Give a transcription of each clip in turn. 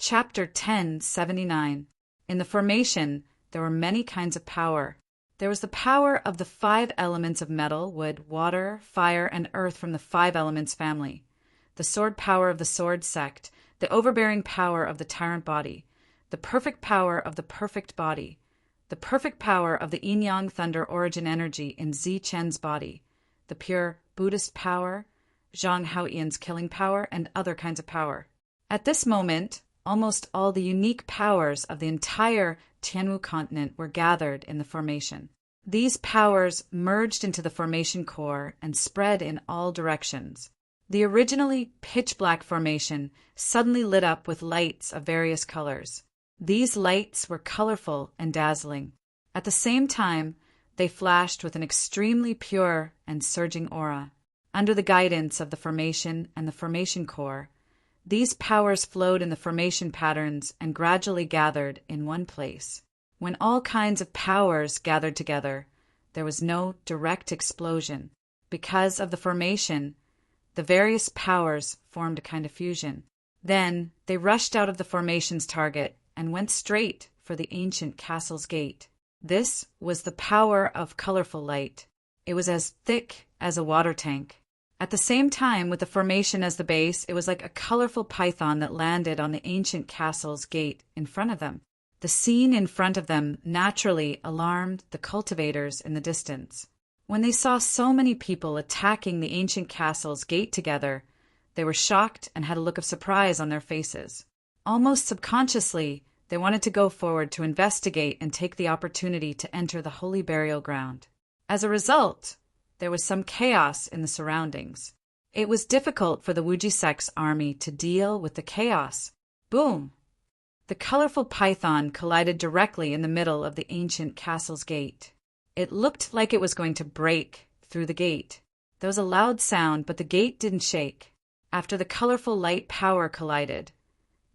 Chapter 1079. In the formation, there were many kinds of power. There was the power of the 5 elements of metal, wood, water, fire, and earth from the 5 elements family. The sword power of the sword sect, the overbearing power of the tyrant body, the perfect power of the perfect body, the perfect power of the yin-yang thunder origin energy in Zi Chen's body, the pure Buddhist power, Zhang Haoyan's killing power, and other kinds of power. At this moment, almost all the unique powers of the entire Tianwu continent were gathered in the formation. These powers merged into the formation core and spread in all directions. The originally pitch-black formation suddenly lit up with lights of various colors. These lights were colorful and dazzling. At the same time, they flashed with an extremely pure and surging aura. Under the guidance of the formation and the formation core, these powers flowed in the formation patterns and gradually gathered in one place. When all kinds of powers gathered together, there was no direct explosion. Because of the formation, the various powers formed a kind of fusion. Then they rushed out of the formation's target and went straight for the ancient castle's gate. This was the power of colorful light. It was as thick as a water tank. At the same time, with the formation as the base, it was like a colorful python that landed on the ancient castle's gate in front of them. The scene in front of them naturally alarmed the cultivators in the distance. When they saw so many people attacking the ancient castle's gate together, they were shocked and had a look of surprise on their faces. Almost subconsciously, they wanted to go forward to investigate and take the opportunity to enter the holy burial ground. As a result, there was some chaos in the surroundings. It was difficult for the Wuji sect's army to deal with the chaos. Boom! The colorful python collided directly in the middle of the ancient castle's gate. It looked like it was going to break through the gate. There was a loud sound, but the gate didn't shake. After the colorful light power collided,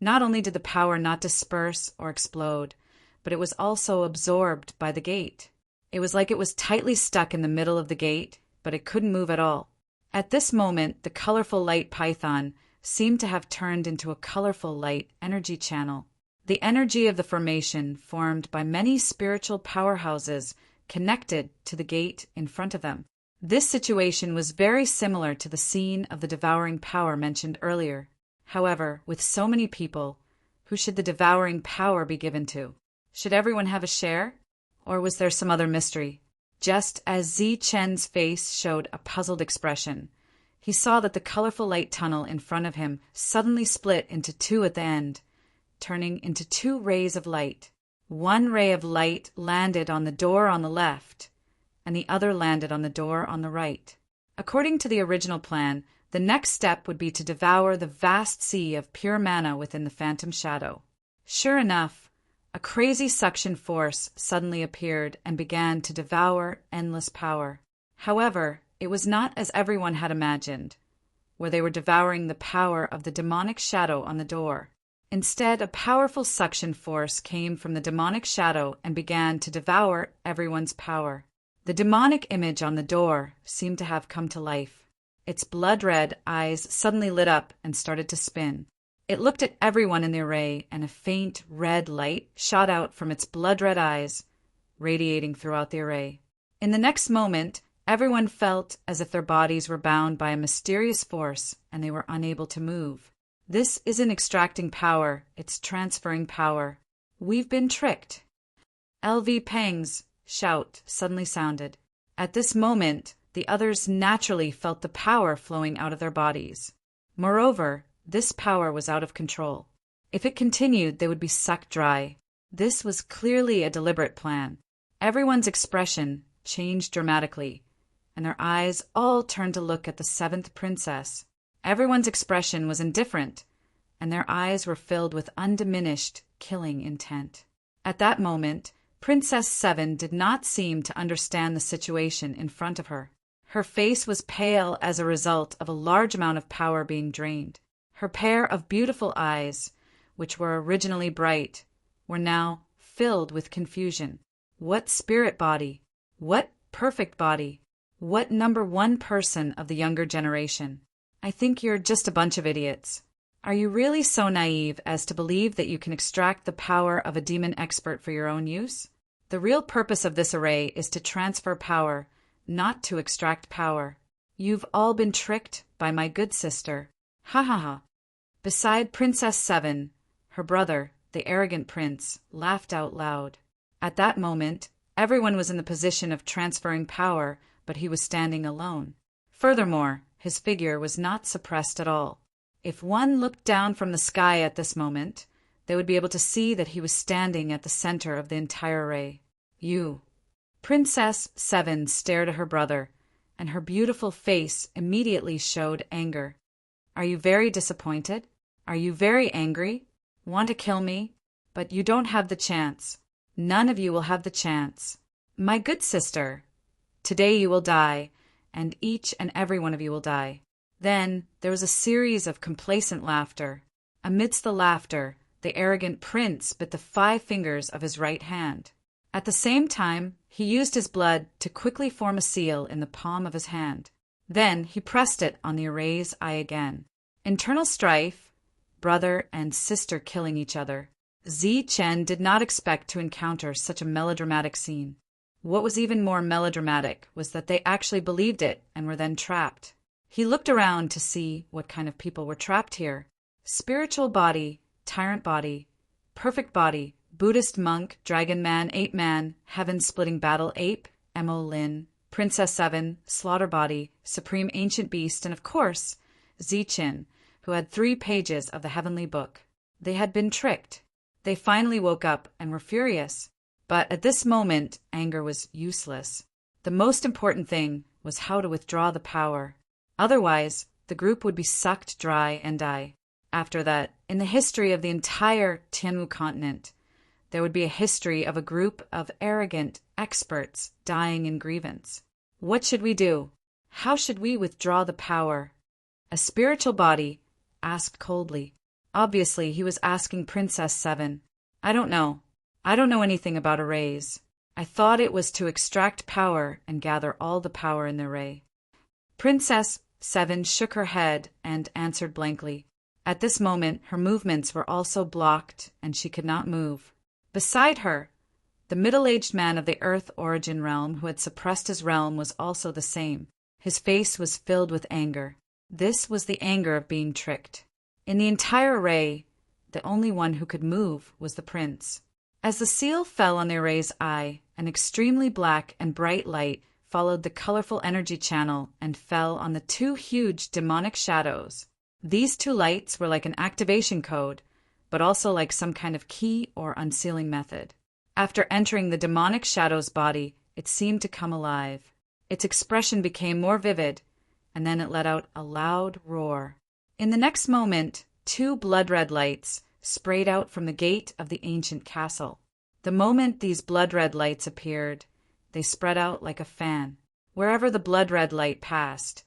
not only did the power not disperse or explode, but it was also absorbed by the gate. It was like it was tightly stuck in the middle of the gate, but it couldn't move at all. At this moment, the colorful light python seemed to have turned into a colorful light energy channel. The energy of the formation formed by many spiritual powerhouses connected to the gate in front of them. This situation was very similar to the scene of the devouring power mentioned earlier. However, with so many people, who should the devouring power be given to? Should everyone have a share? Or was there some other mystery? Just as Zi Chen's face showed a puzzled expression, he saw that the colorful light tunnel in front of him suddenly split into 2 at the end, turning into 2 rays of light. One ray of light landed on the door on the left, and the other landed on the door on the right. According to the original plan, the next step would be to devour the vast sea of pure mana within the phantom shadow. Sure enough, a crazy suction force suddenly appeared and began to devour endless power. However, it was not as everyone had imagined, where they were devouring the power of the demonic shadow on the door. Instead, a powerful suction force came from the demonic shadow and began to devour everyone's power. The demonic image on the door seemed to have come to life. Its blood-red eyes suddenly lit up and started to spin. It looked at everyone in the array, and a faint red light shot out from its blood-red eyes, radiating throughout the array. In the next moment, everyone felt as if their bodies were bound by a mysterious force and they were unable to move. This isn't extracting power, it's transferring power. We've been tricked. LV Peng's shout suddenly sounded. At this moment, the others naturally felt the power flowing out of their bodies. Moreover, this power was out of control. If it continued, they would be sucked dry. This was clearly a deliberate plan. Everyone's expression changed dramatically, and their eyes all turned to look at the 7th princess. Everyone's expression was indifferent, and their eyes were filled with undiminished, killing intent. At that moment, Princess 7 did not seem to understand the situation in front of her. Her face was pale as a result of a large amount of power being drained. Her pair of beautiful eyes, which were originally bright, were now filled with confusion. What spirit body? What perfect body? What number 1 person of the younger generation? I think you're just a bunch of idiots. Are you really so naive as to believe that you can extract the power of a demon expert for your own use? The real purpose of this array is to transfer power, not to extract power. You've all been tricked by my good sister. Ha ha ha. Beside Princess Seven, her brother, the arrogant prince, laughed out loud. At that moment, everyone was in the position of transferring power, but he was standing alone. Furthermore, his figure was not suppressed at all. If one looked down from the sky at this moment, they would be able to see that he was standing at the center of the entire array. You. Princess Seven stared at her brother, and her beautiful face immediately showed anger. Are you very disappointed? Are you very angry? Want to kill me? But you don't have the chance. None of you will have the chance. My good sister, today you will die, and each and every one of you will die. Then there was a series of complacent laughter. Amidst the laughter, the arrogant prince bit the 5 fingers of his right hand. At the same time, he used his blood to quickly form a seal in the palm of his hand. Then he pressed it on the array's eye again. Internal strife, brother and sister killing each other. Zi Chen did not expect to encounter such a melodramatic scene. What was even more melodramatic was that they actually believed it and were then trapped. He looked around to see what kind of people were trapped here. Spiritual body, tyrant body, perfect body, Buddhist monk, dragon man, ape man, heaven-splitting battle ape, Emo Lin, Princess Seven, slaughter body, supreme ancient beast, and of course, Zi Qin, who had 3 pages of the heavenly book. They had been tricked. They finally woke up and were furious. But at this moment, anger was useless. The most important thing was how to withdraw the power. Otherwise, the group would be sucked dry and die. After that, in the history of the entire Tianwu continent, there would be a history of a group of arrogant experts dying in grievance. What should we do? How should we withdraw the power? A spiritual body asked coldly. Obviously, he was asking Princess Seven. I don't know. I don't know anything about arrays. I thought it was to extract power and gather all the power in the array. Princess Seven shook her head and answered blankly. At this moment, her movements were also blocked and she could not move. Beside her, the middle-aged man of the Earth origin realm who had suppressed his realm was also the same. His face was filled with anger. This was the anger of being tricked. In the entire array, the only one who could move was the prince. As the seal fell on the array's eye, an extremely black and bright light followed the colorful energy channel and fell on the 2 huge demonic shadows. These 2 lights were like an activation code, but also like some kind of key or unsealing method. After entering the demonic shadow's body, it seemed to come alive. Its expression became more vivid, and then it let out a loud roar. In the next moment, 2 blood-red lights sprayed out from the gate of the ancient castle. The moment these blood-red lights appeared, they spread out like a fan. Wherever the blood-red light passed,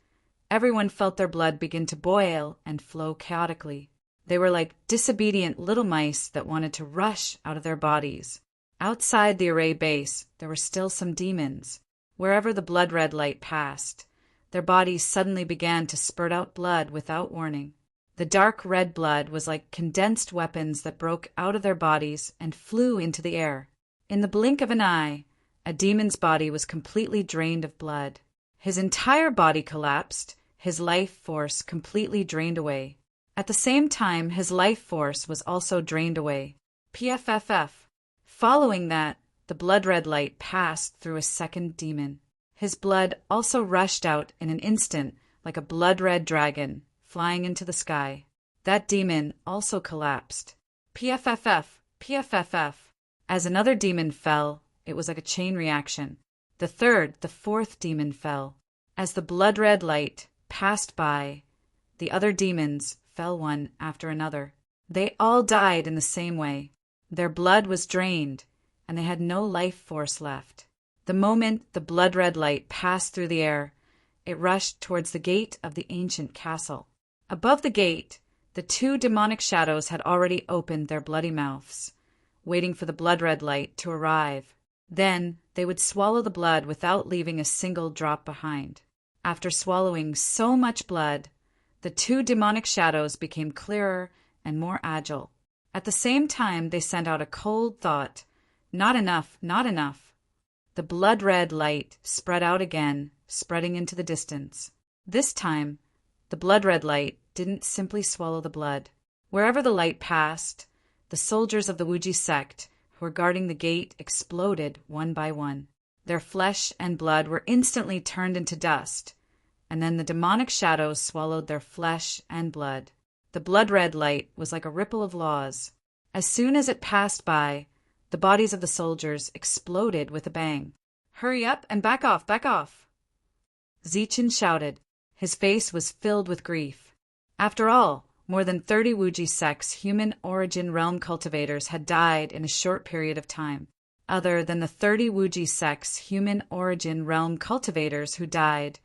everyone felt their blood begin to boil and flow chaotically. They were like disobedient little mice that wanted to rush out of their bodies. Outside the array base, there were still some demons. Wherever the blood-red light passed, their bodies suddenly began to spurt out blood without warning. The dark red blood was like condensed weapons that broke out of their bodies and flew into the air. In the blink of an eye, a demon's body was completely drained of blood. His entire body collapsed, his life force completely drained away. At the same time, his life force was also drained away. PFFF. Following that, the blood-red light passed through a second demon. His blood also rushed out in an instant like a blood-red dragon, flying into the sky. That demon also collapsed. PFFF. PFFF. As another demon fell, it was like a chain reaction. The 4th demon fell. As the blood-red light passed by, the other demons fell one after another. They all died in the same way. Their blood was drained, and they had no life force left. The moment the blood-red light passed through the air, it rushed towards the gate of the ancient castle. Above the gate, the 2 demonic shadows had already opened their bloody mouths, waiting for the blood-red light to arrive. Then they would swallow the blood without leaving a single drop behind. After swallowing so much blood, The two demonic shadows became clearer and more agile. At the same time, they sent out a cold thought. Not enough, not enough. The blood-red light spread out again, spreading into the distance. This time, the blood-red light didn't simply swallow the blood. Wherever the light passed, the soldiers of the Wuji sect who were guarding the gate exploded one by one. Their flesh and blood were instantly turned into dust, and then the demonic shadows swallowed their flesh and blood. The blood-red light was like a ripple of laws. As soon as it passed by, the bodies of the soldiers exploded with a bang. "Hurry up and back off, back off!" Zichen shouted. His face was filled with grief. After all, more than 30 Wuji sects human origin realm cultivators had died in a short period of time. Other than the 30 Wuji sects human origin realm cultivators who died,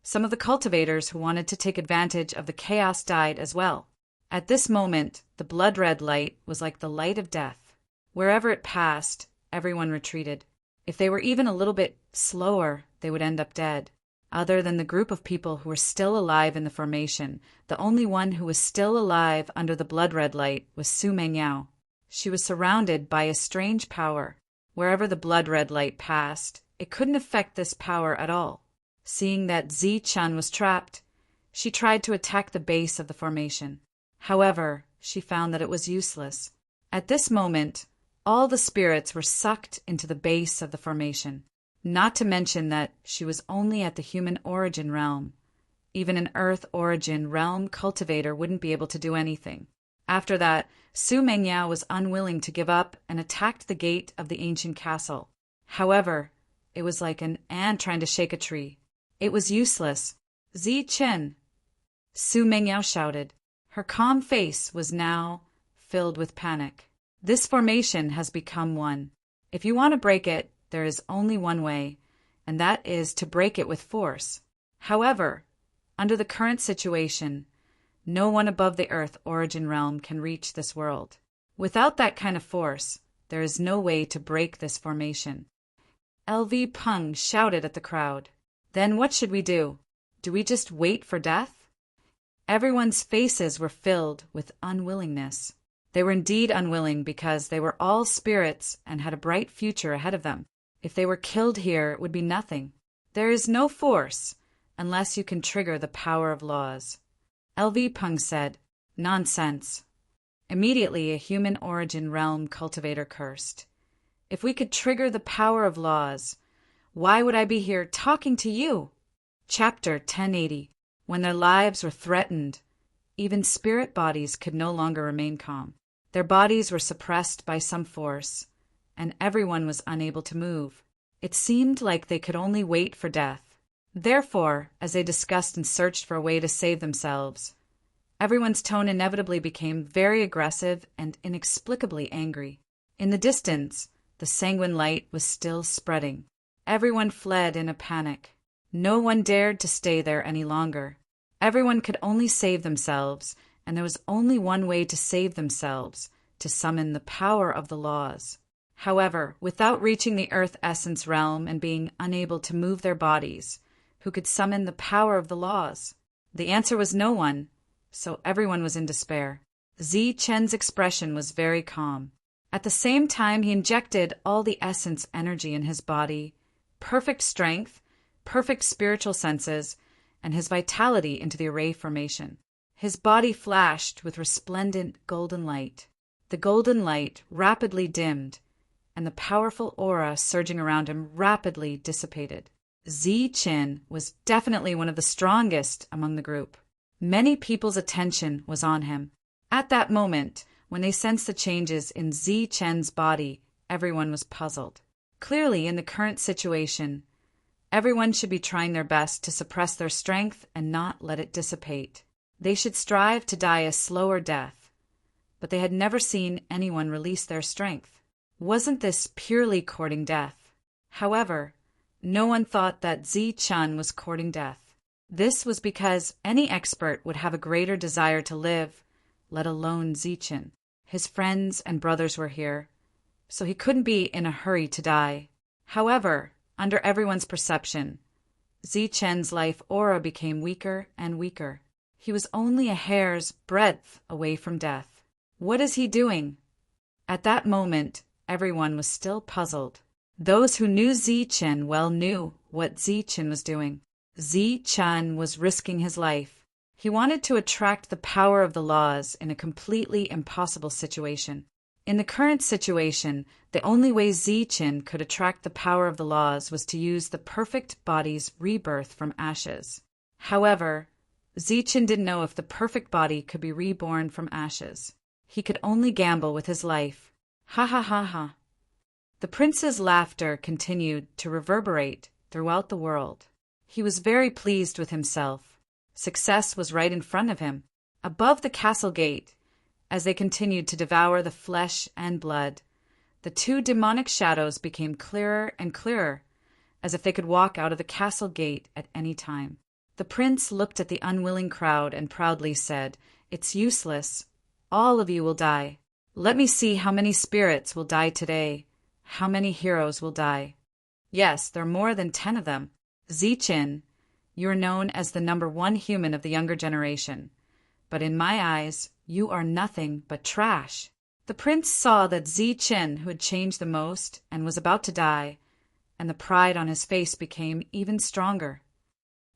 some of the cultivators who wanted to take advantage of the chaos died as well. At this moment, the blood-red light was like the light of death. Wherever it passed, everyone retreated. If they were even a little bit slower, they would end up dead. Other than the group of people who were still alive in the formation, the only one who was still alive under the blood-red light was Su Mengyao. She was surrounded by a strange power. Wherever the blood-red light passed, it couldn't affect this power at all. Seeing that Zichen was trapped, she tried to attack the base of the formation. However, she found that it was useless. At this moment, all the spirits were sucked into the base of the formation. Not to mention that she was only at the human origin realm. Even an earth origin realm cultivator wouldn't be able to do anything. After that, Su Mengyao was unwilling to give up and attacked the gate of the ancient castle. However, it was like an ant trying to shake a tree. It was useless. "Zichen!" Su Mengyao shouted. Her calm face was now filled with panic. "This formation has become one. If you want to break it, there is only one way, and that is to break it with force. However, under the current situation, no one above the Earth origin realm can reach this world. Without that kind of force, there is no way to break this formation." LV Peng shouted at the crowd. "Then what should we do? Do we just wait for death?" Everyone's faces were filled with unwillingness. They were indeed unwilling because they were all spirits and had a bright future ahead of them. If they were killed here, it would be nothing. There is no force unless you can trigger the power of laws. LV Peng said, "Nonsense." Immediately, a human origin realm cultivator cursed. "If we could trigger the power of laws, why would I be here talking to you?" Chapter 1080. When their lives were threatened, even spirit bodies could no longer remain calm. Their bodies were suppressed by some force, and everyone was unable to move. It seemed like they could only wait for death. Therefore, as they discussed and searched for a way to save themselves, everyone's tone inevitably became very aggressive and inexplicably angry. In the distance, the sanguine light was still spreading. Everyone fled in a panic. No one dared to stay there any longer. Everyone could only save themselves, and there was only one way to save themselves, to summon the power of the laws. However, without reaching the Earth Essence realm and being unable to move their bodies, who could summon the power of the laws? The answer was no one, so everyone was in despair. Zichen's expression was very calm. At the same time, he injected all the essence energy in his body, perfect strength, perfect spiritual senses, and his vitality into the array formation. His body flashed with resplendent golden light. The golden light rapidly dimmed, and the powerful aura surging around him rapidly dissipated. Zichen was definitely one of the strongest among the group. Many people's attention was on him. At that moment, when they sensed the changes in Zichen's body, everyone was puzzled. Clearly, in the current situation, everyone should be trying their best to suppress their strength and not let it dissipate. They should strive to die a slower death, but they had never seen anyone release their strength. Wasn't this purely courting death? However, no one thought that Zichen was courting death. This was because any expert would have a greater desire to live, let alone Zichen. His friends and brothers were here, so he couldn't be in a hurry to die. However, under everyone's perception, Zichen's life aura became weaker and weaker. He was only a hair's breadth away from death. What is he doing? At that moment, everyone was still puzzled. Those who knew Zichen well knew what Zichen was doing. Zichen was risking his life. He wanted to attract the power of the laws in a completely impossible situation. In the current situation, the only way Zichen could attract the power of the laws was to use the perfect body's rebirth from ashes. However, Zichen didn't know if the perfect body could be reborn from ashes. He could only gamble with his life. Ha ha ha ha. The prince's laughter continued to reverberate throughout the world. He was very pleased with himself. Success was right in front of him, above the castle gate. As they continued to devour the flesh and blood, the two demonic shadows became clearer and clearer, as if they could walk out of the castle gate at any time. The prince looked at the unwilling crowd and proudly said, "It's useless. All of you will die. Let me see how many spirits will die today. How many heroes will die? Yes, there are more than 10 of them. Zichen, you are known as the #1 human of the younger generation. But in my eyes, you are nothing but trash." The prince saw that Zichen, who had changed the most and was about to die, and the pride on his face became even stronger.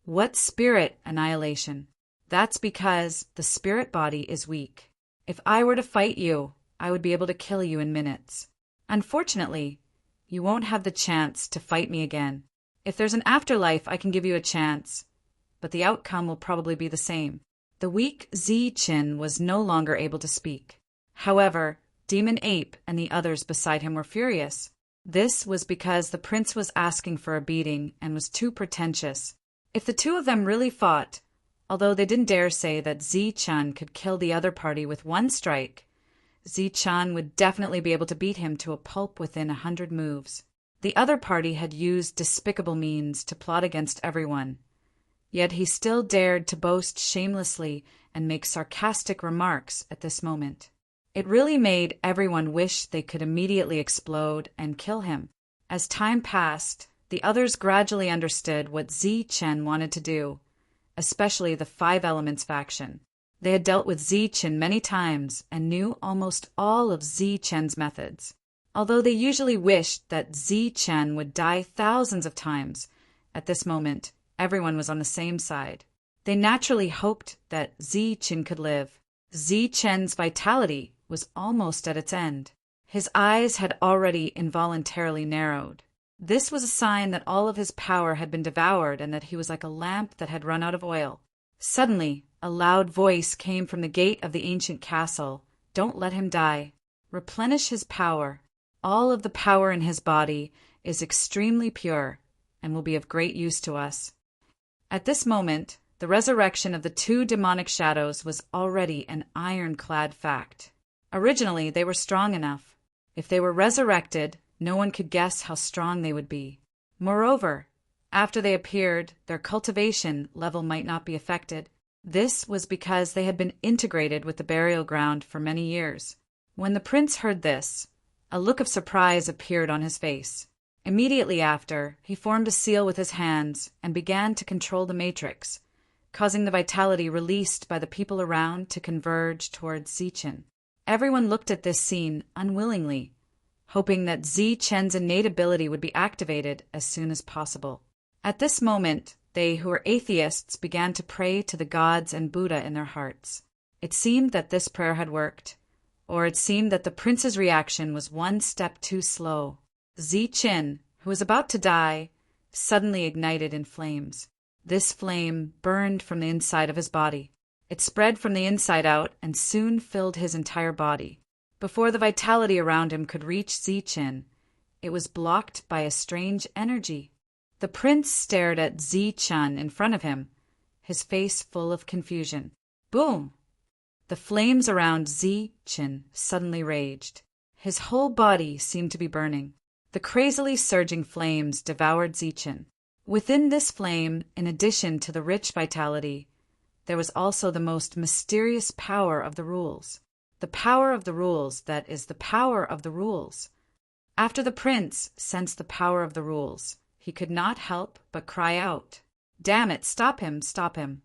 What spirit annihilation? That's because the spirit body is weak. If I were to fight you, I would be able to kill you in minutes. Unfortunately, you won't have the chance to fight me again. If there's an afterlife, I can give you a chance, but the outcome will probably be the same. The weak Zichen was no longer able to speak. However, Demon Ape and the others beside him were furious. This was because the prince was asking for a beating and was too pretentious. If the two of them really fought, although they didn't dare say that Zichen could kill the other party with one strike, Zichen would definitely be able to beat him to a pulp within 100 moves. The other party had used despicable means to plot against everyone. Yet he still dared to boast shamelessly and make sarcastic remarks at this moment. It really made everyone wish they could immediately explode and kill him. As time passed, the others gradually understood what Zichen wanted to do, especially the Five Elements faction. They had dealt with Zichen many times and knew almost all of Zichen's methods. Although they usually wished that Zichen would die thousands of times, at this moment, everyone was on the same side. They naturally hoped that Zichen could live. Zichen's vitality was almost at its end. His eyes had already involuntarily narrowed. This was a sign that all of his power had been devoured and that he was like a lamp that had run out of oil. Suddenly, a loud voice came from the gate of the ancient castle. "Don't let him die. Replenish his power. All of the power in his body is extremely pure and will be of great use to us." At this moment, the resurrection of the two demonic shadows was already an ironclad fact. Originally, they were strong enough. If they were resurrected, no one could guess how strong they would be. Moreover, after they appeared, their cultivation level might not be affected. This was because they had been integrated with the burial ground for many years. When the prince heard this, a look of surprise appeared on his face. Immediately after, he formed a seal with his hands and began to control the matrix, causing the vitality released by the people around to converge towards Zichen. Everyone looked at this scene unwillingly, hoping that Zichen's innate ability would be activated as soon as possible. At this moment, they who were atheists began to pray to the gods and Buddha in their hearts. It seemed that this prayer had worked, or it seemed that the prince's reaction was one step too slow. Zichen, who was about to die, suddenly ignited in flames. This flame burned from the inside of his body. It spread from the inside out and soon filled his entire body. Before the vitality around him could reach Zichen, it was blocked by a strange energy. The prince stared at Zichen in front of him, his face full of confusion. Boom! The flames around Zichen suddenly raged. His whole body seemed to be burning. The crazily surging flames devoured Zichen. Within this flame, in addition to the rich vitality, there was also the most mysterious power of the rules. The power of the rules that is the power of the rules. After the prince sensed the power of the rules, he could not help but cry out, "Damn it, stop him, stop him."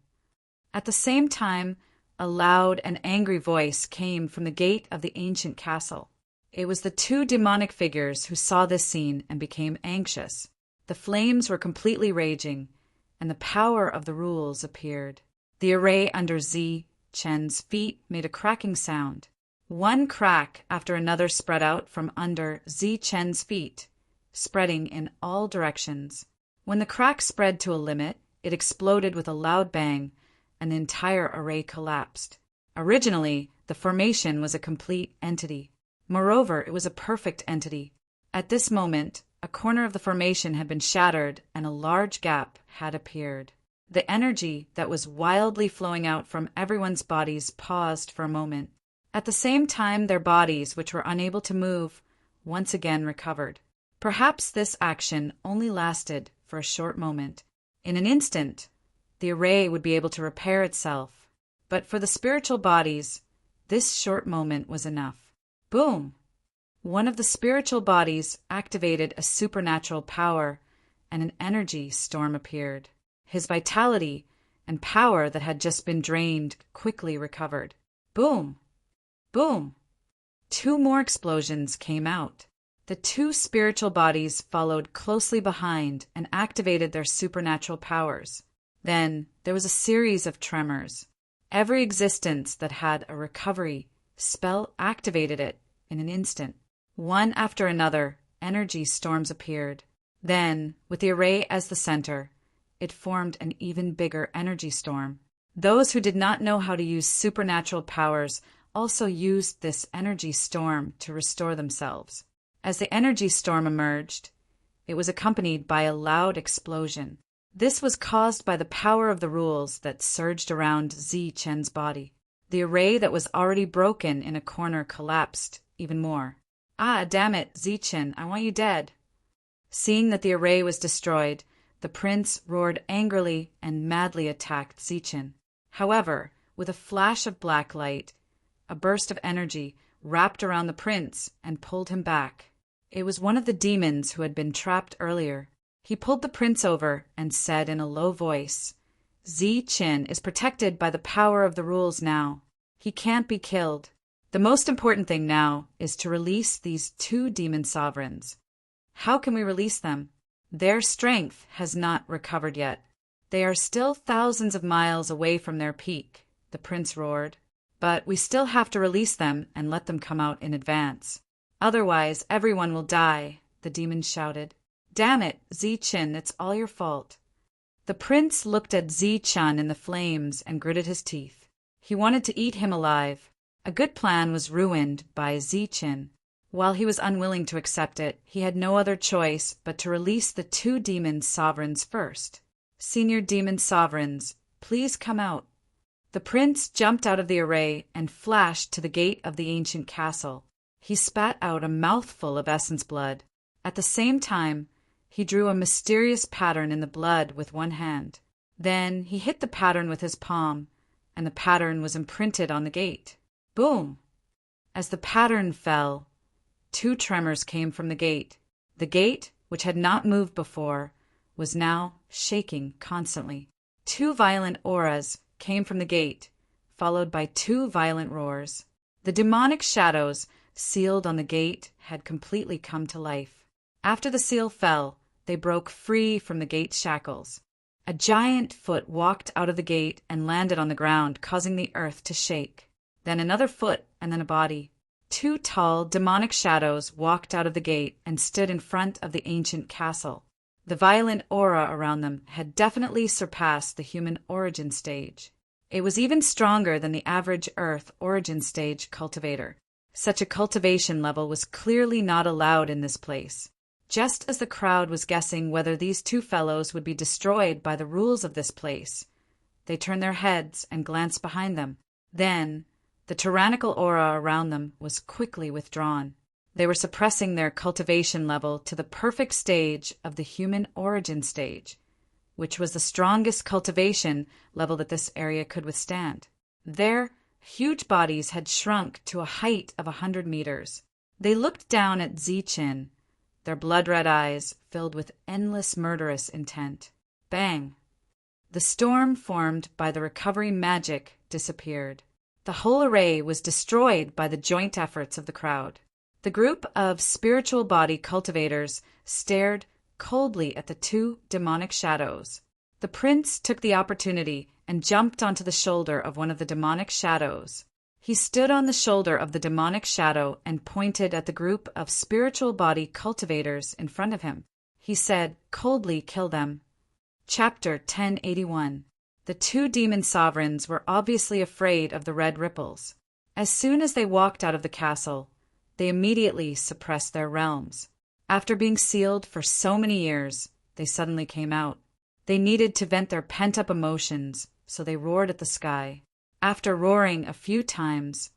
At the same time, a loud and angry voice came from the gate of the ancient castle. It was the two demonic figures who saw this scene and became anxious. The flames were completely raging, and the power of the rules appeared. The array under Zi Chen's feet made a cracking sound. One crack after another spread out from under Zi Chen's feet, spreading in all directions. When the crack spread to a limit, it exploded with a loud bang, and the entire array collapsed. Originally, the formation was a complete entity. Moreover, it was a perfect entity. At this moment, a corner of the formation had been shattered and a large gap had appeared. The energy that was wildly flowing out from everyone's bodies paused for a moment. At the same time, their bodies, which were unable to move, once again recovered. Perhaps this action only lasted for a short moment. In an instant, the array would be able to repair itself. But for the spiritual bodies, this short moment was enough. Boom! One of the spiritual bodies activated a supernatural power, and an energy storm appeared. His vitality and power that had just been drained quickly recovered. Boom! Boom! Two more explosions came out. The two spiritual bodies followed closely behind and activated their supernatural powers. Then there was a series of tremors. Every existence that had a recovery spell activated it in an instant. One after another, energy storms appeared. Then, with the array as the center, it formed an even bigger energy storm. Those who did not know how to use supernatural powers also used this energy storm to restore themselves. As the energy storm emerged, it was accompanied by a loud explosion. This was caused by the power of the rules that surged around Zi Chen's body. The array that was already broken in a corner collapsed even more. Ah, damn it, Zi Chen, I want you dead. Seeing that the array was destroyed, the prince roared angrily and madly attacked Zi Chen. However, with a flash of black light, a burst of energy wrapped around the prince and pulled him back. It was one of the demons who had been trapped earlier. He pulled the prince over and said in a low voice, Zi Chen is protected by the power of the rules now. He can't be killed. The most important thing now is to release these two demon sovereigns. How can we release them? Their strength has not recovered yet. They are still thousands of miles away from their peak, the prince roared. But we still have to release them and let them come out in advance. Otherwise, everyone will die, the demon shouted. Damn it, Zi Chen, it's all your fault. The prince looked at Zi Chen in the flames and gritted his teeth. He wanted to eat him alive. A good plan was ruined by Zi Chen. While he was unwilling to accept it, he had no other choice but to release the two demon sovereigns first. Senior demon sovereigns, please come out. The prince jumped out of the array and flashed to the gate of the ancient castle. He spat out a mouthful of essence blood. At the same time, he drew a mysterious pattern in the blood with one hand. Then he hit the pattern with his palm, and the pattern was imprinted on the gate. Boom! As the pattern fell, two tremors came from the gate. The gate, which had not moved before, was now shaking constantly. Two violent auras came from the gate, followed by two violent roars. The demonic shadows sealed on the gate had completely come to life. After the seal fell, they broke free from the gate's shackles. A giant foot walked out of the gate and landed on the ground, causing the earth to shake. Then another foot, and then a body. Two tall, demonic shadows walked out of the gate and stood in front of the ancient castle. The violent aura around them had definitely surpassed the human origin stage. It was even stronger than the average Earth origin stage cultivator. Such a cultivation level was clearly not allowed in this place. Just as the crowd was guessing whether these two fellows would be destroyed by the rules of this place, they turned their heads and glanced behind them. Then, the tyrannical aura around them was quickly withdrawn. They were suppressing their cultivation level to the perfect stage of the human origin stage, which was the strongest cultivation level that this area could withstand. Their huge bodies had shrunk to a height of 100 meters. They looked down at Zi Chen, their blood-red eyes filled with endless murderous intent. Bang! The storm formed by the recovery magic disappeared. The whole array was destroyed by the joint efforts of the crowd. The group of spiritual body cultivators stared coldly at the two demonic shadows. The prince took the opportunity and jumped onto the shoulder of one of the demonic shadows. He stood on the shoulder of the demonic shadow and pointed at the group of spiritual body cultivators in front of him. He said, "Coldly kill them." Chapter 1081. The two demon sovereigns were obviously afraid of the red ripples. As soon as they walked out of the castle, they immediately suppressed their realms. After being sealed for so many years, they suddenly came out. They needed to vent their pent-up emotions, so they roared at the sky. After roaring a few times,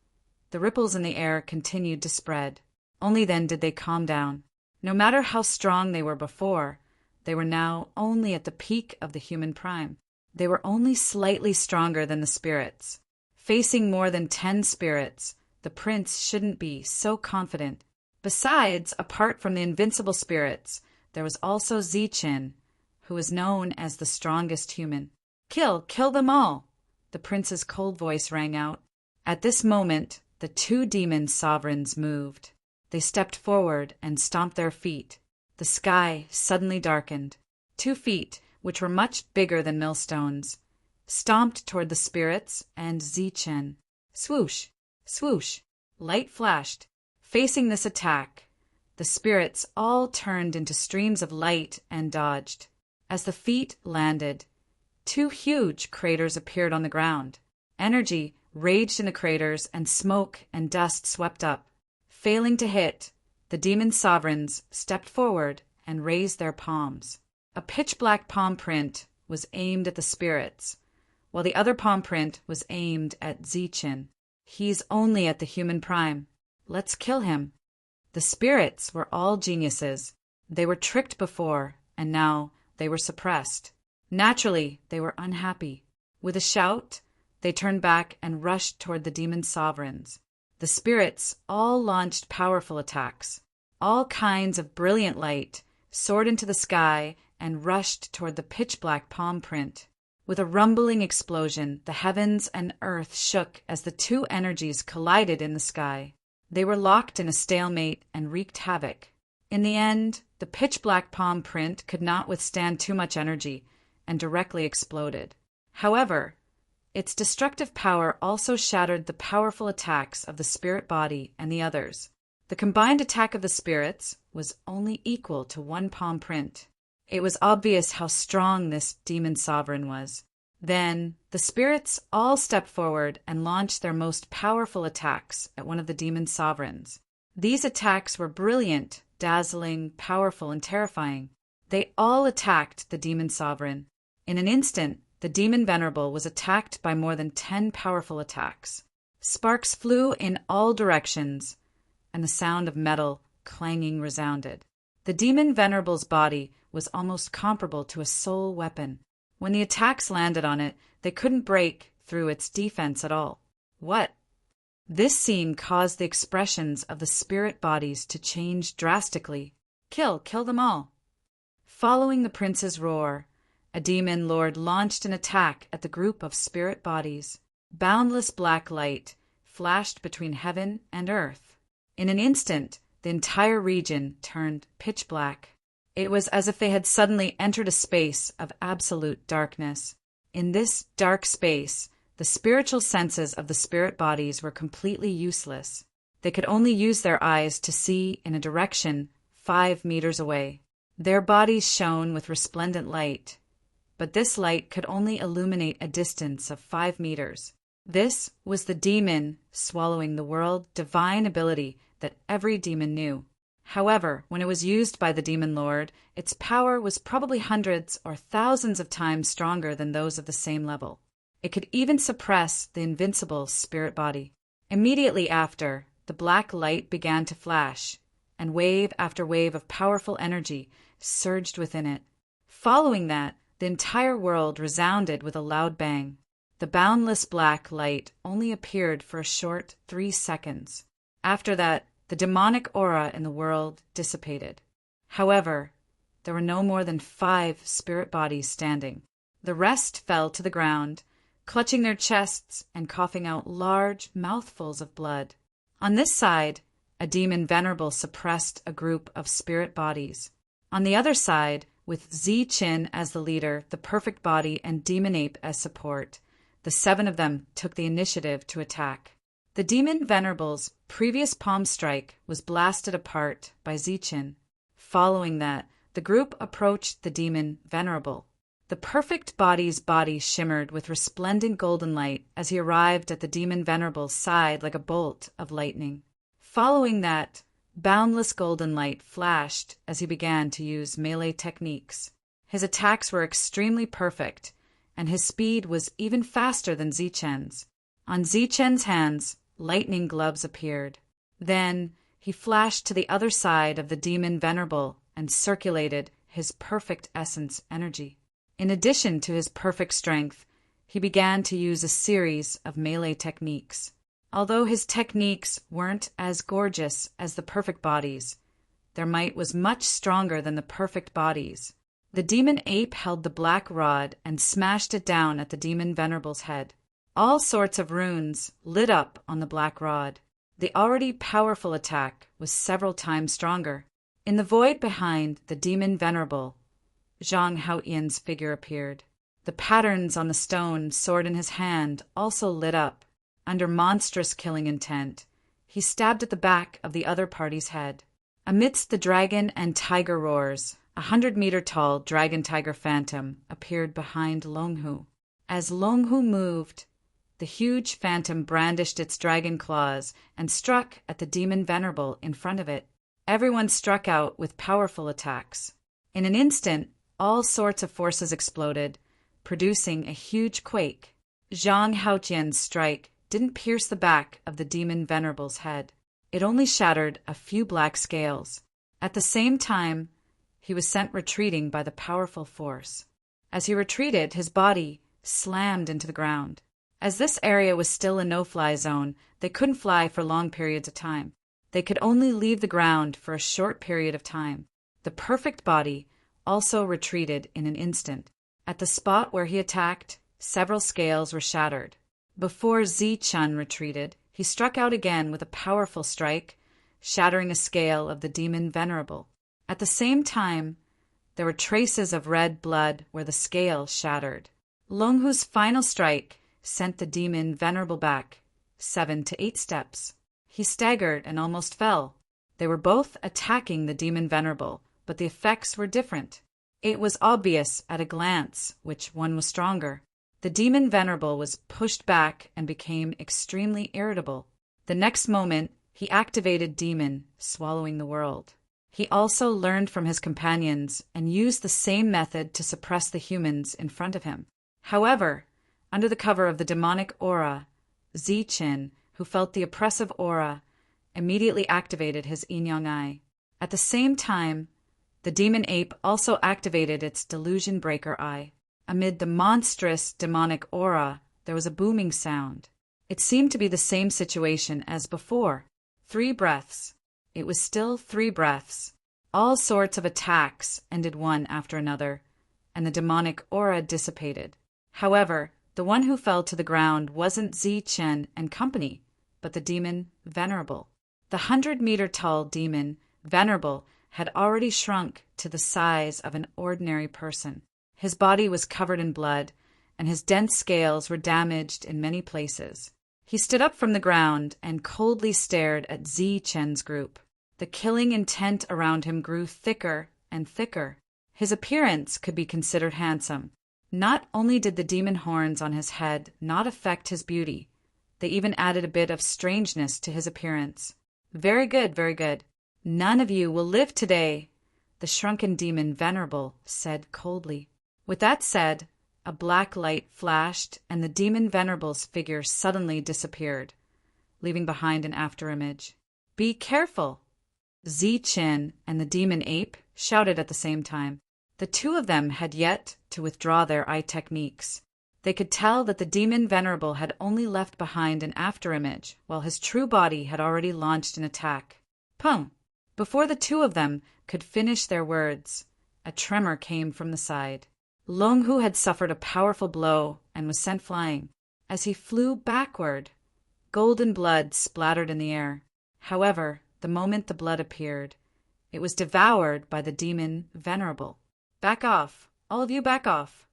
the ripples in the air continued to spread. Only then did they calm down. No matter how strong they were before, they were now only at the peak of the human prime. They were only slightly stronger than the spirits. Facing more than 10 spirits, the prince shouldn't be so confident. Besides, apart from the invincible spirits, there was also Zichin, who was known as the strongest human. Kill them all!" The prince's cold voice rang out. At this moment, the two demon sovereigns moved. They stepped forward and stomped their feet. The sky suddenly darkened. 2 feet, which were much bigger than millstones, stomped toward the spirits and Zichin. Swoosh! Swoosh! Light flashed. Facing this attack, the spirits all turned into streams of light and dodged. As the feet landed, 2 huge craters appeared on the ground. Energy raged in the craters and smoke and dust swept up. Failing to hit, the demon sovereigns stepped forward and raised their palms. A pitch-black palm print was aimed at the spirits, while the other palm print was aimed at Zichin. "He's only at the human prime. Let's kill him." The spirits were all geniuses. They were tricked before, and now they were suppressed. Naturally, they were unhappy. With a shout, they turned back and rushed toward the demon sovereigns. The spirits all launched powerful attacks. All kinds of brilliant light soared into the sky and rushed toward the pitch-black palm print. With a rumbling explosion, the heavens and earth shook as the two energies collided in the sky. They were locked in a stalemate and wreaked havoc. In the end, the pitch-black palm print could not withstand too much energy and directly exploded. However, its destructive power also shattered the powerful attacks of the spirit body and the others. The combined attack of the spirits was only equal to 1 palm print. It was obvious how strong this demon sovereign was. Then, the spirits all stepped forward and launched their most powerful attacks at one of the demon sovereigns. These attacks were brilliant, dazzling, powerful, and terrifying. They all attacked the demon sovereign. In an instant, the demon venerable was attacked by more than 10 powerful attacks. Sparks flew in all directions, and the sound of metal clanging resounded. The demon venerable's body was almost comparable to a soul weapon. When the attacks landed on it, they couldn't break through its defense at all. What? This scene caused the expressions of the spirit bodies to change drastically. Kill them all. Following the prince's roar, a demon lord launched an attack at the group of spirit bodies. Boundless black light flashed between heaven and earth. In an instant, the entire region turned pitch black. It was as if they had suddenly entered a space of absolute darkness. In this dark space, the spiritual senses of the spirit bodies were completely useless. They could only use their eyes to see in a direction 5 meters away. Their bodies shone with resplendent light, but this light could only illuminate a distance of 5 meters. This was the demon swallowing the world divine ability that every demon knew. However, when it was used by the demon lord, its power was probably hundreds or thousands of times stronger than those of the same level. It could even suppress the invincible spirit body. Immediately after, the black light began to flash, and wave after wave of powerful energy surged within it. Following that, the entire world resounded with a loud bang. The boundless black light only appeared for a short 3 seconds. After that, the demonic aura in the world dissipated. However, there were no more than 5 spirit bodies standing. The rest fell to the ground, clutching their chests and coughing out large mouthfuls of blood. On this side, a demon venerable suppressed a group of spirit bodies. On the other side, with Zi-Chin as the leader, the perfect body, and Demon Ape as support, the 7 of them took the initiative to attack. The demon venerable's previous palm strike was blasted apart by Zi-Chin. Following that, the group approached the demon venerable. The perfect body's body shimmered with resplendent golden light as he arrived at the demon venerable's side like a bolt of lightning. Following that, boundless golden light flashed as he began to use melee techniques. His attacks were extremely perfect, and his speed was even faster than Zi-Chen's. On Zi-Chen's hands, lightning gloves appeared. Then he flashed to the other side of the demon venerable and circulated his perfect essence energy. In addition to his perfect strength, he began to use a series of melee techniques. Although his techniques weren't as gorgeous as the perfect bodies, their might was much stronger than the perfect bodies. The demon ape held the black rod and smashed it down at the demon venerable's head. All sorts of runes lit up on the black rod. The already powerful attack was several times stronger. In the void behind the demon venerable, Zhang Haoyan's figure appeared. The patterns on the stone sword in his hand also lit up. Under monstrous killing intent, he stabbed at the back of the other party's head. Amidst the dragon and tiger roars, 100-meter-tall dragon-tiger phantom appeared behind Longhu. As Longhu moved, the huge phantom brandished its dragon claws and struck at the demon venerable in front of it. Everyone struck out with powerful attacks. In an instant, all sorts of forces exploded, producing a huge quake. Zhang Haoyan's strike didn't pierce the back of the demon venerable's head. It only shattered a few black scales. At the same time, he was sent retreating by the powerful force. As he retreated, his body slammed into the ground. As this area was still a no-fly zone, they couldn't fly for long periods of time. They could only leave the ground for a short period of time. The perfect body also retreated in an instant. At the spot where he attacked, several scales were shattered. Before Zi-Chun retreated, he struck out again with a powerful strike, shattering a scale of the demon venerable. At the same time, there were traces of red blood where the scale shattered. Longhu's final strike sent the demon venerable back 7 to 8 steps. He staggered and almost fell. They were both attacking the demon venerable, but the effects were different. It was obvious at a glance which one was stronger. The demon venerable was pushed back and became extremely irritable. The next moment, he activated demon, swallowing the world. He also learned from his companions and used the same method to suppress the humans in front of him. However, under the cover of the demonic aura, Zi-Chin, who felt the oppressive aura, immediately activated his yin-yang eye. At the same time, the demon ape also activated its delusion breaker eye. Amid the monstrous demonic aura, there was a booming sound. It seemed to be the same situation as before. 3 breaths. It was still 3 breaths. All sorts of attacks ended one after another, and the demonic aura dissipated. However, the one who fell to the ground wasn't Zi-Chen and company, but the demon venerable. The 100-meter-tall demon venerable had already shrunk to the size of an ordinary person. His body was covered in blood, and his dense scales were damaged in many places. He stood up from the ground and coldly stared at Zi-Chen's group. The killing intent around him grew thicker and thicker. His appearance could be considered handsome. Not only did the demon horns on his head not affect his beauty, they even added a bit of strangeness to his appearance. Very good, very good. None of you will live today, the shrunken demon venerable said coldly. With that said, a black light flashed and the demon venerable's figure suddenly disappeared, leaving behind an afterimage. Be careful! Zi-Chin and the demon ape shouted at the same time. The 2 of them had yet to withdraw their eye techniques. They could tell that the demon venerable had only left behind an afterimage, while his true body had already launched an attack. Pum! Before the 2 of them could finish their words, a tremor came from the side. Longhu had suffered a powerful blow and was sent flying. As he flew backward, golden blood splattered in the air. However, the moment the blood appeared, it was devoured by the demon Venerable. "Back off! All of you back off!"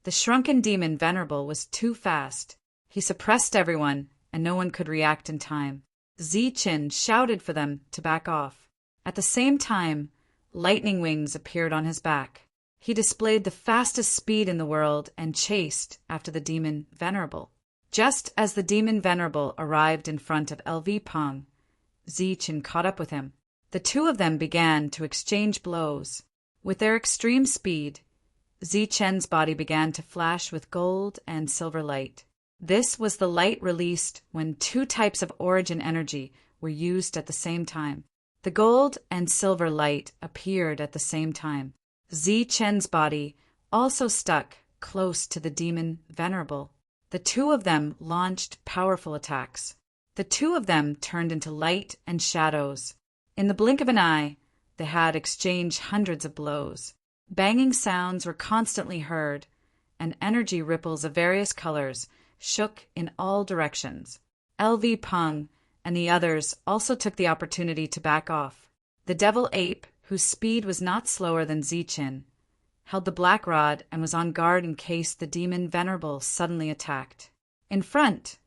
The shrunken demon Venerable was too fast. He suppressed everyone, and no one could react in time. Zichen shouted for them to back off. At the same time, lightning wings appeared on his back. He displayed the fastest speed in the world and chased after the demon Venerable. Just as the demon Venerable arrived in front of LV Peng, Zichen caught up with him. The two of them began to exchange blows. With their extreme speed, Zichen's body began to flash with gold and silver light. This was the light released when two types of origin energy were used at the same time. The gold and silver light appeared at the same time. Zichen's body also stuck close to the demon Venerable. The two of them launched powerful attacks. The two of them turned into light and shadows. In the blink of an eye, they had exchanged hundreds of blows. Banging sounds were constantly heard, and energy ripples of various colors shook in all directions. LV Peng and the others also took the opportunity to back off. The devil ape, whose speed was not slower than Zichen, held the black rod and was on guard in case the demon Venerable suddenly attacked. In front,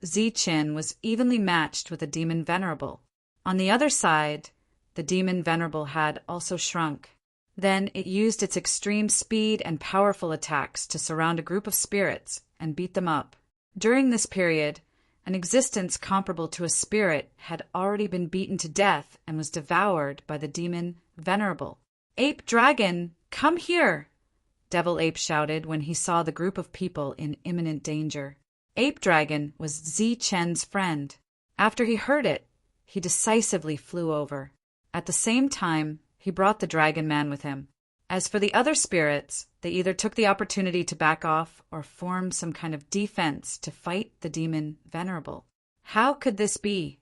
Zichen was evenly matched with the demon Venerable. On the other side, the demon Venerable had also shrunk. Then it used its extreme speed and powerful attacks to surround a group of spirits and beat them up. During this period, an existence comparable to a spirit had already been beaten to death and was devoured by the demon Venerable. "Ape Dragon, come here!" Devil Ape shouted when he saw the group of people in imminent danger. Ape Dragon was Zichen's friend. After he heard it, he decisively flew over. At the same time, he brought the Dragon Man with him. As for the other spirits, they either took the opportunity to back off or form some kind of defense to fight the demon Venerable. How could this be?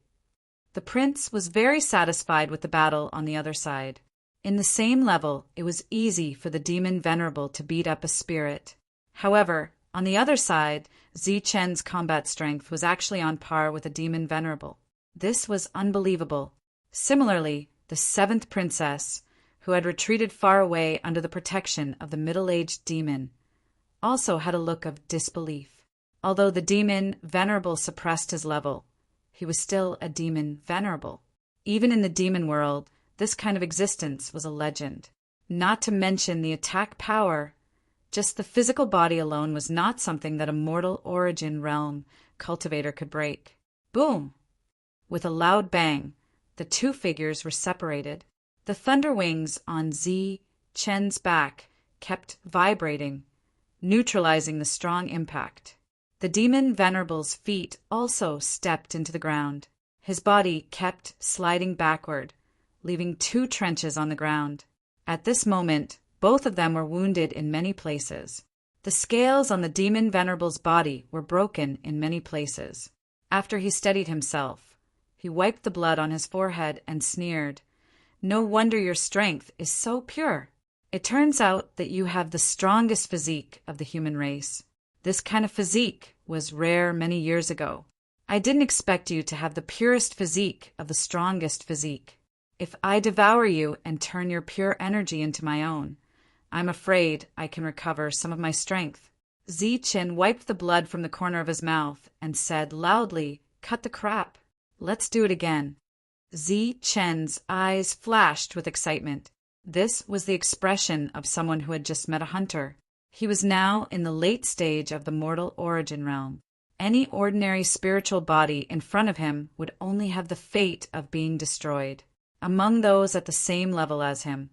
The prince was very satisfied with the battle on the other side. In the same level, it was easy for the demon Venerable to beat up a spirit. However, on the other side, Zichen's combat strength was actually on par with the demon Venerable. This was unbelievable. Similarly, the seventh princess, who had retreated far away under the protection of the middle-aged demon, also had a look of disbelief. Although the demon Venerable suppressed his level, he was still a demon Venerable. Even in the demon world, this kind of existence was a legend. Not to mention the attack power. Just the physical body alone was not something that a mortal origin realm cultivator could break. Boom! With a loud bang, the two figures were separated. The thunder wings on Zichen's back kept vibrating, neutralizing the strong impact. The demon Venerable's feet also stepped into the ground. His body kept sliding backward, leaving two trenches on the ground. At this moment, both of them were wounded in many places. The scales on the demon Venerable's body were broken in many places. After he steadied himself, he wiped the blood on his forehead and sneered, "No wonder your strength is so pure. It turns out that you have the strongest physique of the human race. This kind of physique was rare many years ago. I didn't expect you to have the purest physique of the strongest physique. If I devour you and turn your pure energy into my own, I'm afraid I can recover some of my strength." Zichen wiped the blood from the corner of his mouth and said loudly, "Cut the crap. Let's do it again." Zichen's eyes flashed with excitement. This was the expression of someone who had just met a hunter. He was now in the late stage of the mortal origin realm. Any ordinary spiritual body in front of him would only have the fate of being destroyed. Among those at the same level as him,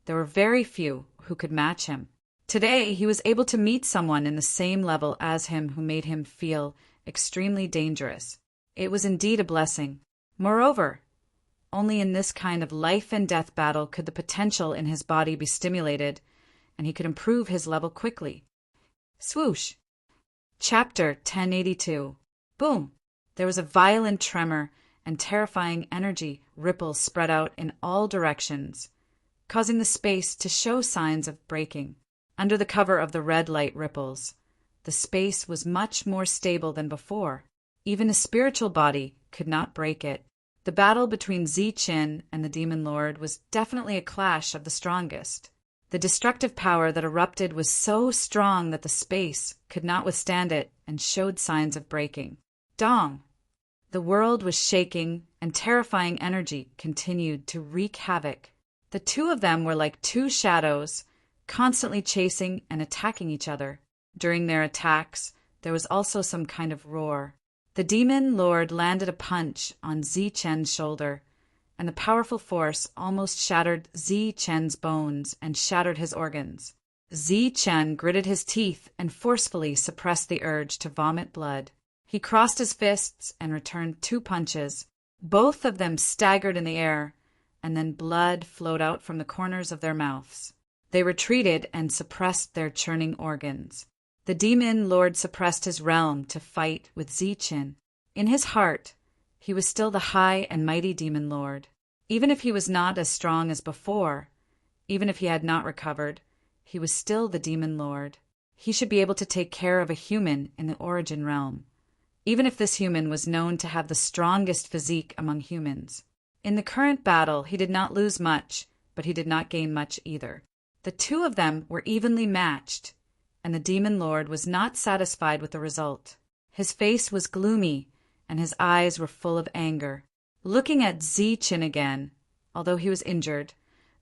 there were very few who could match him. Today, he was able to meet someone in the same level as him who made him feel extremely dangerous. It was indeed a blessing. Moreover, only in this kind of life and death battle could the potential in his body be stimulated, and he could improve his level quickly. Swoosh! Chapter 1082. Boom! There was a violent tremor, and terrifying energy ripples spread out in all directions, causing the space to show signs of breaking. under the cover of the red light ripples. The space was much more stable than before. Even a spiritual body could not break it. The battle between Zi-Qin and the Demon Lord was definitely a clash of the strongest. The destructive power that erupted was so strong that the space could not withstand it and showed signs of breaking. Dong! The world was shaking, and terrifying energy continued to wreak havoc. The two of them were like two shadows, constantly chasing and attacking each other. During their attacks, there was also some kind of roar. The Demon Lord landed a punch on Zi-Chen's shoulder, and the powerful force almost shattered Zi-Chen's bones and shattered his organs. Zi-Chen gritted his teeth and forcefully suppressed the urge to vomit blood. He crossed his fists and returned 2 punches. Both of them staggered in the air, and then blood flowed out from the corners of their mouths. They retreated and suppressed their churning organs. The Demon Lord suppressed his realm to fight with Zi-Qin. In his heart, he was still the high and mighty Demon Lord. Even if he was not as strong as before, even if he had not recovered, he was still the Demon Lord. He should be able to take care of a human in the Origin Realm, even if this human was known to have the strongest physique among humans. In the current battle, he did not lose much, but he did not gain much either. The two of them were evenly matched, and the Demon Lord was not satisfied with the result. His face was gloomy, and his eyes were full of anger. Looking at Zi-Qin again, although he was injured,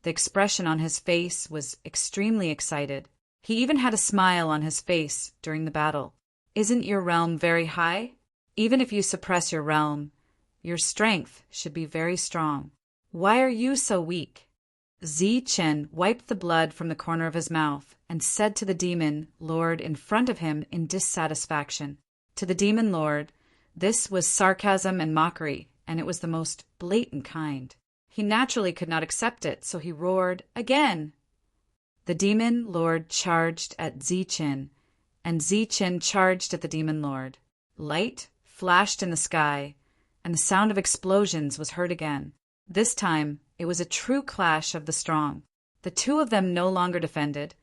the expression on his face was extremely excited. He even had a smile on his face during the battle. Isn't your realm very high? Even if you suppress your realm, your strength should be very strong. Why are you so weak? Zi-Qin wiped the blood from the corner of his mouth and said to the Demon Lord in front of him in dissatisfaction. To the Demon Lord, this was sarcasm and mockery, and it was the most blatant kind. He naturally could not accept it, so he roared, "Again!" The Demon Lord charged at Zi-Qin, and Zi-Qin charged at the Demon Lord. Light flashed in the sky, and the sound of explosions was heard again. This time, it was a true clash of the strong. The two of them no longer defended,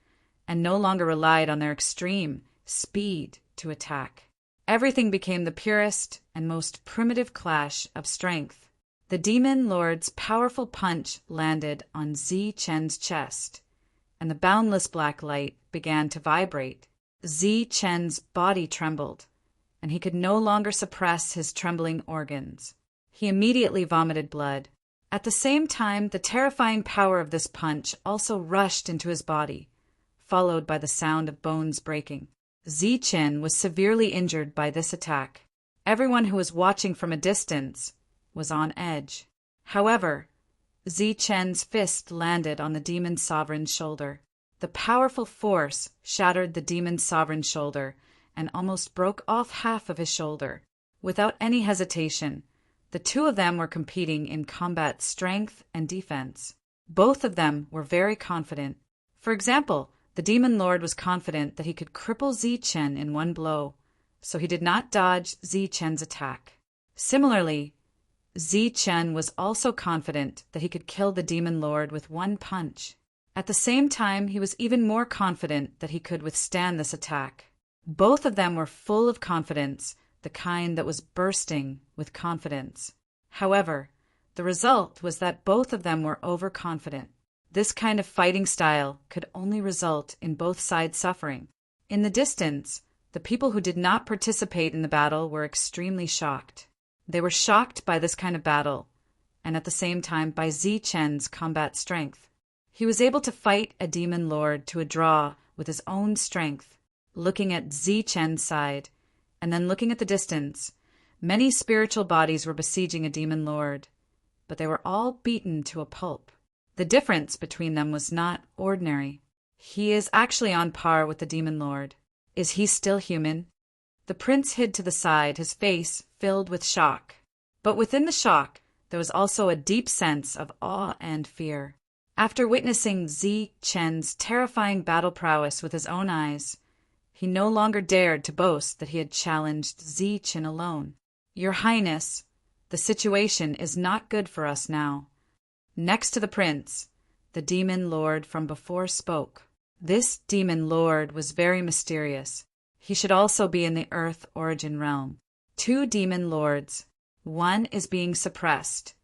and no longer relied on their extreme speed to attack. Everything became the purest and most primitive clash of strength. The Demon Lord's powerful punch landed on Zi-Chen's chest, and the boundless black light began to vibrate. Zi-Chen's body trembled, and he could no longer suppress his trembling organs. He immediately vomited blood. At the same time, the terrifying power of this punch also rushed into his body, followed by the sound of bones breaking. Zi-Qin was severely injured by this attack. Everyone who was watching from a distance was on edge. However, Zi-Chen's fist landed on the Demon Sovereign's shoulder. The powerful force shattered the Demon Sovereign's shoulder and almost broke off half of his shoulder. Without any hesitation, the two of them were competing in combat strength and defense. Both of them were very confident. For example, the Demon Lord was confident that he could cripple Zi-Qin in one blow, so he did not dodge Zi-Chen's attack. Similarly, Zi-Chen was also confident that he could kill the Demon Lord with one punch. At the same time, he was even more confident that he could withstand this attack. Both of them were full of confidence, the kind that was bursting with confidence. However, the result was that both of them were overconfident. This kind of fighting style could only result in both sides suffering. In the distance, the people who did not participate in the battle were extremely shocked. They were shocked by this kind of battle, and at the same time by Zi-Chen's combat strength. He was able to fight a Demon Lord to a draw with his own strength. Looking at Zi-Chen's side, and then looking at the distance, many spiritual bodies were besieging a Demon Lord, but they were all beaten to a pulp. The difference between them was not ordinary. He is actually on par with the Demon Lord. Is he still human? The prince hid to the side, his face filled with shock. But within the shock, there was also a deep sense of awe and fear. After witnessing Zi-Chen's terrifying battle prowess with his own eyes, he no longer dared to boast that he had challenged Zi-Qin alone. Your Highness, the situation is not good for us now. Next to the prince, the Demon Lord from before spoke. This demon lord was very mysterious. He should also be in the Earth origin realm. Two demon lords. One is being suppressed,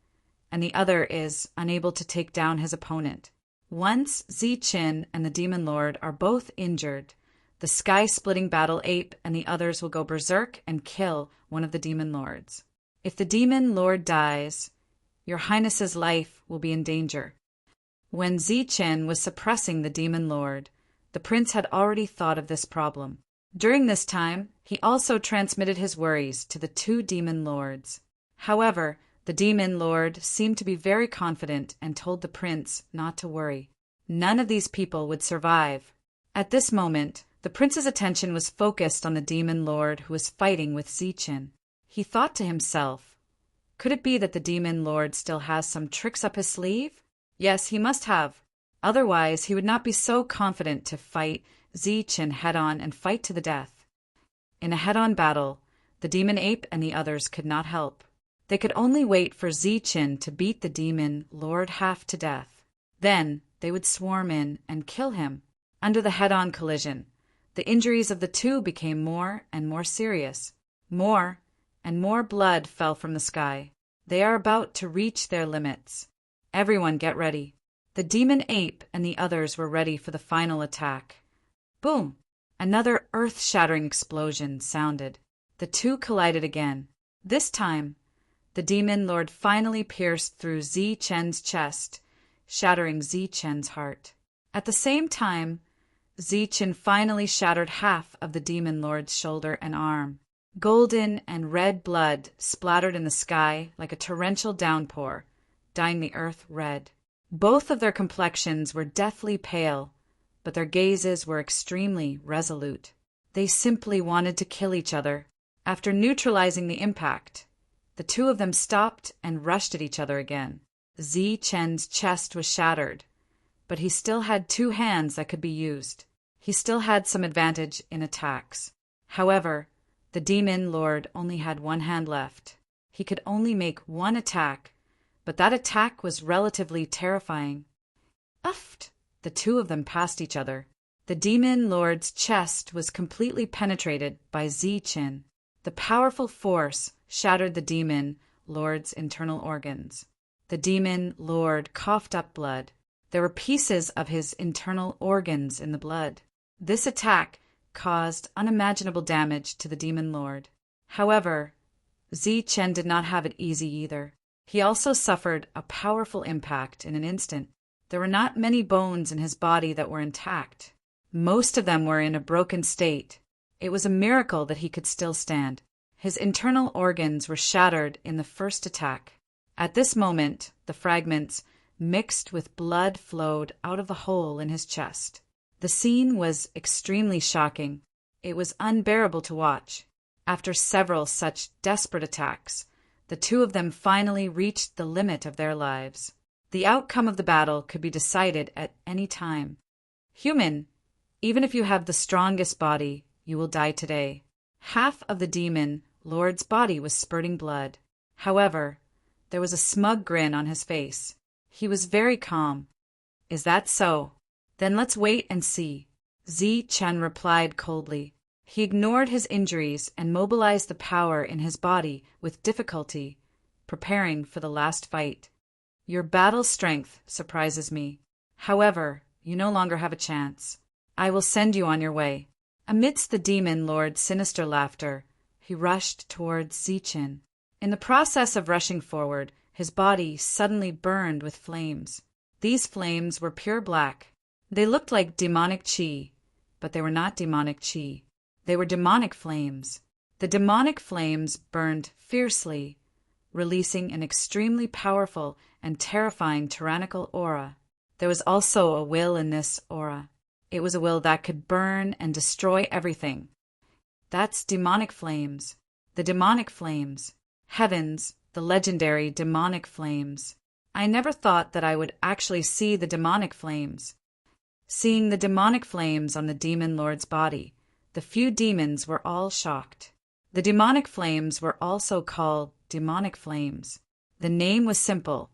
and the other is unable to take down his opponent. Once Ziqin and the demon lord are both injured, the sky-splitting battle ape and the others will go berserk and kill one of the demon lords. If the demon lord dies, your highness's life will be in danger. When Ziqin was suppressing the demon lord, the prince had already thought of this problem. During this time, he also transmitted his worries to the two demon lords. However, the demon lord seemed to be very confident and told the prince not to worry. None of these people would survive. At this moment, the prince's attention was focused on the demon lord who was fighting with Ziqin. He thought to himself, could it be that the demon lord still has some tricks up his sleeve? Yes, he must have. Otherwise, he would not be so confident to fight Ziqin head-on and fight to the death. In a head-on battle, the demon ape and the others could not help. They could only wait for Ziqin to beat the demon lord half to death. Then they would swarm in and kill him. Under the head-on collision, the injuries of the two became more and more serious. More and more blood fell from the sky. They are about to reach their limits. Everyone get ready. The demon ape and the others were ready for the final attack. Boom! Another earth-shattering explosion sounded. The two collided again. This time, the demon lord finally pierced through Ziqin's chest, shattering Ziqin's heart. At the same time, Ziqin finally shattered half of the demon lord's shoulder and arm. Golden and red blood splattered in the sky like a torrential downpour, dyeing the earth red. Both of their complexions were deathly pale, but their gazes were extremely resolute. They simply wanted to kill each other. After neutralizing the impact, the two of them stopped and rushed at each other again. Ziqin's chest was shattered, but he still had two hands that could be used. He still had some advantage in attacks. However, the demon lord only had one hand left. He could only make one attack, but that attack was relatively terrifying. Uffed! The two of them passed each other. The demon lord's chest was completely penetrated by Ziqin. The powerful force shattered the demon lord's internal organs. The demon lord coughed up blood. There were pieces of his internal organs in the blood. This attack caused unimaginable damage to the demon lord. However, Ziqin did not have it easy either. He also suffered a powerful impact in an instant. There were not many bones in his body that were intact. Most of them were in a broken state. It was a miracle that he could still stand. His internal organs were shattered in the first attack. At this moment, the fragments mixed with blood flowed out of the hole in his chest. The scene was extremely shocking. It was unbearable to watch. After several such desperate attacks, the two of them finally reached the limit of their lives. The outcome of the battle could be decided at any time. Human, even if you have the strongest body, you will die today. Half of the demon lord's body was spurting blood. However, there was a smug grin on his face. He was very calm. Is that so? Then let's wait and see. Ziqin replied coldly. He ignored his injuries and mobilized the power in his body with difficulty, preparing for the last fight. Your battle strength surprises me. However, you no longer have a chance. I will send you on your way. Amidst the demon lord's sinister laughter, he rushed towards Ziqin. In the process of rushing forward, his body suddenly burned with flames. These flames were pure black. They looked like demonic chi, but they were not demonic chi. They were demonic flames. The demonic flames burned fiercely, releasing an extremely powerful and terrifying tyrannical aura. There was also a will in this aura. It was a will that could burn and destroy everything. That's demonic flames. The demonic flames. Heavens, the legendary demonic flames. I never thought that I would actually see the demonic flames. Seeing the demonic flames on the demon lord's body, the few demons were all shocked. The demonic flames were also called demonic flames. The name was simple,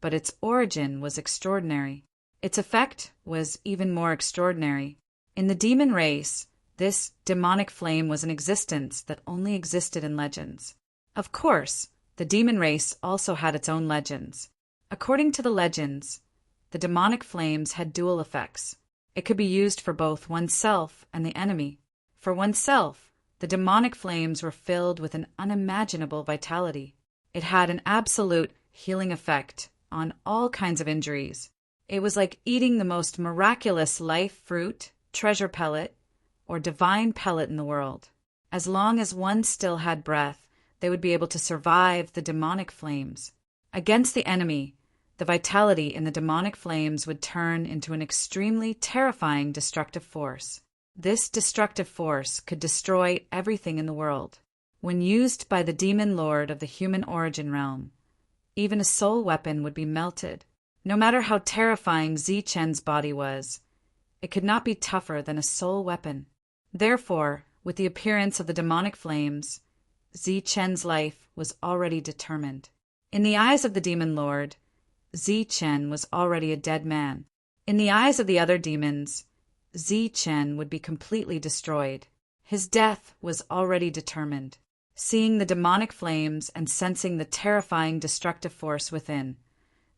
but its origin was extraordinary. Its effect was even more extraordinary. In the demon race, this demonic flame was an existence that only existed in legends. Of course, the demon race also had its own legends. According to the legends, the demonic flames had dual effects. It could be used for both oneself and the enemy. For oneself, the demonic flames were filled with an unimaginable vitality. It had an absolute healing effect on all kinds of injuries. It was like eating the most miraculous life fruit, treasure pellet, or divine pellet in the world. As long as one still had breath, they would be able to survive the demonic flames. Against the enemy, the vitality in the demonic flames would turn into an extremely terrifying destructive force. This destructive force could destroy everything in the world. When used by the demon lord of the human origin realm, even a soul weapon would be melted. No matter how terrifying Zichen's body was, it could not be tougher than a soul weapon. Therefore, with the appearance of the demonic flames, Zichen's life was already determined. In the eyes of the demon lord, Zichen was already a dead man. In the eyes of the other demons, Zichen would be completely destroyed. His death was already determined. Seeing the demonic flames and sensing the terrifying destructive force within,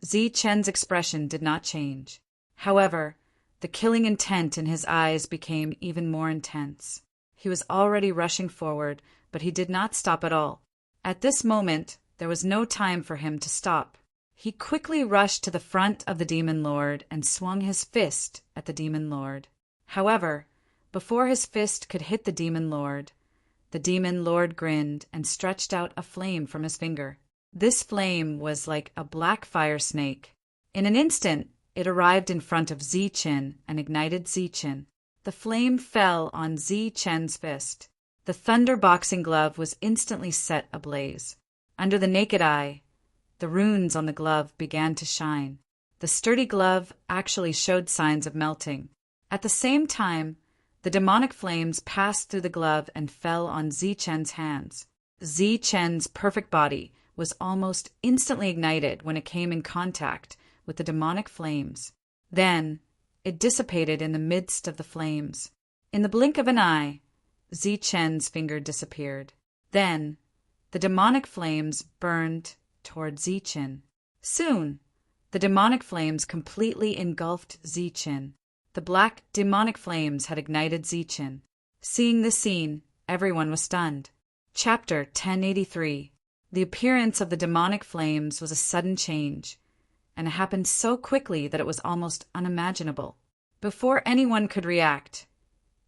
Zichen's expression did not change. However, the killing intent in his eyes became even more intense. He was already rushing forward, but he did not stop at all. At this moment, there was no time for him to stop. He quickly rushed to the front of the demon lord and swung his fist at the demon lord. However, before his fist could hit the demon lord grinned and stretched out a flame from his finger. This flame was like a black fire snake. In an instant, it arrived in front of Zichen and ignited Zichen. The flame fell on Zichen's fist. The thunder boxing glove was instantly set ablaze. Under the naked eye, the runes on the glove began to shine. The sturdy glove actually showed signs of melting. At the same time, the demonic flames passed through the glove and fell on Zichen's hands. Zichen's perfect body was almost instantly ignited when it came in contact with the demonic flames. Then, it dissipated in the midst of the flames. In the blink of an eye, Zichen's finger disappeared. Then, the demonic flames burned toward Zichen. Soon, the demonic flames completely engulfed Zichen. The black demonic flames had ignited Zichen. Seeing this scene, everyone was stunned. Chapter 1083. The appearance of the demonic flames was a sudden change, and it happened so quickly that it was almost unimaginable. Before anyone could react,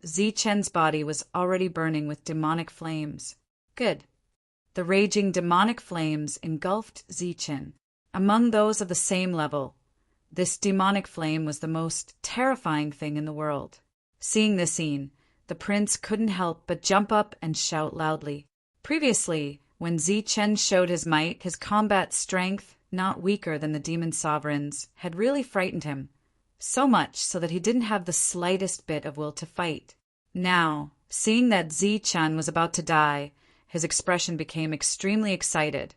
Zichen's body was already burning with demonic flames. Good. The raging demonic flames engulfed Zichen. Among those of the same level, this demonic flame was the most terrifying thing in the world. Seeing this scene, the prince couldn't help but jump up and shout loudly. Previously, when Zichen showed his might, his combat strength, not weaker than the demon sovereign's, had really frightened him. So much so that he didn't have the slightest bit of will to fight. Now, seeing that Zichen was about to die, his expression became extremely excited,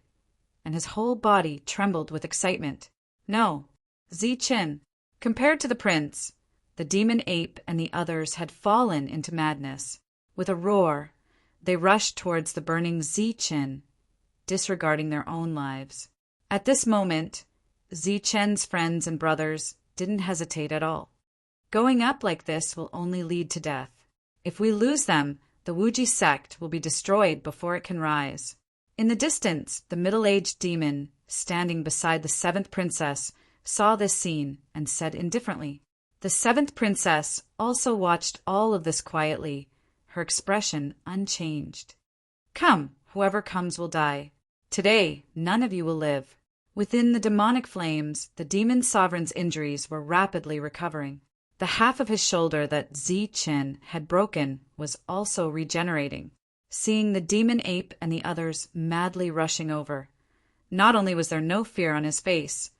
and his whole body trembled with excitement. No, Zichen, compared to the prince, the demon ape and the others had fallen into madness. With a roar, they rushed towards the burning Zichen, disregarding their own lives. At this moment, Zichen's friends and brothers didn't hesitate at all. Going up like this will only lead to death. If we lose them, the Wuji sect will be destroyed before it can rise. In the distance, the middle-aged demon, standing beside the seventh princess, saw this scene and said indifferently. The seventh princess also watched all of this quietly, her expression unchanged. Come, whoever comes will die. Today, none of you will live. Within the demonic flames, the demon sovereign's injuries were rapidly recovering. The half of his shoulder that Zichen had broken was also regenerating. Seeing the demon ape and the others madly rushing over, not only was there no fear on his face,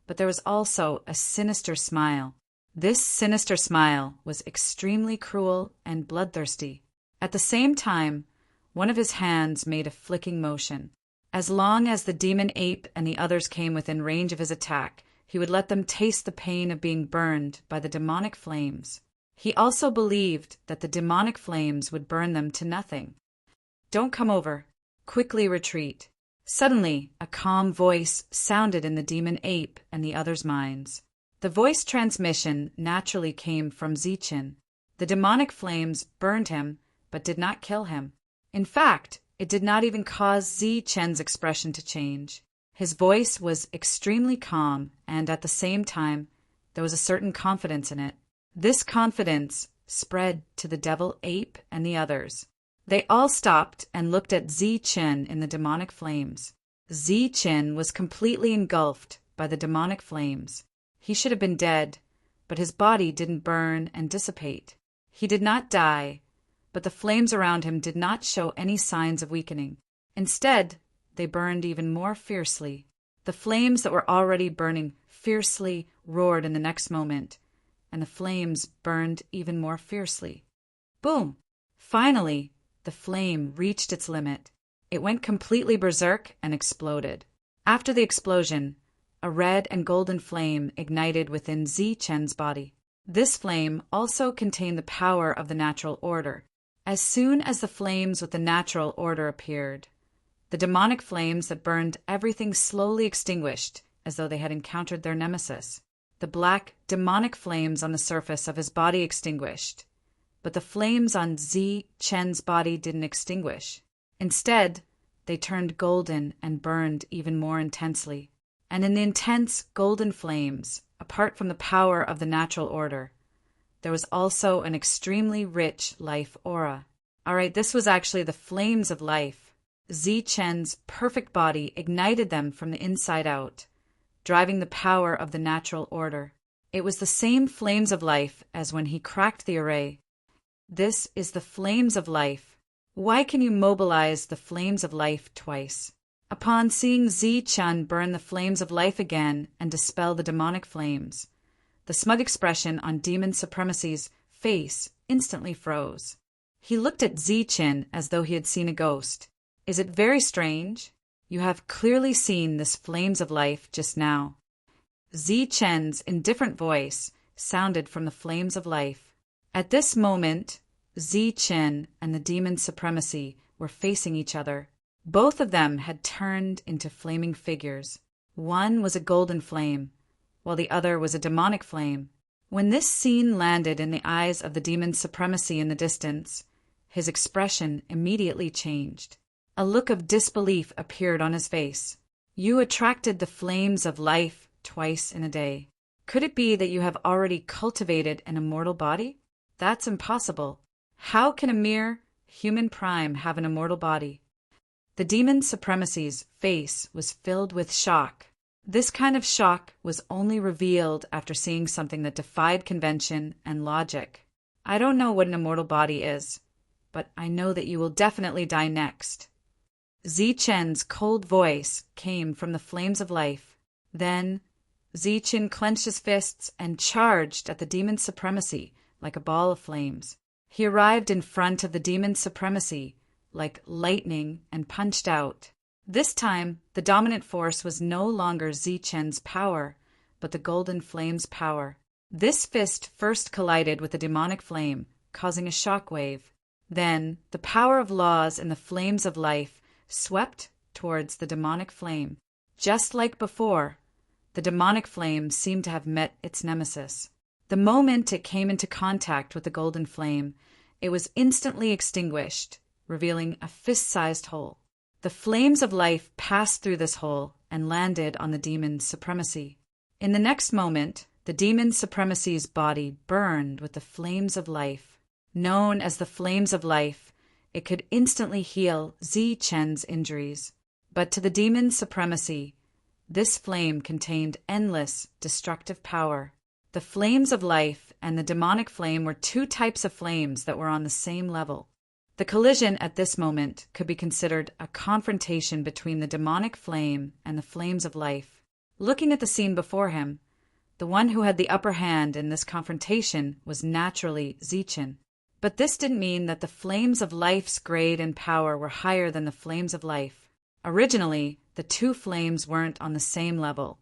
but there was also a sinister smile. This sinister smile was extremely cruel and bloodthirsty. At the same time, one of his hands made a flicking motion. As long as the demon ape and the others came within range of his attack, he would let them taste the pain of being burned by the demonic flames. He also believed that the demonic flames would burn them to nothing. "Don't come over. Quickly retreat." Suddenly, a calm voice sounded in the demon ape and the others' minds. The voice transmission naturally came from Zichen. The demonic flames burned him, but did not kill him. In fact, it did not even cause Zichen's expression to change. His voice was extremely calm, and at the same time, there was a certain confidence in it. This confidence spread to the devil ape and the others. They all stopped and looked at Zichen in the demonic flames. Zichen was completely engulfed by the demonic flames. He should have been dead, but his body didn't burn and dissipate. He did not die, but the flames around him did not show any signs of weakening. Instead, they burned even more fiercely. The flames that were already burning fiercely roared in the next moment, and the flames burned even more fiercely. Boom! Finally, the flame reached its limit. It went completely berserk and exploded. After the explosion, a red and golden flame ignited within Zichen's body. This flame also contained the power of the natural order. As soon as the flames with the natural order appeared, the demonic flames that burned everything slowly extinguished, as though they had encountered their nemesis. The black, demonic flames on the surface of his body extinguished, but the flames on Zichen's body didn't extinguish. Instead, they turned golden and burned even more intensely. And in the intense golden flames, apart from the power of the natural order, there was also an extremely rich life aura. Alright, this was actually the flames of life. Zichen's perfect body ignited them from the inside out, driving the power of the natural order. It was the same flames of life as when he cracked the array. This is the flames of life. Why can you mobilize the flames of life twice? Upon seeing Zichen burn the flames of life again and dispel the demonic flames, the smug expression on Demon Supremacy's face instantly froze. He looked at Zichen as though he had seen a ghost. Is it very strange? You have clearly seen this flames of life just now. Zichen's indifferent voice sounded from the flames of life. At this moment, Zichen and the Demon Supremacy were facing each other. Both of them had turned into flaming figures. One was a golden flame, while the other was a demonic flame. When this scene landed in the eyes of the Demon Supremacy in the distance, his expression immediately changed. A look of disbelief appeared on his face. You attracted the flames of life twice in a day. Could it be that you have already cultivated an immortal body? That's impossible. How can a mere human prime have an immortal body? The Demon Supremacy's face was filled with shock. This kind of shock was only revealed after seeing something that defied convention and logic. I don't know what an immortal body is, but I know that you will definitely die next. Zichen's cold voice came from the flames of life. Then, Zichen clenched his fists and charged at the Demon Supremacy like a ball of flames. He arrived in front of the Demon Supremacy like lightning and punched out. This time, the dominant force was no longer Zichen's power, but the golden flame's power. This fist first collided with the demonic flame, causing a shock wave. Then, the power of laws in the flames of life swept towards the demonic flame. Just like before, the demonic flame seemed to have met its nemesis. The moment it came into contact with the golden flame, it was instantly extinguished, revealing a fist-sized hole. The flames of life passed through this hole and landed on the Demon Supremacy. In the next moment, the Demon Supremacy's body burned with the flames of life. Known as the flames of life, it could instantly heal Zichen's injuries. But to the Demon Supremacy, this flame contained endless destructive power. The flames of life and the demonic flame were two types of flames that were on the same level. The collision at this moment could be considered a confrontation between the demonic flame and the flames of life. Looking at the scene before him, the one who had the upper hand in this confrontation was naturally Zichen. But this didn't mean that the flames of life's grade and power were higher than the flames of life. Originally, the two flames weren't on the same level,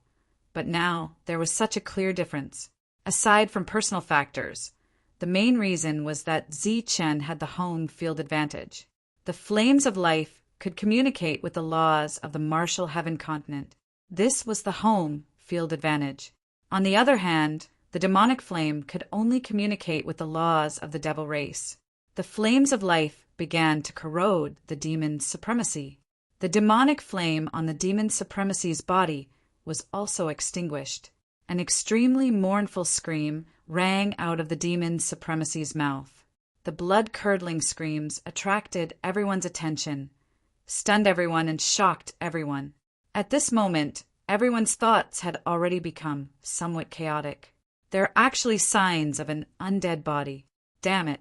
But now there was such a clear difference. Aside from personal factors, the main reason was that Zichen had the home field advantage. The flames of life could communicate with the laws of the martial heaven continent. This was the home field advantage. On the other hand, the demonic flame could only communicate with the laws of the devil race. The flames of life began to corrode the demon's supremacy. The demonic flame on the demon supremacy's body was also extinguished. An extremely mournful scream rang out of the demon supremacy's mouth. The blood-curdling screams attracted everyone's attention, stunned everyone, and shocked everyone. At this moment, everyone's thoughts had already become somewhat chaotic. There are actually signs of an undead body. Damn it.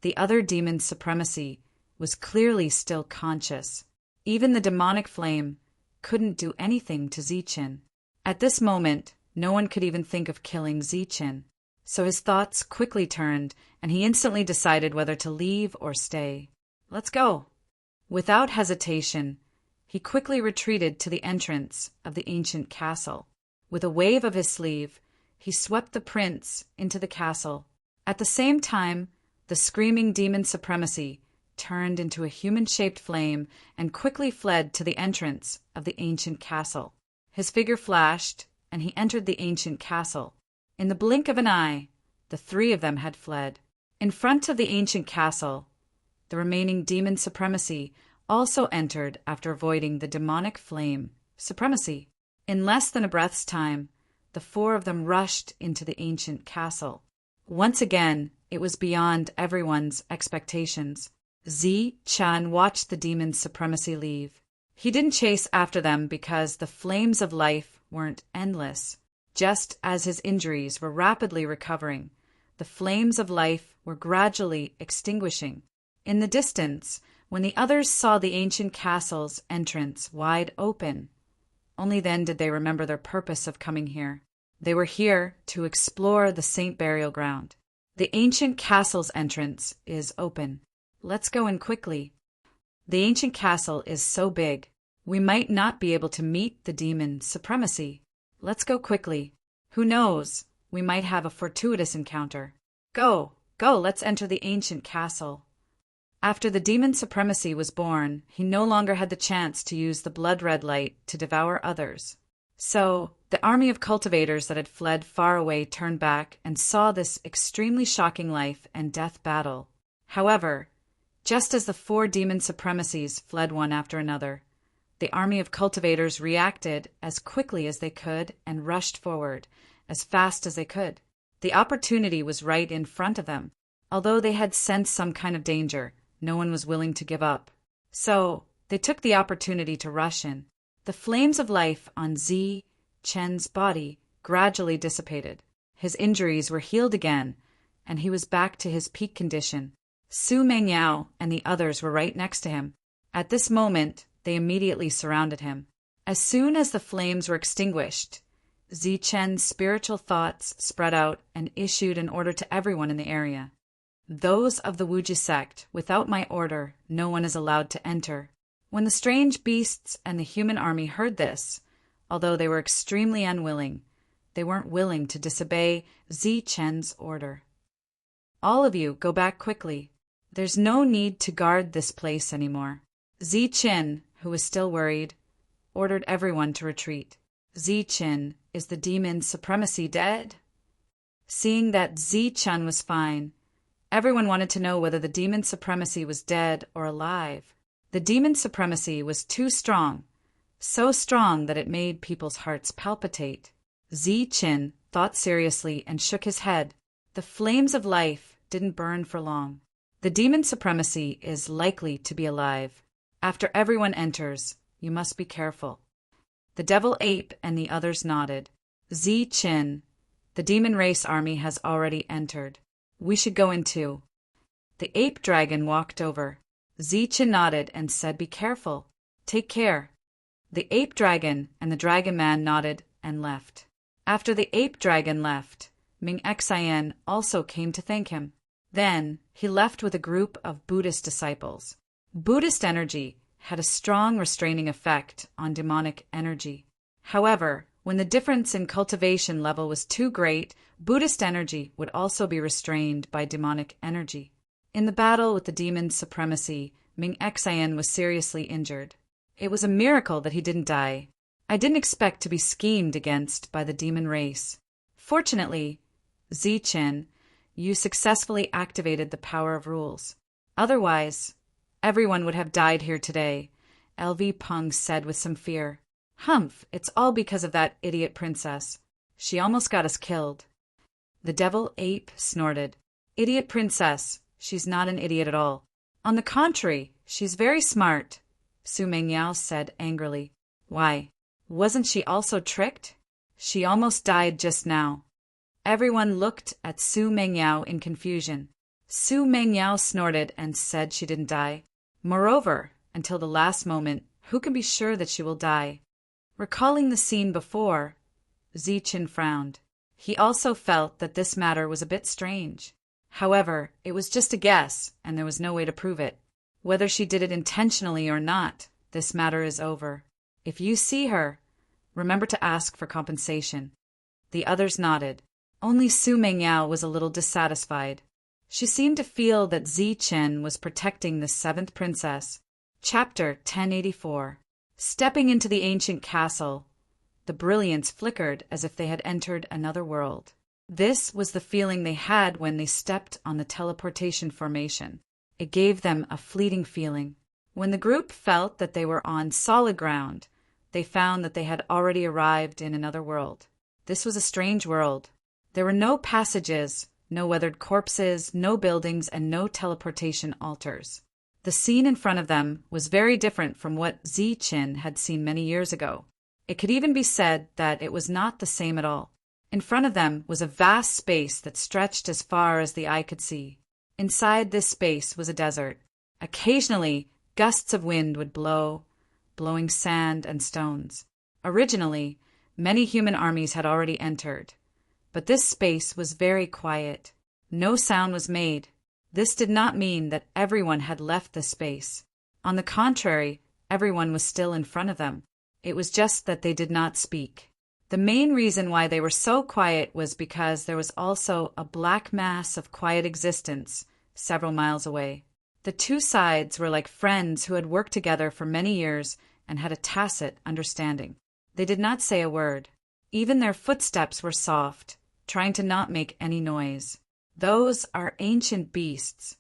The other demon supremacy was clearly still conscious. Even the demonic flame couldn't do anything to Zichen. At this moment, no one could even think of killing Zichen. So his thoughts quickly turned, and he instantly decided whether to leave or stay. Let's go. Without hesitation, he quickly retreated to the entrance of the ancient castle. With a wave of his sleeve, he swept the prince into the castle. At the same time, the screaming demon supremacy turned into a human-shaped flame and quickly fled to the entrance of the ancient castle. His figure flashed, and he entered the ancient castle. In the blink of an eye, the three of them had fled. In front of the ancient castle, the remaining demon supremacy also entered after avoiding the demonic flame supremacy. In less than a breath's time, the four of them rushed into the ancient castle. Once again, it was beyond everyone's expectations. Zichen watched the demon's supremacy leave. He didn't chase after them because the flames of life weren't endless. Just as his injuries were rapidly recovering, the flames of life were gradually extinguishing. In the distance, when the others saw the ancient castle's entrance wide open, only then did they remember their purpose of coming here. They were here to explore the Saint Burial Ground. The ancient castle's entrance is open. Let's go in quickly. The ancient castle is so big, we might not be able to meet the demon supremacy. Let's go quickly. Who knows? We might have a fortuitous encounter. Go, let's enter the ancient castle. After the demon supremacy was born, he no longer had the chance to use the blood-red light to devour others. So, the army of cultivators that had fled far away turned back and saw this extremely shocking life and death battle. However, just as the four demon supremacies fled one after another, the army of cultivators reacted as quickly as they could and rushed forward as fast as they could. The opportunity was right in front of them. Although they had sensed some kind of danger, no one was willing to give up. So, they took the opportunity to rush in. The flames of life on Zichen's body gradually dissipated. His injuries were healed again, and he was back to his peak condition. Su Mengyao and the others were right next to him. At this moment, they immediately surrounded him. As soon as the flames were extinguished, Zichen's spiritual thoughts spread out and issued an order to everyone in the area. Those of the Wuji sect, without my order, no one is allowed to enter. When the strange beasts and the human army heard this, although they were extremely unwilling, they weren't willing to disobey Zichen's order. All of you, go back quickly. There's no need to guard this place anymore. Zichen, who was still worried, ordered everyone to retreat. Zichen, is the demon supremacy dead? Seeing that Zichen was fine, everyone wanted to know whether the demon supremacy was dead or alive. The demon supremacy was too strong, so strong that it made people's hearts palpitate. Zichen thought seriously and shook his head. The flames of life didn't burn for long. The demon supremacy is likely to be alive. After everyone enters, you must be careful. The devil ape and the others nodded. Zichen, the demon race army has already entered. We should go in too. The ape dragon walked over. Zichen nodded and said, be careful. Take care. The ape dragon and the dragon man nodded and left. After the ape dragon left, Ming Xian also came to thank him. Then he left with a group of Buddhist disciples. Buddhist energy had a strong restraining effect on demonic energy. However, When the difference in cultivation level was too great, Buddhist energy would also be restrained by demonic energy. In the battle with the demon's supremacy, Ming Xian was seriously injured. It was a miracle that he didn't die. I didn't expect to be schemed against by the demon race. Fortunately, Zichen, you successfully activated the power of rules. Otherwise, everyone would have died here today, LV Peng said with some fear. Humph, it's all because of that idiot princess. She almost got us killed. The devil ape snorted. Idiot princess, she's not an idiot at all. On the contrary, she's very smart, Su Mengyao said angrily. Why, wasn't she also tricked? She almost died just now. Everyone looked at Su Mengyao in confusion. Su Mengyao snorted and said she didn't die. Moreover, until the last moment, who can be sure that she will die? Recalling the scene before, Zichen frowned. He also felt that this matter was a bit strange. However, it was just a guess, and there was no way to prove it. Whether she did it intentionally or not, this matter is over. If you see her, remember to ask for compensation. The others nodded. Only Su Mengyao was a little dissatisfied. She seemed to feel that Zichen was protecting the seventh princess. Chapter 1084. Stepping into the ancient castle, the brilliance flickered as if they had entered another world. This was the feeling they had when they stepped on the teleportation formation. It gave them a fleeting feeling. When the group felt that they were on solid ground, they found that they had already arrived in another world. This was a strange world. There were no passages, no weathered corpses, no buildings, and no teleportation altars. The scene in front of them was very different from what Zichen had seen many years ago. It could even be said that it was not the same at all. In front of them was a vast space that stretched as far as the eye could see. Inside this space was a desert. Occasionally, gusts of wind would blow, blowing sand and stones. Originally, many human armies had already entered, but this space was very quiet. No sound was made. This did not mean that everyone had left the space. On the contrary, everyone was still in front of them. It was just that they did not speak. The main reason why they were so quiet was because there was also a black mass of quiet existence several miles away. The two sides were like friends who had worked together for many years and had a tacit understanding. They did not say a word. Even their footsteps were soft, trying to not make any noise. Those are ancient beasts,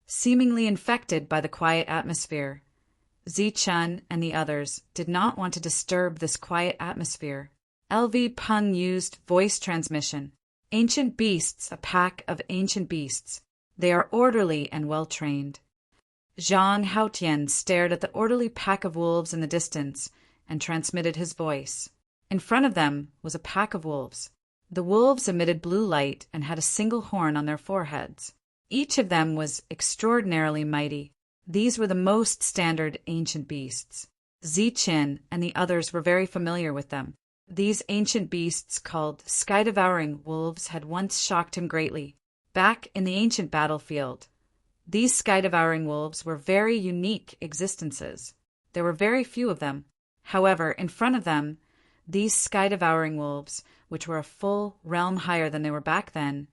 seemingly infected by the quiet atmosphere. Zichen and the others did not want to disturb this quiet atmosphere. LV Peng used voice transmission. Ancient beasts, a pack of ancient beasts. They are orderly and well-trained. Zhang Haotian stared at the orderly pack of wolves in the distance and transmitted his voice. In front of them was a pack of wolves. The wolves emitted blue light and had a single horn on their foreheads. Each of them was extraordinarily mighty. These were the most standard ancient beasts. Zichen and the others were very familiar with them. These ancient beasts, called sky-devouring wolves, had once shocked him greatly. Back in the ancient battlefield, these sky-devouring wolves were very unique existences. There were very few of them. However, in front of them, these sky-devouring wolves, which were a full realm higher than they were back then,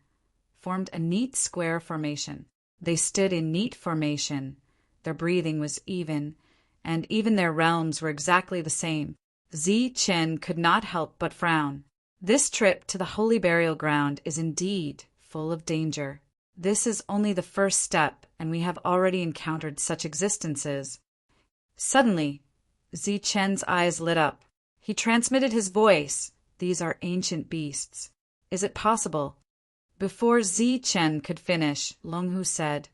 formed a neat square formation. They stood in neat formation. Their breathing was even, and even their realms were exactly the same. Zichen could not help but frown. This trip to the holy burial ground is indeed full of danger. This is only the first step, and we have already encountered such existences. Suddenly, Zichen's eyes lit up. He transmitted his voice. These are ancient beasts. Is it possible? Before Zichen could finish, Longhu said,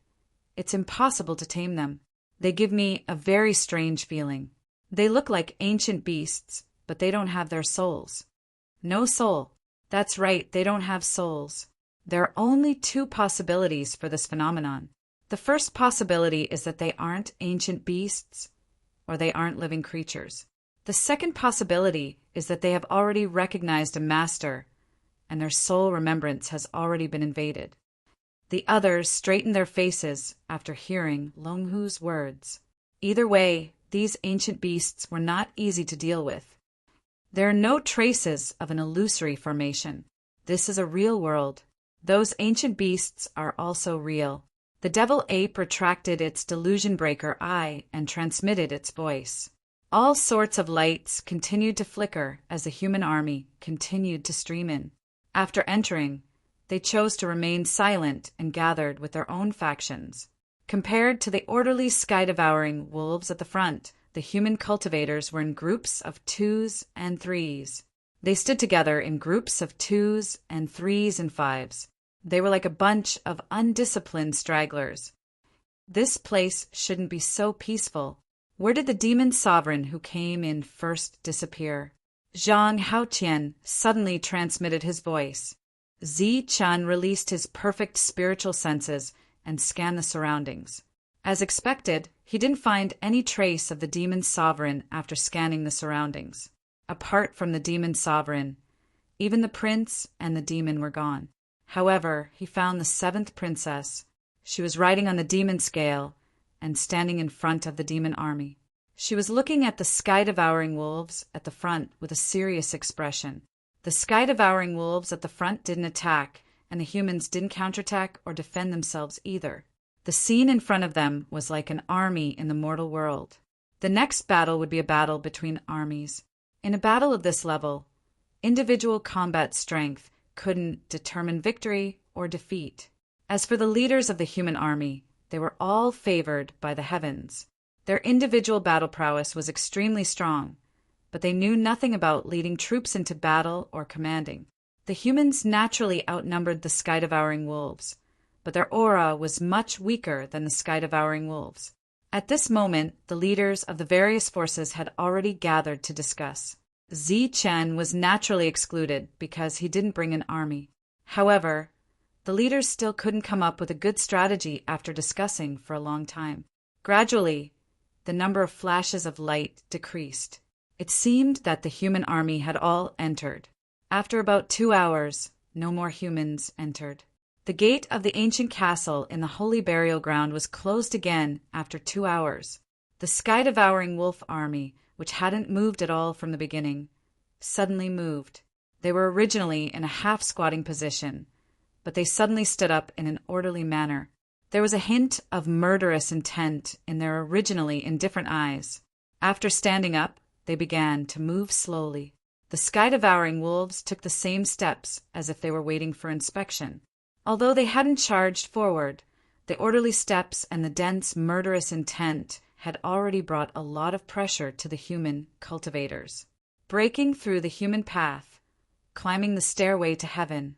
It's impossible to tame them. They give me a very strange feeling. They look like ancient beasts, but they don't have their souls. No soul. That's right, they don't have souls. There are only two possibilities for this phenomenon. The first possibility is that they aren't ancient beasts, or they aren't living creatures. The second possibility is that they have already recognized a master, and their soul remembrance has already been invaded. The others straightened their faces after hearing Longhu's words. Either way, these ancient beasts were not easy to deal with. There are no traces of an illusory formation. This is a real world. Those ancient beasts are also real. The devil ape retracted its delusion breaker eye and transmitted its voice. All sorts of lights continued to flicker as the human army continued to stream in. After entering, they chose to remain silent and gathered with their own factions. Compared to the orderly sky-devouring wolves at the front, the human cultivators were in groups of 2s and 3s. They stood together in groups of 2s and 3s and 5s. They were like a bunch of undisciplined stragglers. This place shouldn't be so peaceful. Where did the demon sovereign who came in first disappear? Zhang Haotian suddenly transmitted his voice. Zi Chun released his perfect spiritual senses and scanned the surroundings. As expected, he didn't find any trace of the demon sovereign after scanning the surroundings. Apart from the demon sovereign, even the prince and the demon were gone. However, he found the 7th princess. She was riding on the demon scale and standing in front of the demon army. She was looking at the sky-devouring wolves at the front with a serious expression. The sky-devouring wolves at the front didn't attack, and the humans didn't counterattack or defend themselves either. The scene in front of them was like an army in the mortal world. The next battle would be a battle between armies. In a battle of this level, individual combat strength couldn't determine victory or defeat. As for the leaders of the human army, they were all favored by the heavens. Their individual battle prowess was extremely strong, but they knew nothing about leading troops into battle or commanding. The humans naturally outnumbered the sky-devouring wolves, but their aura was much weaker than the sky-devouring wolves. At this moment, the leaders of the various forces had already gathered to discuss. Zi Chen was naturally excluded because he didn't bring an army. However, the leaders still couldn't come up with a good strategy after discussing for a long time. Gradually, the number of flashes of light decreased. It seemed that the human army had all entered. After about 2 hours, no more humans entered. The gate of the ancient castle in the holy burial ground was closed again after 2 hours. The sky-devouring wolf army, which hadn't moved at all from the beginning, suddenly moved. They were originally in a half-squatting position, but they suddenly stood up in an orderly manner. There was a hint of murderous intent in their originally indifferent eyes. After standing up, they began to move slowly. The sky-devouring wolves took the same steps as if they were waiting for inspection. Although they hadn't charged forward, the orderly steps and the dense, murderous intent had already brought a lot of pressure to the human cultivators. Breaking through the human path, climbing the stairway to heaven.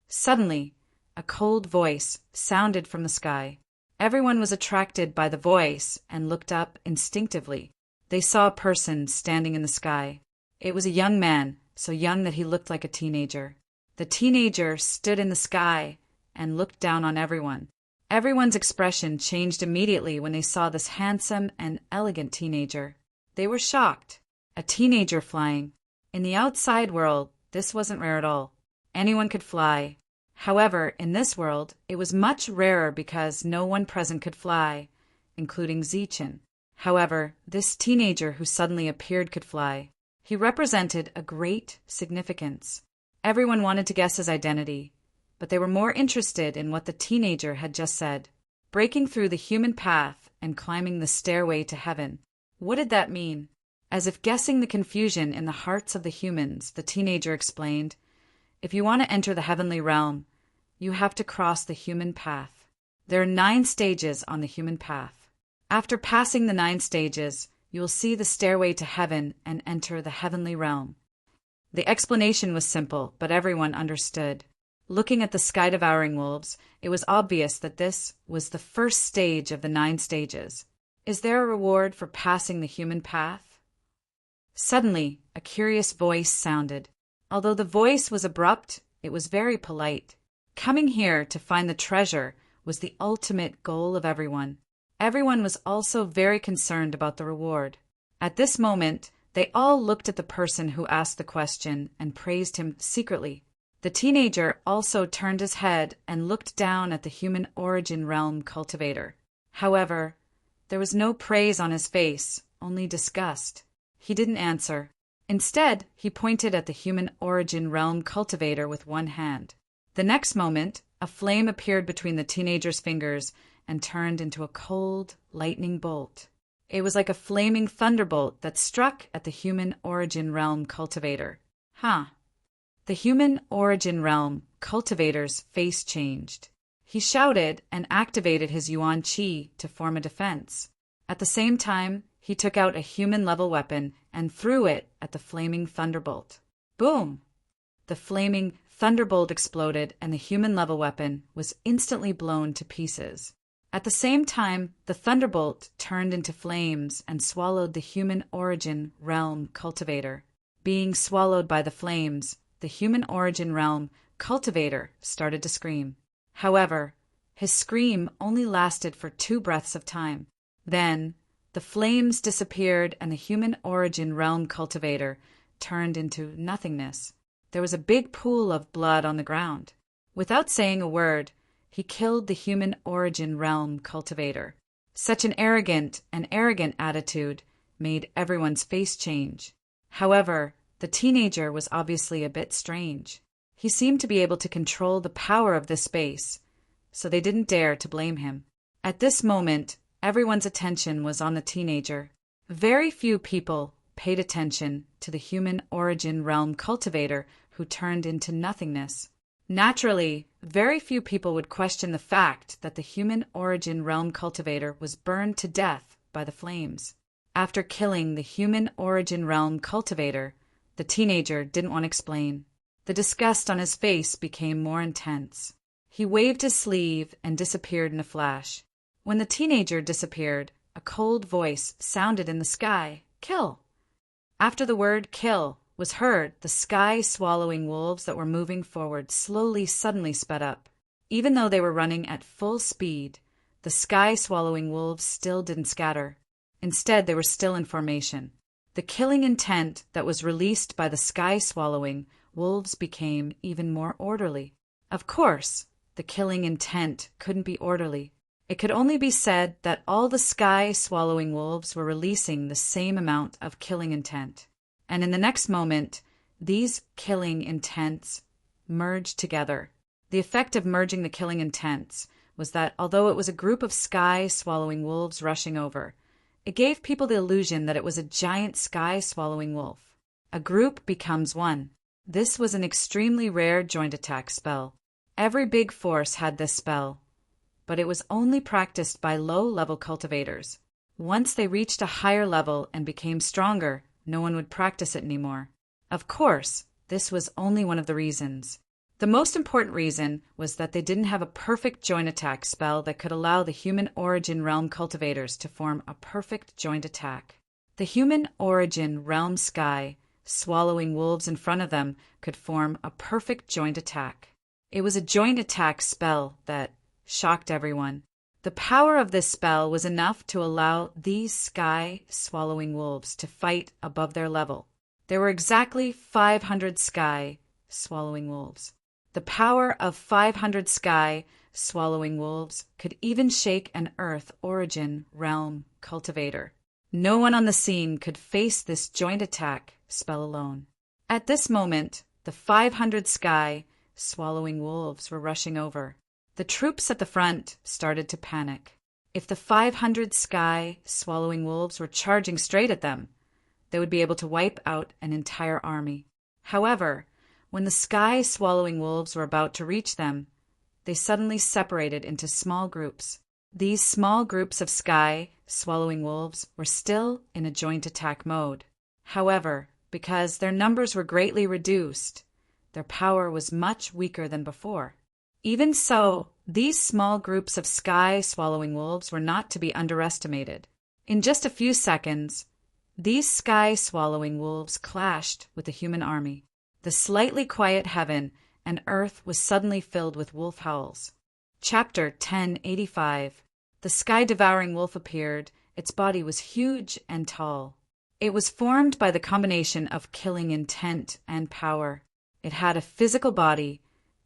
Suddenly, a cold voice sounded from the sky. Everyone was attracted by the voice and looked up instinctively. They saw a person standing in the sky. It was a young man, so young that he looked like a teenager. The teenager stood in the sky and looked down on everyone. Everyone's expression changed immediately when they saw this handsome and elegant teenager. They were shocked. A teenager flying. In the outside world, this wasn't rare at all. Anyone could fly. However, in this world, it was much rarer because no one present could fly, including Zichen. However, this teenager who suddenly appeared could fly. He represented a great significance. Everyone wanted to guess his identity, but they were more interested in what the teenager had just said. Breaking through the human path and climbing the stairway to heaven. What did that mean? As if guessing the confusion in the hearts of the humans, the teenager explained, "If you want to enter the heavenly realm, you have to cross the human path. There are 9 stages on the human path. After passing the 9 stages, you will see the stairway to heaven and enter the heavenly realm." The explanation was simple, but everyone understood. Looking at the sky-devouring wolves, it was obvious that this was the first stage of the 9 stages. Is there a reward for passing the human path? Suddenly, a curious voice sounded. Although the voice was abrupt, it was very polite. Coming here to find the treasure was the ultimate goal of everyone. Everyone was also very concerned about the reward. At this moment, they all looked at the person who asked the question and praised him secretly. The teenager also turned his head and looked down at the human origin realm cultivator. However, there was no praise on his face, only disgust. He didn't answer. Instead, he pointed at the human origin realm cultivator with one hand. The next moment, a flame appeared between the teenager's fingers and turned into a cold, lightning bolt. It was like a flaming thunderbolt that struck at the human origin realm cultivator. The human origin realm cultivator's face changed. He shouted and activated his Yuan Qi to form a defense. At the same time, he took out a human-level weapon and threw it at the flaming thunderbolt. Boom! The flaming thunderbolt exploded and the human-level weapon was instantly blown to pieces. At the same time, the thunderbolt turned into flames and swallowed the human origin realm cultivator. Being swallowed by the flames, the human origin realm cultivator started to scream. However, his scream only lasted for 2 breaths of time. Then, the flames disappeared and the human origin realm cultivator turned into nothingness. There was a big pool of blood on the ground. Without saying a word, he killed the human origin realm cultivator. Such an arrogant attitude made everyone's face change. However, the teenager was obviously a bit strange. He seemed to be able to control the power of this space, so they didn't dare to blame him. At this moment, everyone's attention was on the teenager. Very few people paid attention to the human origin realm cultivator who turned into nothingness. Naturally, very few people would question the fact that the human origin realm cultivator was burned to death by the flames. After killing the human origin realm cultivator, the teenager didn't want to explain. The disgust on his face became more intense. He waved his sleeve and disappeared in a flash. When the teenager disappeared, a cold voice sounded in the sky, "Kill!" After the word "kill" was heard, the sky-swallowing wolves that were moving forward suddenly sped up. Even though they were running at full speed, the sky-swallowing wolves still didn't scatter. Instead, they were still in formation. The killing intent that was released by the sky-swallowing wolves became even more orderly. Of course, the killing intent couldn't be orderly. It could only be said that all the sky-swallowing wolves were releasing the same amount of killing intent. And in the next moment, these killing intents merged together. The effect of merging the killing intents was that although it was a group of sky-swallowing wolves rushing over, it gave people the illusion that it was a giant sky-swallowing wolf. A group becomes one. This was an extremely rare joint attack spell. Every big force had this spell, but it was only practiced by low-level cultivators. Once they reached a higher level and became stronger, no one would practice it anymore. Of course, this was only one of the reasons. The most important reason was that they didn't have a perfect joint attack spell that could allow the human origin realm cultivators to form a perfect joint attack. The human origin realm sky, swallowing wolves in front of them, could form a perfect joint attack. It was a joint attack spell that shocked everyone. The power of this spell was enough to allow these sky-swallowing wolves to fight above their level. There were exactly 500 sky-swallowing wolves. The power of 500 sky-swallowing wolves could even shake an Earth origin realm cultivator. No one on the scene could face this joint attack spell alone. At this moment, the 500 sky-swallowing wolves were rushing over. The troops at the front started to panic. If the 500 sky-swallowing wolves were charging straight at them, they would be able to wipe out an entire army. However, when the sky-swallowing wolves were about to reach them, they suddenly separated into small groups. These small groups of sky-swallowing wolves were still in a joint attack mode. However, because their numbers were greatly reduced, their power was much weaker than before. Even so, these small groups of sky-swallowing wolves were not to be underestimated. In just a few seconds, these sky-swallowing wolves clashed with the human army. The slightly quiet heaven and earth was suddenly filled with wolf howls. Chapter 1085. The sky-devouring wolf appeared. Its body was huge and tall. It was formed by the combination of killing intent and power. It had a physical body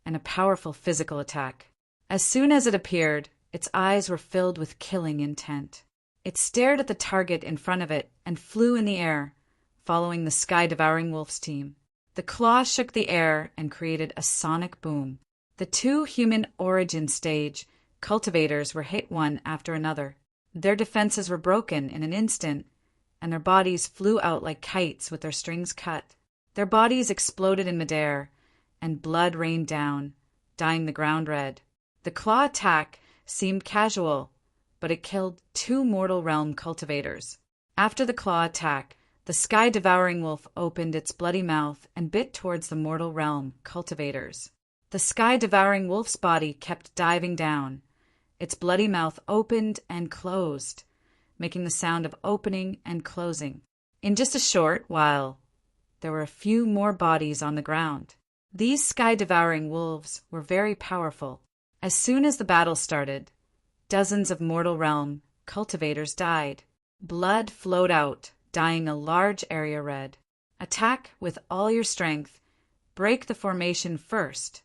and a powerful physical attack. As soon as it appeared, its eyes were filled with killing intent. It stared at the target in front of it and flew in the air, following the sky-devouring wolf's team. The claw shook the air and created a sonic boom. The two human origin stage cultivators were hit one after another. Their defenses were broken in an instant, and their bodies flew out like kites with their strings cut. Their bodies exploded in midair, and blood rained down, dyeing the ground red. The claw attack seemed casual, but it killed two mortal realm cultivators. After the claw attack, the sky-devouring wolf opened its bloody mouth and bit towards the mortal realm cultivators. The sky-devouring wolf's body kept diving down. Its bloody mouth opened and closed, making the sound of opening and closing. In just a short while, there were a few more bodies on the ground. These sky-devouring wolves were very powerful. As soon as the battle started, dozens of mortal realm cultivators died. Blood flowed out, dyeing a large area red. Attack with all your strength. Break the formation first.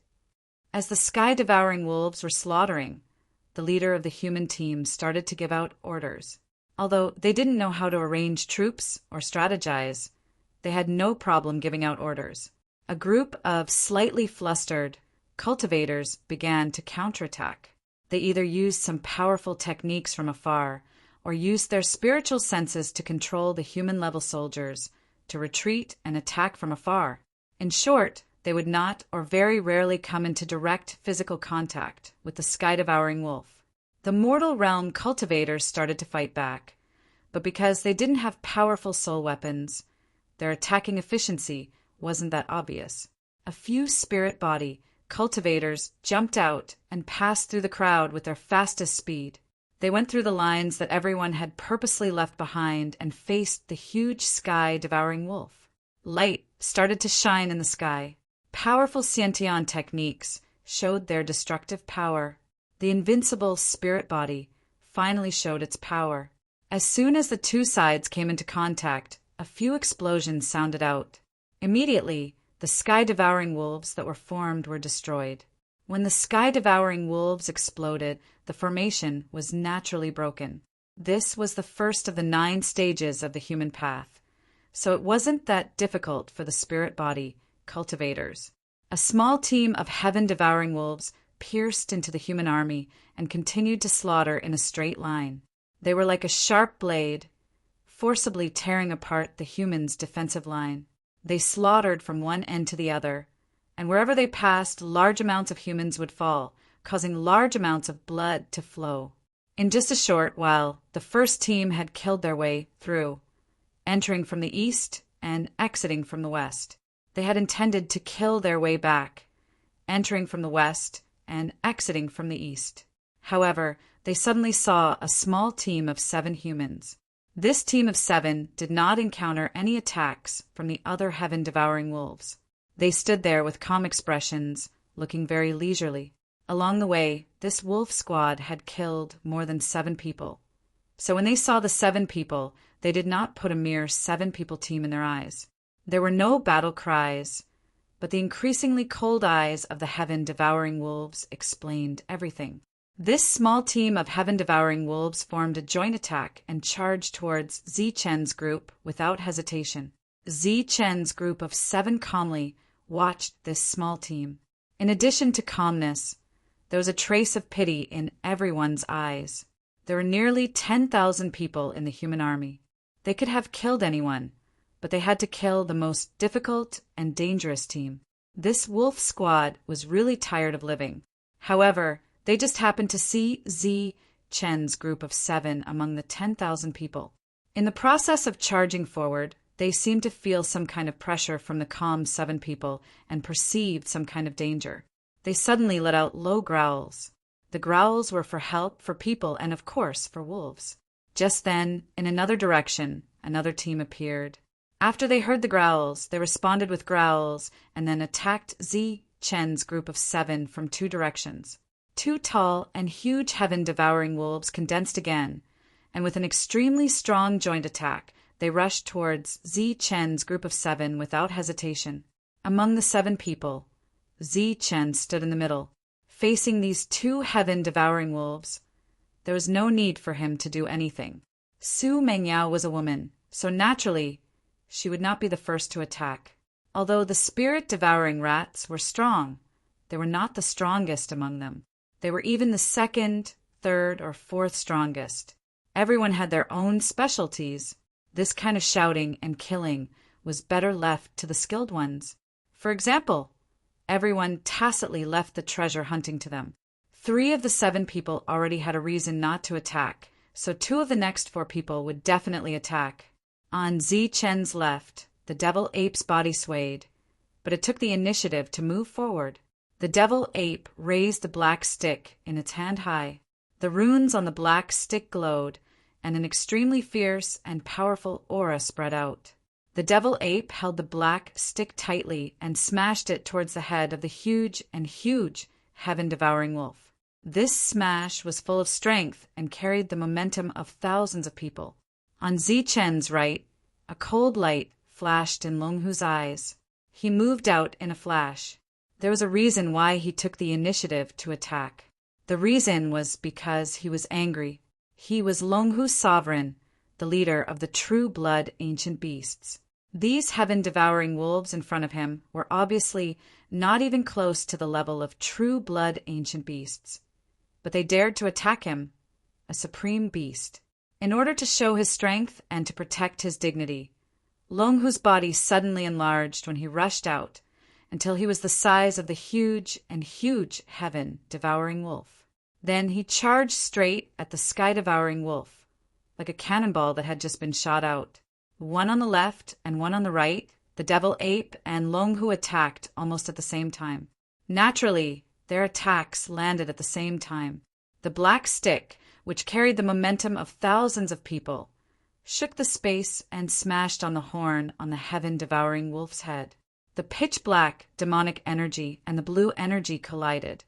As the sky-devouring wolves were slaughtering, the leader of the human team started to give out orders. Although they didn't know how to arrange troops or strategize, they had no problem giving out orders. A group of slightly flustered cultivators began to counterattack. They either used some powerful techniques from afar or used their spiritual senses to control the human-level soldiers to retreat and attack from afar. In short, they would not or very rarely come into direct physical contact with the sky-devouring wolf. The mortal realm cultivators started to fight back, but because they didn't have powerful soul weapons, their attacking efficiency wasn't that obvious. A few spirit body cultivators jumped out and passed through the crowd with their fastest speed. They went through the lines that everyone had purposely left behind and faced the huge sky-devouring wolf. Light started to shine in the sky. Powerful Sciention techniques showed their destructive power. The invincible spirit body finally showed its power. As soon as the two sides came into contact, a few explosions sounded out. Immediately, the sky-devouring wolves that were formed were destroyed. When the sky-devouring wolves exploded, the formation was naturally broken. This was the first of the 9 stages of the human path, so it wasn't that difficult for the spirit body cultivators. A small team of heaven-devouring wolves pierced into the human army and continued to slaughter in a straight line. They were like a sharp blade, forcibly tearing apart the humans' defensive line. They slaughtered from one end to the other, and wherever they passed, large amounts of humans would fall, causing large amounts of blood to flow. In just a short while, the first team had killed their way through, entering from the east and exiting from the west. They had intended to kill their way back, entering from the west and exiting from the east. However, they suddenly saw a small team of 7 humans. This team of 7 did not encounter any attacks from the other heaven-devouring wolves. They stood there with calm expressions, looking very leisurely. Along the way, this wolf squad had killed more than 7 people. So when they saw the 7 people, they did not put a mere 7-people team in their eyes. There were no battle cries, but the increasingly cold eyes of the heaven-devouring wolves explained everything. This small team of heaven-devouring wolves formed a joint attack and charged towards Zichen's group without hesitation. Zichen's group of 7 calmly watched this small team. In addition to calmness, there was a trace of pity in everyone's eyes. There were nearly 10,000 people in the human army. They could have killed anyone, but they had to kill the most difficult and dangerous team. This wolf squad was really tired of living. However, they just happened to see Zichen's group of 7 among the 10,000 people. In the process of charging forward, they seemed to feel some kind of pressure from the calm 7 people and perceived some kind of danger. They suddenly let out low growls. The growls were for help, for people, and of course for wolves. Just then, in another direction, another team appeared. After they heard the growls, they responded with growls and then attacked Zichen's group of 7 from 2 directions. 2 tall and huge heaven-devouring wolves condensed again, and with an extremely strong joint attack, they rushed towards Zichen's group of 7 without hesitation. Among the 7 people, Zichen stood in the middle. Facing these 2 heaven-devouring wolves, there was no need for him to do anything. Su Mengyao was a woman, so naturally, she would not be the first to attack. Although the spirit-devouring rats were strong, they were not the strongest among them. They were even the second, third, or fourth strongest. Everyone had their own specialties. This kind of shouting and killing was better left to the skilled ones. For example, everyone tacitly left the treasure hunting to them. 3 of the 7 people already had a reason not to attack, so 2 of the next 4 people would definitely attack. On Zi-Chen's left, the devil ape's body swayed, but it took the initiative to move forward. The devil ape raised the black stick in its hand high. The runes on the black stick glowed, and an extremely fierce and powerful aura spread out. The devil ape held the black stick tightly and smashed it towards the head of the huge heaven-devouring wolf. This smash was full of strength and carried the momentum of thousands of people. On Zi-Chen's right, a cold light flashed in Longhu's eyes. He moved out in a flash. There was a reason why he took the initiative to attack. The reason was because he was angry. He was Longhu's sovereign, the leader of the true-blood ancient beasts. These heaven-devouring wolves in front of him were obviously not even close to the level of true-blood ancient beasts. But they dared to attack him, a supreme beast. In order to show his strength and to protect his dignity, Longhu's body suddenly enlarged when he rushed out, until he was the size of the huge heaven-devouring wolf. Then he charged straight at the sky-devouring wolf, like a cannonball that had just been shot out. One on the left and one on the right, the devil ape and Longhu attacked almost at the same time. Naturally, their attacks landed at the same time. The black stick, which carried the momentum of thousands of people, shook the space and smashed on the horn on the heaven-devouring wolf's head. The pitch-black demonic energy and the blue energy collided,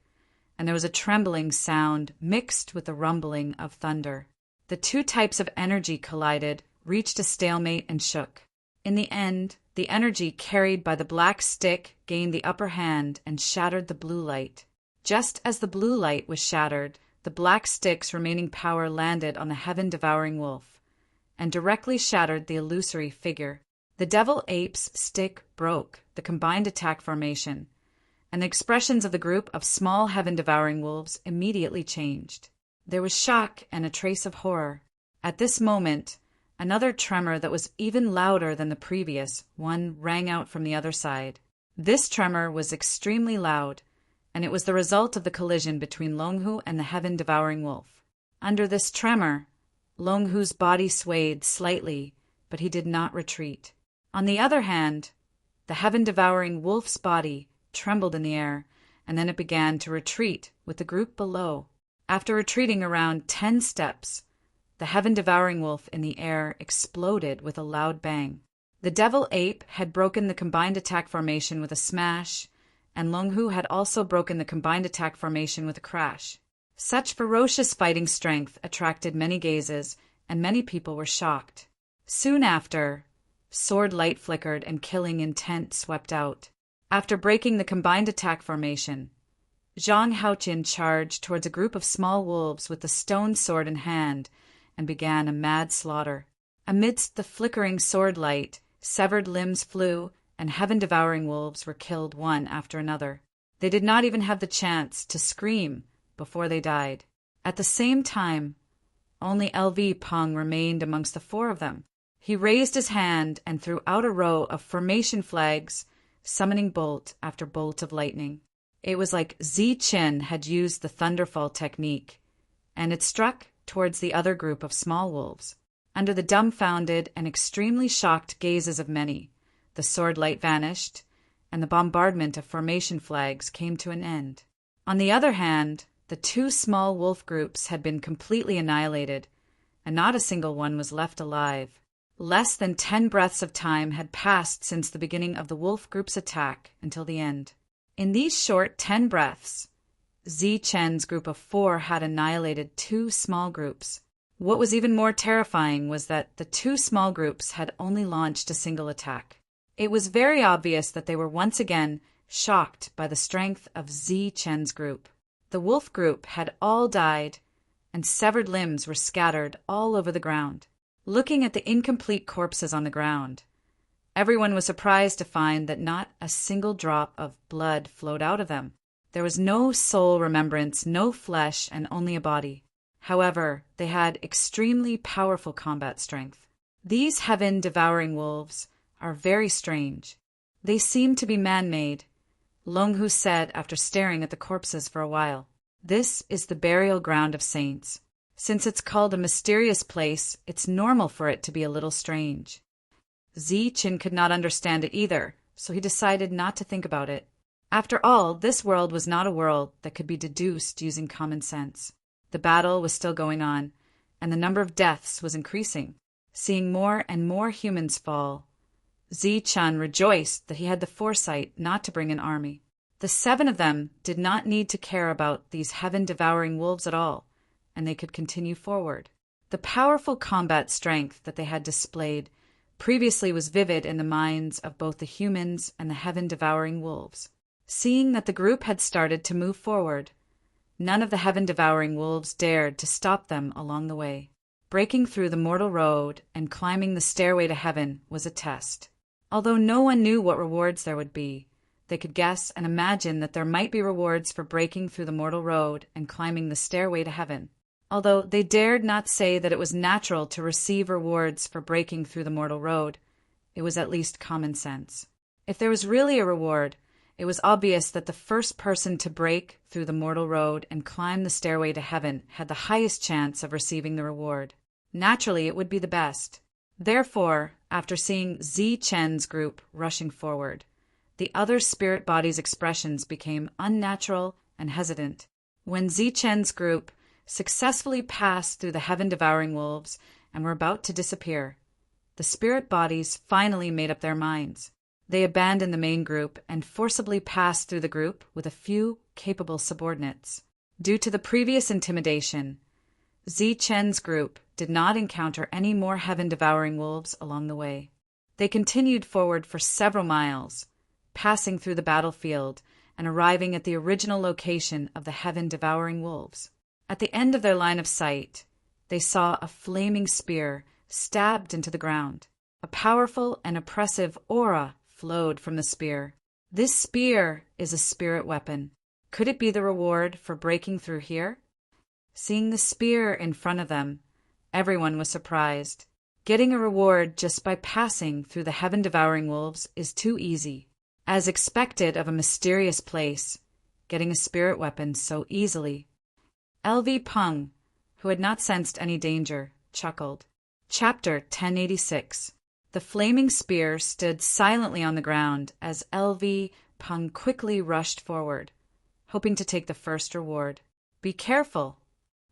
and there was a trembling sound mixed with the rumbling of thunder. The 2 types of energy collided, reached a stalemate, and shook. In the end, the energy carried by the black stick gained the upper hand and shattered the blue light. Just as the blue light was shattered, the black stick's remaining power landed on the heaven-devouring wolf and directly shattered the illusory figure. The devil ape's stick broke the combined attack formation, and the expressions of the group of small heaven-devouring wolves immediately changed. There was shock and a trace of horror. At this moment, another tremor that was even louder than the previous one rang out from the other side. This tremor was extremely loud, and it was the result of the collision between Longhu and the heaven-devouring wolf. Under this tremor, Longhu's body swayed slightly, but he did not retreat. On the other hand, the heaven-devouring wolf's body trembled in the air, and then it began to retreat with the group below. After retreating around 10 steps, the heaven-devouring wolf in the air exploded with a loud bang. The devil ape had broken the combined attack formation with a smash, and Longhu had also broken the combined attack formation with a crash. Such ferocious fighting strength attracted many gazes, and many people were shocked. Soon after, sword light flickered and killing intent swept out. After breaking the combined attack formation, Zhang Haoqian charged towards a group of small wolves with the stone sword in hand and began a mad slaughter. Amidst the flickering sword light, severed limbs flew, and heaven-devouring wolves were killed one after another. They did not even have the chance to scream before they died. At the same time, only LV Peng remained amongst the 4 of them. He raised his hand and threw out a row of formation flags, summoning bolt after bolt of lightning. It was like Zi-Chen had used the thunderfall technique, and it struck towards the other group of small wolves. Under the dumbfounded and extremely shocked gazes of many, the sword light vanished, and the bombardment of formation flags came to an end. On the other hand, the 2 small wolf groups had been completely annihilated, and not a single one was left alive. Less than 10 breaths of time had passed since the beginning of the wolf group's attack until the end. In these short 10 breaths, Zi-Chen's group of 4 had annihilated 2 small groups. What was even more terrifying was that the 2 small groups had only launched a single attack. It was very obvious that they were once again shocked by the strength of Zi-Chen's group. The wolf group had all died, and severed limbs were scattered all over the ground. Looking at the incomplete corpses on the ground, Everyone was surprised to find that not a single drop of blood flowed out of them. There was no soul remembrance, no flesh, and only a body. However, they had extremely powerful combat strength. These heaven-devouring wolves are very strange. They seem to be man-made, Longhu said after staring at the corpses for a while. This is the burial ground of saints. Since it's called a mysterious place, it's normal for it to be a little strange. Zichen could not understand it either, so he decided not to think about it. After all, this world was not a world that could be deduced using common sense. The battle was still going on, and the number of deaths was increasing. Seeing more and more humans fall, Zichen rejoiced that he had the foresight not to bring an army. The 7 of them did not need to care about these heaven-devouring wolves at all, and they could continue forward. The powerful combat strength that they had displayed previously was vivid in the minds of both the humans and the heaven-devouring wolves. Seeing that the group had started to move forward, none of the heaven-devouring wolves dared to stop them along the way. Breaking through the mortal road and climbing the stairway to heaven was a test. Although no one knew what rewards there would be, they could guess and imagine that there might be rewards for breaking through the mortal road and climbing the stairway to heaven. Although they dared not say that it was natural to receive rewards for breaking through the mortal road, it was at least common sense. If there was really a reward, it was obvious that the first person to break through the mortal road and climb the stairway to heaven had the highest chance of receiving the reward. Naturally, it would be the best. Therefore, after seeing Zichen's group rushing forward, the other spirit bodies' expressions became unnatural and hesitant. When Zichen's group successfully passed through the heaven-devouring wolves and were about to disappear, the spirit bodies finally made up their minds. They abandoned the main group and forcibly passed through the group with a few capable subordinates. Due to the previous intimidation, Zichen's group did not encounter any more heaven-devouring wolves along the way. They continued forward for several miles, passing through the battlefield and arriving at the original location of the heaven-devouring wolves. At the end of their line of sight, they saw a flaming spear stabbed into the ground. A powerful and oppressive aura flowed from the spear. This spear is a spirit weapon. Could it be the reward for breaking through here? Seeing the spear in front of them, everyone was surprised. Getting a reward just by passing through the heaven-devouring wolves is too easy. As expected of a mysterious place, getting a spirit weapon so easily. LV Peng, who had not sensed any danger, chuckled. Chapter 1086. The flaming spear stood silently on the ground as LV Peng quickly rushed forward, hoping to take the first reward. Be careful!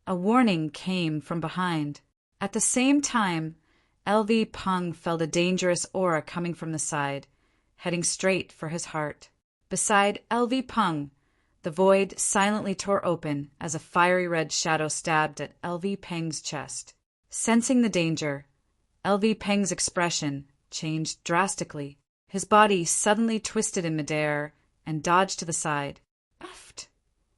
A warning came from behind. At the same time, LV Peng felt a dangerous aura coming from the side, heading straight for his heart. Beside LV Peng, the void silently tore open as a fiery red shadow stabbed at LV Peng's chest. Sensing the danger, LV Peng's expression changed drastically. His body suddenly twisted in midair and dodged to the side. Uffed!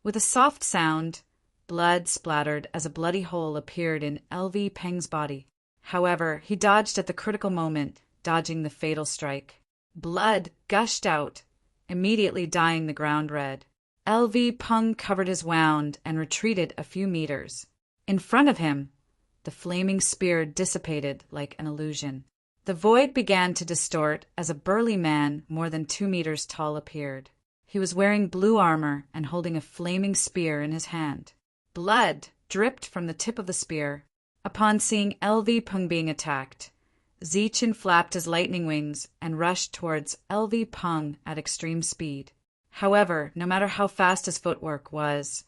With a soft sound, blood splattered as a bloody hole appeared in LV Peng's body. However, he dodged at the critical moment, dodging the fatal strike. Blood gushed out, immediately dyeing the ground red. LV Peng covered his wound and retreated a few meters. In front of him, the flaming spear dissipated like an illusion. The void began to distort as a burly man more than 2 meters tall appeared. He was wearing blue armor and holding a flaming spear in his hand. Blood dripped from the tip of the spear. Upon seeing LV Peng being attacked, Zichen flapped his lightning wings and rushed towards LV Peng at extreme speed. However, no matter how fast his footwork was,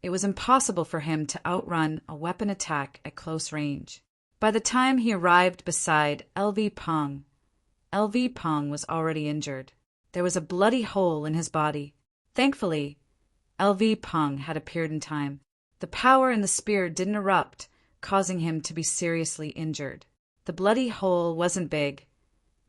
it was impossible for him to outrun a weapon attack at close range. By the time he arrived beside LV Peng was already injured. There was a bloody hole in his body. Thankfully, LV Peng had appeared in time. The power in the spear didn't erupt, causing him to be seriously injured. The bloody hole wasn't big,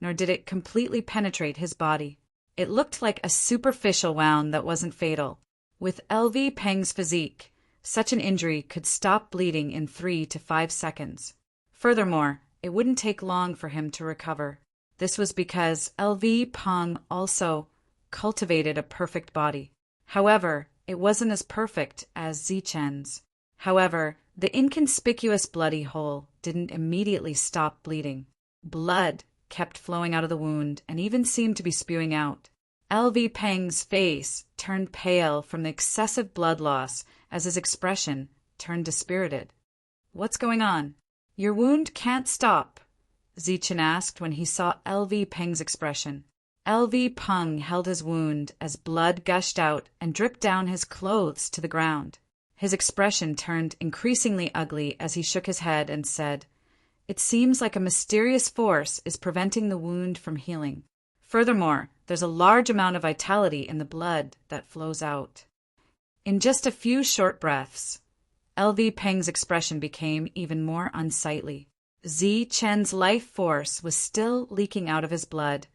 nor did it completely penetrate his body. It looked like a superficial wound that wasn't fatal. With LV Peng's physique, such an injury could stop bleeding in 3 to 5 seconds. Furthermore, it wouldn't take long for him to recover. This was because LV Peng also cultivated a perfect body. However, it wasn't as perfect as Zichen's. However, the inconspicuous bloody hole didn't immediately stop bleeding. Blood kept flowing out of the wound and even seemed to be spewing out. LV Peng's face turned pale from the excessive blood loss as his expression turned dispirited. "What's going on? Your wound can't stop," Zichen asked when he saw LV Peng's expression. LV Peng held his wound as blood gushed out and dripped down his clothes to the ground. His expression turned increasingly ugly as he shook his head and said, "It seems like a mysterious force is preventing the wound from healing. Furthermore, there's a large amount of vitality in the blood that flows out." In just a few short breaths, LV Peng's expression became even more unsightly. Zichen's life force was still leaking out of his blood,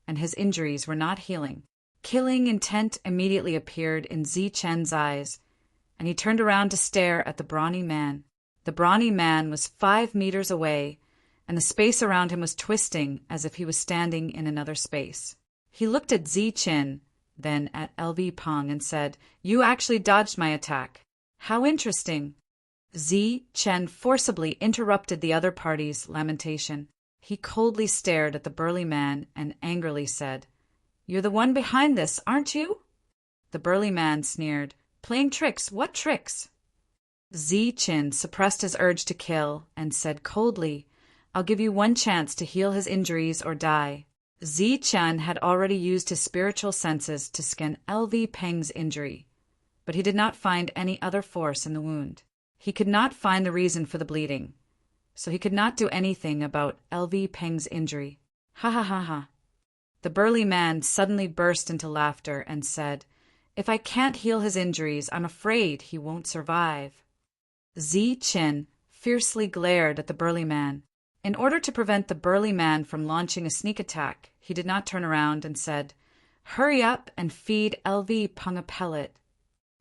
and his injuries were not healing. Killing intent immediately appeared in Zichen's eyes, and he turned around to stare at the brawny man. The brawny man was 5 meters away, and the space around him was twisting as if he was standing in another space. He looked at Zichen, then at LV Peng, and said, "You actually dodged my attack. How interesting." Zichen forcibly interrupted the other party's lamentation. He coldly stared at the burly man and angrily said, "You're the one behind this, aren't you?" The burly man sneered, "Playing tricks? What tricks?" Zichen suppressed his urge to kill and said coldly, "I'll give you one chance to heal his injuries or die." Zichen had already used his spiritual senses to scan LV Peng's injury, but he did not find any other force in the wound. He could not find the reason for the bleeding, so he could not do anything about LV Peng's injury. "Ha ha ha ha." The burly man suddenly burst into laughter and said, "If I can't heal his injuries, I'm afraid he won't survive." Zichen fiercely glared at the burly man. In order to prevent the burly man from launching a sneak attack, he did not turn around and said, "Hurry up and feed LV Peng a pellet."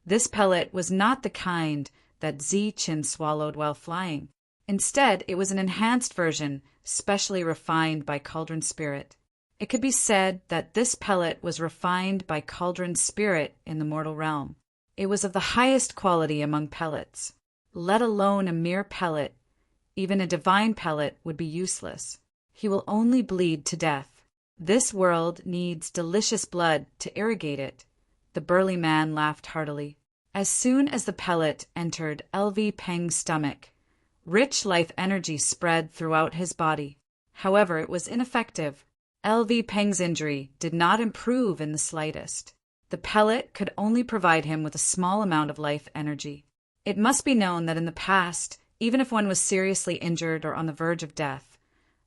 This pellet was not the kind that Zichen swallowed while flying. Instead, it was an enhanced version, specially refined by Cauldron Spirit. It could be said that this pellet was refined by Cauldron Spirit in the mortal realm. It was of the highest quality among pellets. Let alone a mere pellet, even a divine pellet would be useless. He will only bleed to death. This world needs delicious blood to irrigate it. The burly man laughed heartily. As soon as the pellet entered LV Peng's stomach, rich life energy spread throughout his body. However, it was ineffective. LV Peng's injury did not improve in the slightest. The pellet could only provide him with a small amount of life energy. It must be known that in the past, even if one was seriously injured or on the verge of death,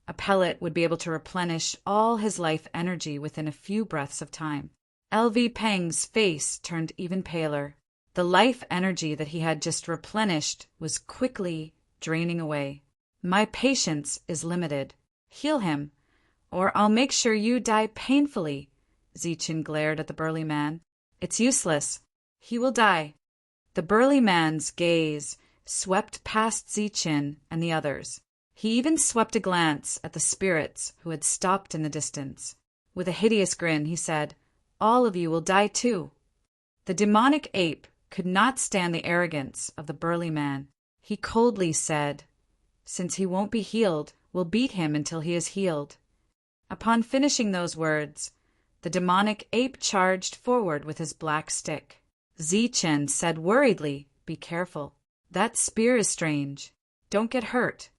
a pellet would be able to replenish all his life energy within a few breaths of time. LV Peng's face turned even paler. The life energy that he had just replenished was quickly draining away. "My patience is limited. Heal him, or I'll make sure you die painfully." Zichen glared at the burly man. "It's useless. He will die." The burly man's gaze swept past Zichen and the others. He even swept a glance at the spirits who had stopped in the distance. With a hideous grin, he said, "All of you will die too." The demonic ape could not stand the arrogance of the burly man. He coldly said, "Since he won't be healed, we'll beat him until he is healed." Upon finishing those words, the demonic ape charged forward with his black stick. Zichen said worriedly, "Be careful. That spear is strange. Don't get hurt."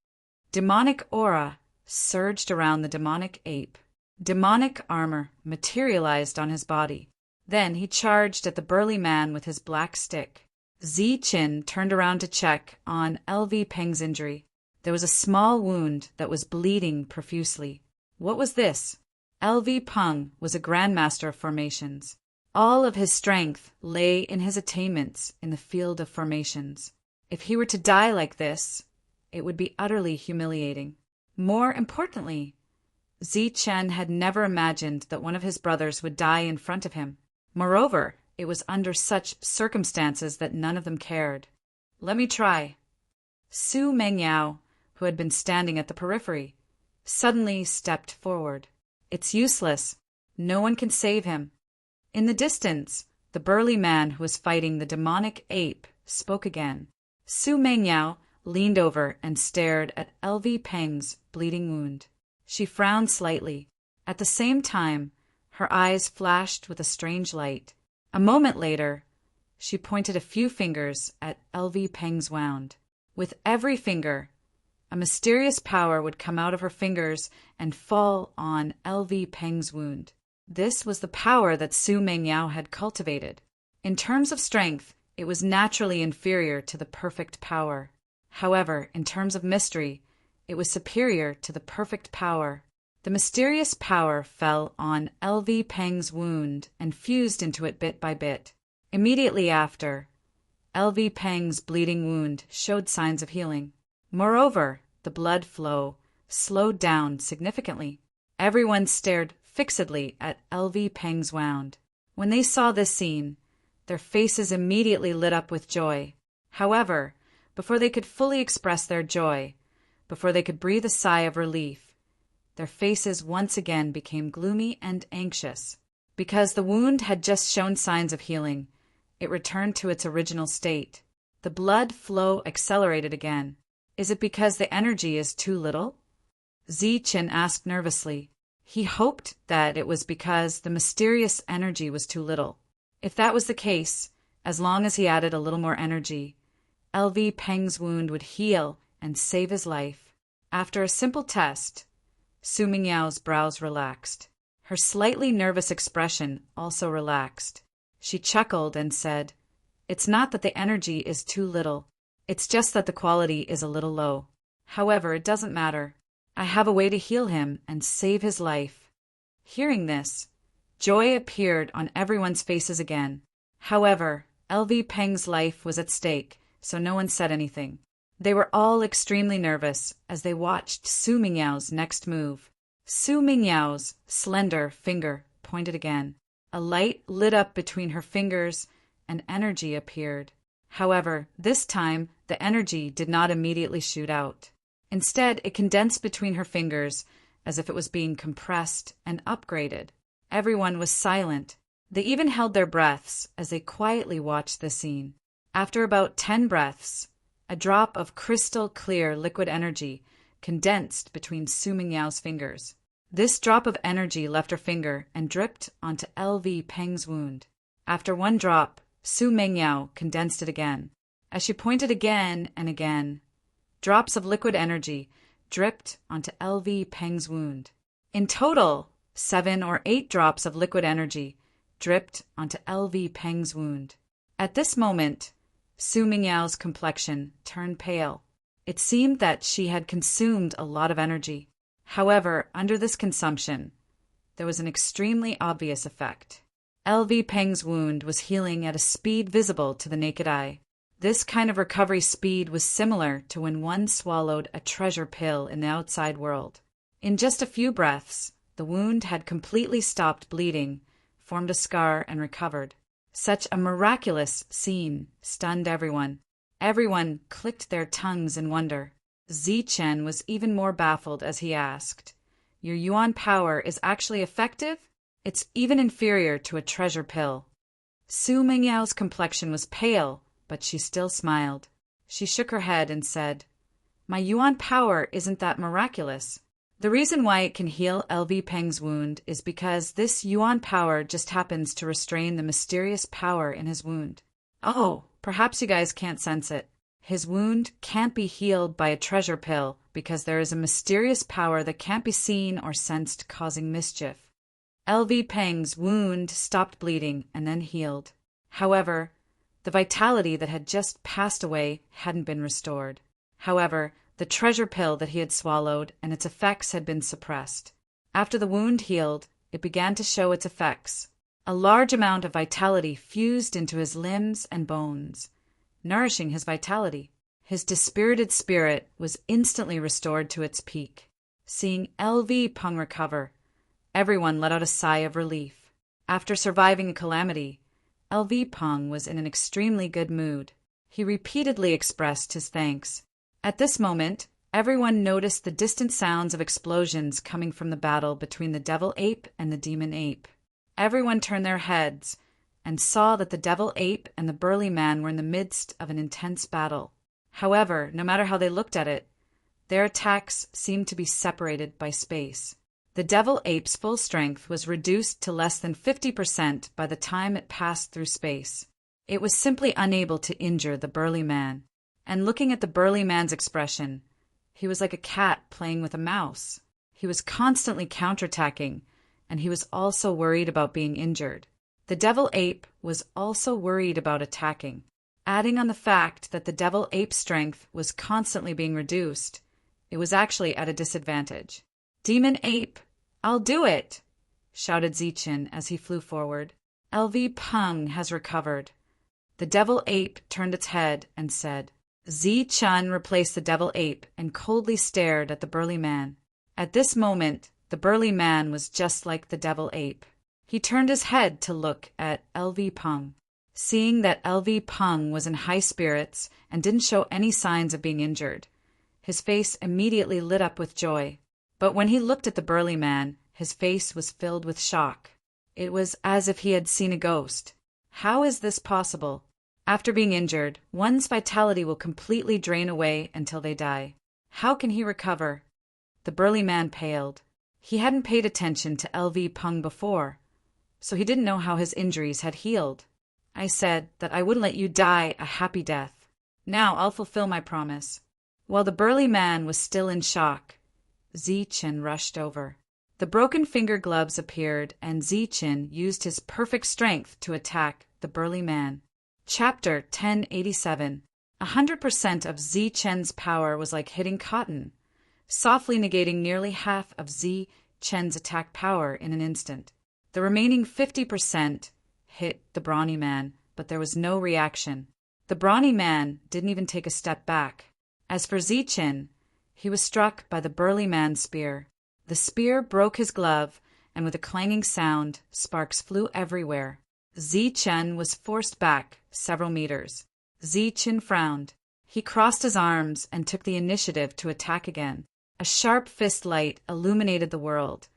Demonic aura surged around the demonic ape. Demonic armor materialized on his body. Then he charged at the burly man with his black stick. Zichen turned around to check on LV Peng's injury. There was a small wound that was bleeding profusely. What was this? LV Peng was a grandmaster of formations. All of his strength lay in his attainments in the field of formations. If he were to die like this, it would be utterly humiliating. More importantly, Zichen had never imagined that one of his brothers would die in front of him. Moreover, it was under such circumstances that none of them cared. "Let me try." Su Mengyao, who had been standing at the periphery, suddenly stepped forward. It's useless. No one can save him. In the distance, the burly man who was fighting the demonic ape spoke again. Su Mengyao leaned over and stared at LV Peng's bleeding wound. She frowned slightly. At the same time, her eyes flashed with a strange light. A moment later, she pointed a few fingers at LV Peng's wound. With every finger, a mysterious power would come out of her fingers and fall on LV Peng's wound. This was the power that Su Mengyao had cultivated. In terms of strength, it was naturally inferior to the perfect power. However, in terms of mystery, it was superior to the perfect power. The mysterious power fell on LV Peng's wound and fused into it bit by bit. Immediately after, LV Peng's bleeding wound showed signs of healing. Moreover, the blood flow slowed down significantly. Everyone stared fixedly at LV Peng's wound. When they saw this scene, their faces immediately lit up with joy. However, before they could fully express their joy, before they could breathe a sigh of relief, their faces once again became gloomy and anxious. Because the wound had just shown signs of healing, it returned to its original state. The blood flow accelerated again. Is it because the energy is too little? Zichen asked nervously. He hoped that it was because the mysterious energy was too little. If that was the case, as long as he added a little more energy, LV Peng's wound would heal and save his life. After a simple test, Su Mingyao's brows relaxed. Her slightly nervous expression also relaxed. She chuckled and said, "It's not that the energy is too little. It's just that the quality is a little low. However, it doesn't matter. I have a way to heal him and save his life." Hearing this, joy appeared on everyone's faces again. However, LV Peng's life was at stake, so no one said anything. They were all extremely nervous as they watched Su Mingyao's next move. Su Mingyao's slender finger pointed again. A light lit up between her fingers and energy appeared. However, this time the energy did not immediately shoot out. Instead, it condensed between her fingers as if it was being compressed and upgraded. Everyone was silent. They even held their breaths as they quietly watched the scene. After about 10 breaths, a drop of crystal clear liquid energy condensed between Su Mingyao's fingers. This drop of energy left her finger and dripped onto LV Peng's wound. After one drop, Su Mengyao condensed it again. As she pointed again and again, drops of liquid energy dripped onto LV Peng's wound. In total, 7 or 8 drops of liquid energy dripped onto LV Peng's wound. At this moment, Su Mingyao's complexion turned pale. It seemed that she had consumed a lot of energy. However, under this consumption, there was an extremely obvious effect. LV Peng's wound was healing at a speed visible to the naked eye. This kind of recovery speed was similar to when one swallowed a treasure pill in the outside world. In just a few breaths, the wound had completely stopped bleeding, formed a scar, and recovered. Such a miraculous scene stunned everyone. Everyone clicked their tongues in wonder. Zichen was even more baffled as he asked, "Your yuan power is actually effective? It's even inferior to a treasure pill." Su Mingyao's complexion was pale, but she still smiled. She shook her head and said, "My yuan power isn't that miraculous. The reason why it can heal LV Peng's wound is because this yuan power just happens to restrain the mysterious power in his wound. Oh, perhaps you guys can't sense it. His wound can't be healed by a treasure pill because there is a mysterious power that can't be seen or sensed causing mischief." LV Peng's wound stopped bleeding and then healed. However, the vitality that had just passed away hadn't been restored. However, the treasure pill that he had swallowed and its effects had been suppressed. After the wound healed, it began to show its effects. A large amount of vitality fused into his limbs and bones, nourishing his vitality. His dispirited spirit was instantly restored to its peak. Seeing LV Peng recover, everyone let out a sigh of relief. After surviving a calamity, LV Peng was in an extremely good mood. He repeatedly expressed his thanks. At this moment, Everyone noticed the distant sounds of explosions coming from the battle between the devil ape and the demon ape. Everyone turned their heads and saw that the devil ape and the burly man were in the midst of an intense battle. However, no matter how they looked at it, their attacks seemed to be separated by space. The devil ape's full strength was reduced to less than 50% by the time it passed through space. It was simply unable to injure the burly man. And looking at the burly man's expression, he was like a cat playing with a mouse. He was constantly counterattacking, and he was also worried about being injured. The devil ape was also worried about attacking. Adding on the fact that the devil ape's strength was constantly being reduced, it was actually at a disadvantage. "Demon ape, I'll do it!" shouted Zichen as he flew forward. "LV Peng has recovered." The devil ape turned its head and said. Zichen replaced the devil ape and coldly stared at the burly man. At this moment, the burly man was just like the devil ape. He turned his head to look at LV Peng. Seeing that LV Peng was in high spirits and didn't show any signs of being injured, his face immediately lit up with joy. But when he looked at the burly man, his face was filled with shock. It was as if he had seen a ghost. How is this possible? After being injured, one's vitality will completely drain away until they die. How can he recover? The burly man paled. He hadn't paid attention to LV Peng before, so he didn't know how his injuries had healed. "I said that I wouldn't let you die a happy death. Now I'll fulfill my promise." While the burly man was still in shock, Zichen rushed over. The broken finger gloves appeared, and Zichen used his perfect strength to attack the burly man. Chapter 1087. 100% of Zichen's power was like hitting cotton, softly negating nearly half of Zichen's attack power in an instant. The remaining 50% hit the brawny man, but there was no reaction. The brawny man didn't even take a step back. As for Zichen, he was struck by the burly man's spear. The spear broke his glove, and with a clanging sound, sparks flew everywhere. Zichen was forced back several meters. Zichen frowned. He crossed his arms and took the initiative to attack again. A sharp fist light illuminated the world,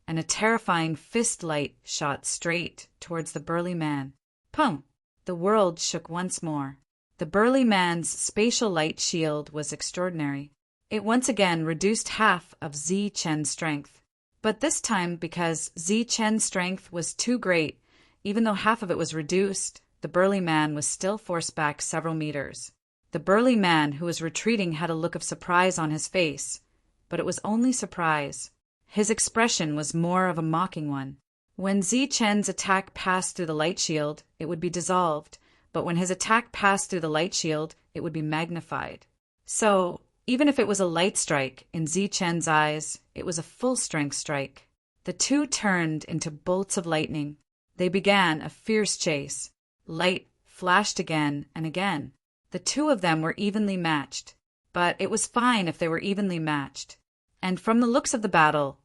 and a terrifying fist light shot straight towards the burly man. Pum! The world shook once more. The burly man's spatial light shield was extraordinary. It once again reduced half of Zichen's strength. But this time, because Zichen's strength was too great, even though half of it was reduced, the burly man was still forced back several meters. The burly man who was retreating had a look of surprise on his face, but it was only surprise. His expression was more of a mocking one. When Zichen's attack passed through the light shield, it would be dissolved, but when his attack passed through the light shield, it would be magnified. So, even if it was a light strike, in Zichen's eyes, it was a full-strength strike. The two turned into bolts of lightning. They began a fierce chase. Light flashed again and again. The two of them were evenly matched, but it was fine if they were evenly matched. And from the looks of the battle,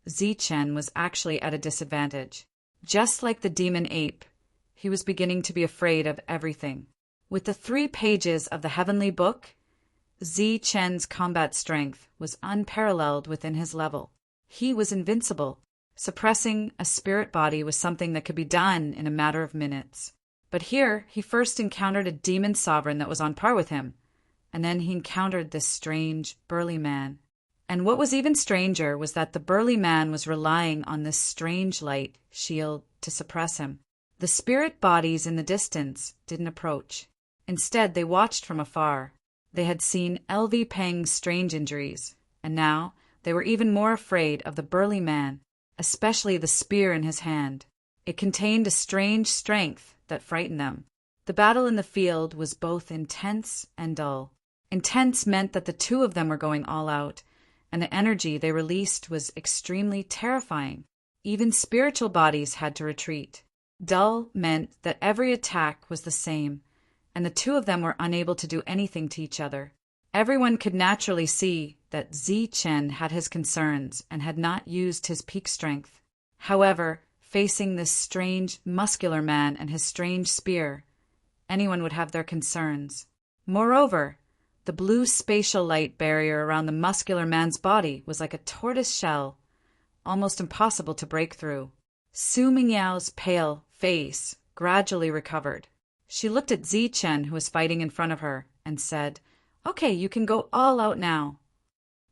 Zichen was actually at a disadvantage. Just like the demon ape, he was beginning to be afraid of everything. With the 3 pages of the heavenly book, Zichen's combat strength was unparalleled within his level. He was invincible. Suppressing a spirit body was something that could be done in a matter of minutes. But here, he first encountered a demon sovereign that was on par with him, and then he encountered this strange, burly man. And what was even stranger was that the burly man was relying on this strange light shield to suppress him. The spirit bodies in the distance didn't approach. Instead, they watched from afar. They had seen LV Peng's strange injuries, and now they were even more afraid of the burly man, especially the spear in his hand. It contained a strange strength that frightened them. The battle in the field was both intense and dull. Intense meant that the two of them were going all out, and the energy they released was extremely terrifying. Even spiritual bodies had to retreat. Dull meant that every attack was the same, and the two of them were unable to do anything to each other. Everyone could naturally see that Zichen had his concerns and had not used his peak strength. However, facing this strange, muscular man and his strange spear, anyone would have their concerns. Moreover, The blue spatial light barrier around the muscular man's body was like a tortoise shell, almost impossible to break through. Su Mingyao's pale face gradually recovered. She looked at Zichen, who was fighting in front of her, and said, "Okay, you can go all out now."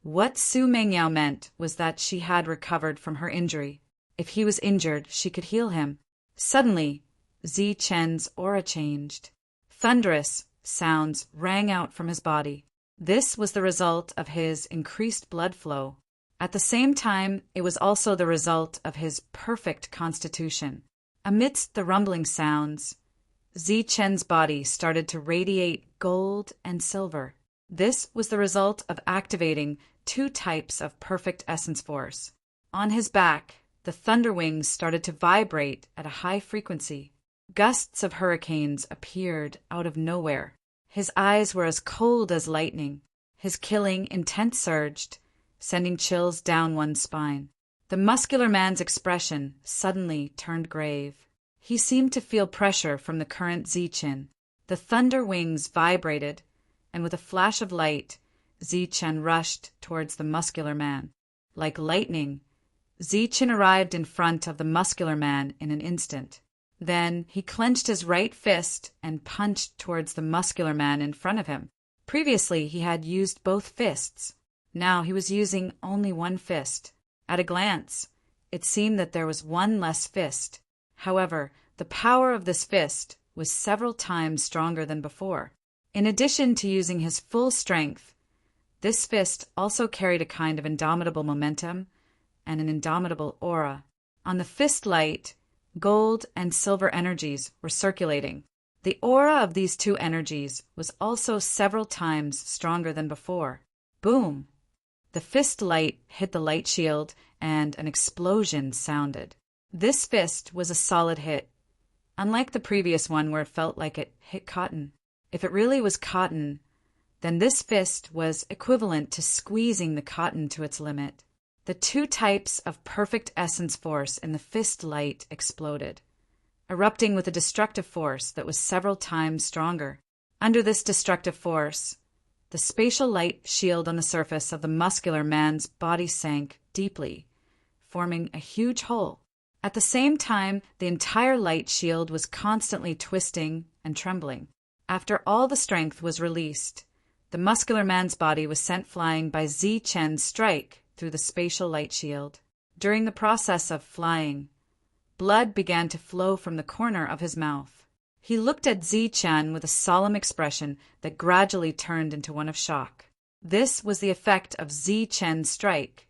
What Su Mingyao meant was that she had recovered from her injury. If he was injured, she could heal him. Suddenly, Zichen's aura changed. Thunderous sounds rang out from his body. This was the result of his increased blood flow. At the same time, it was also the result of his perfect constitution. Amidst the rumbling sounds, Zichen's body started to radiate gold and silver. This was the result of activating 2 types of perfect essence force. On his back, the thunder wings started to vibrate at a high frequency. Gusts of hurricanes appeared out of nowhere. His eyes were as cold as lightning. His killing intent surged, sending chills down one's spine. The muscular man's expression suddenly turned grave. He seemed to feel pressure from the current Zichen. The thunder wings vibrated, and with a flash of light, Zichen rushed towards the muscular man. Like lightning, Zichen arrived in front of the muscular man in an instant. Then he clenched his right fist and punched towards the muscular man in front of him. Previously, he had used both fists. Now he was using only one fist. At a glance, it seemed that there was one less fist. However, the power of this fist was several times stronger than before. In addition to using his full strength, this fist also carried a kind of indomitable momentum and an indomitable aura. On the fist light, gold and silver energies were circulating. The aura of these 2 energies was also several times stronger than before. Boom! The fist light hit the light shield, and an explosion sounded. This fist was a solid hit, unlike the previous one where it felt like it hit cotton. If it really was cotton, then this fist was equivalent to squeezing the cotton to its limit. The 2 types of perfect essence force in the fist light exploded, erupting with a destructive force that was several times stronger. Under this destructive force, the spatial light shield on the surface of the muscular man's body sank deeply, forming a huge hole. At the same time, the entire light shield was constantly twisting and trembling. After all the strength was released, the muscular man's body was sent flying by Zichen's strike through the spatial light shield. During the process of flying, blood began to flow from the corner of his mouth. He looked at Zichen with a solemn expression that gradually turned into one of shock. This was the effect of Zichen's strike,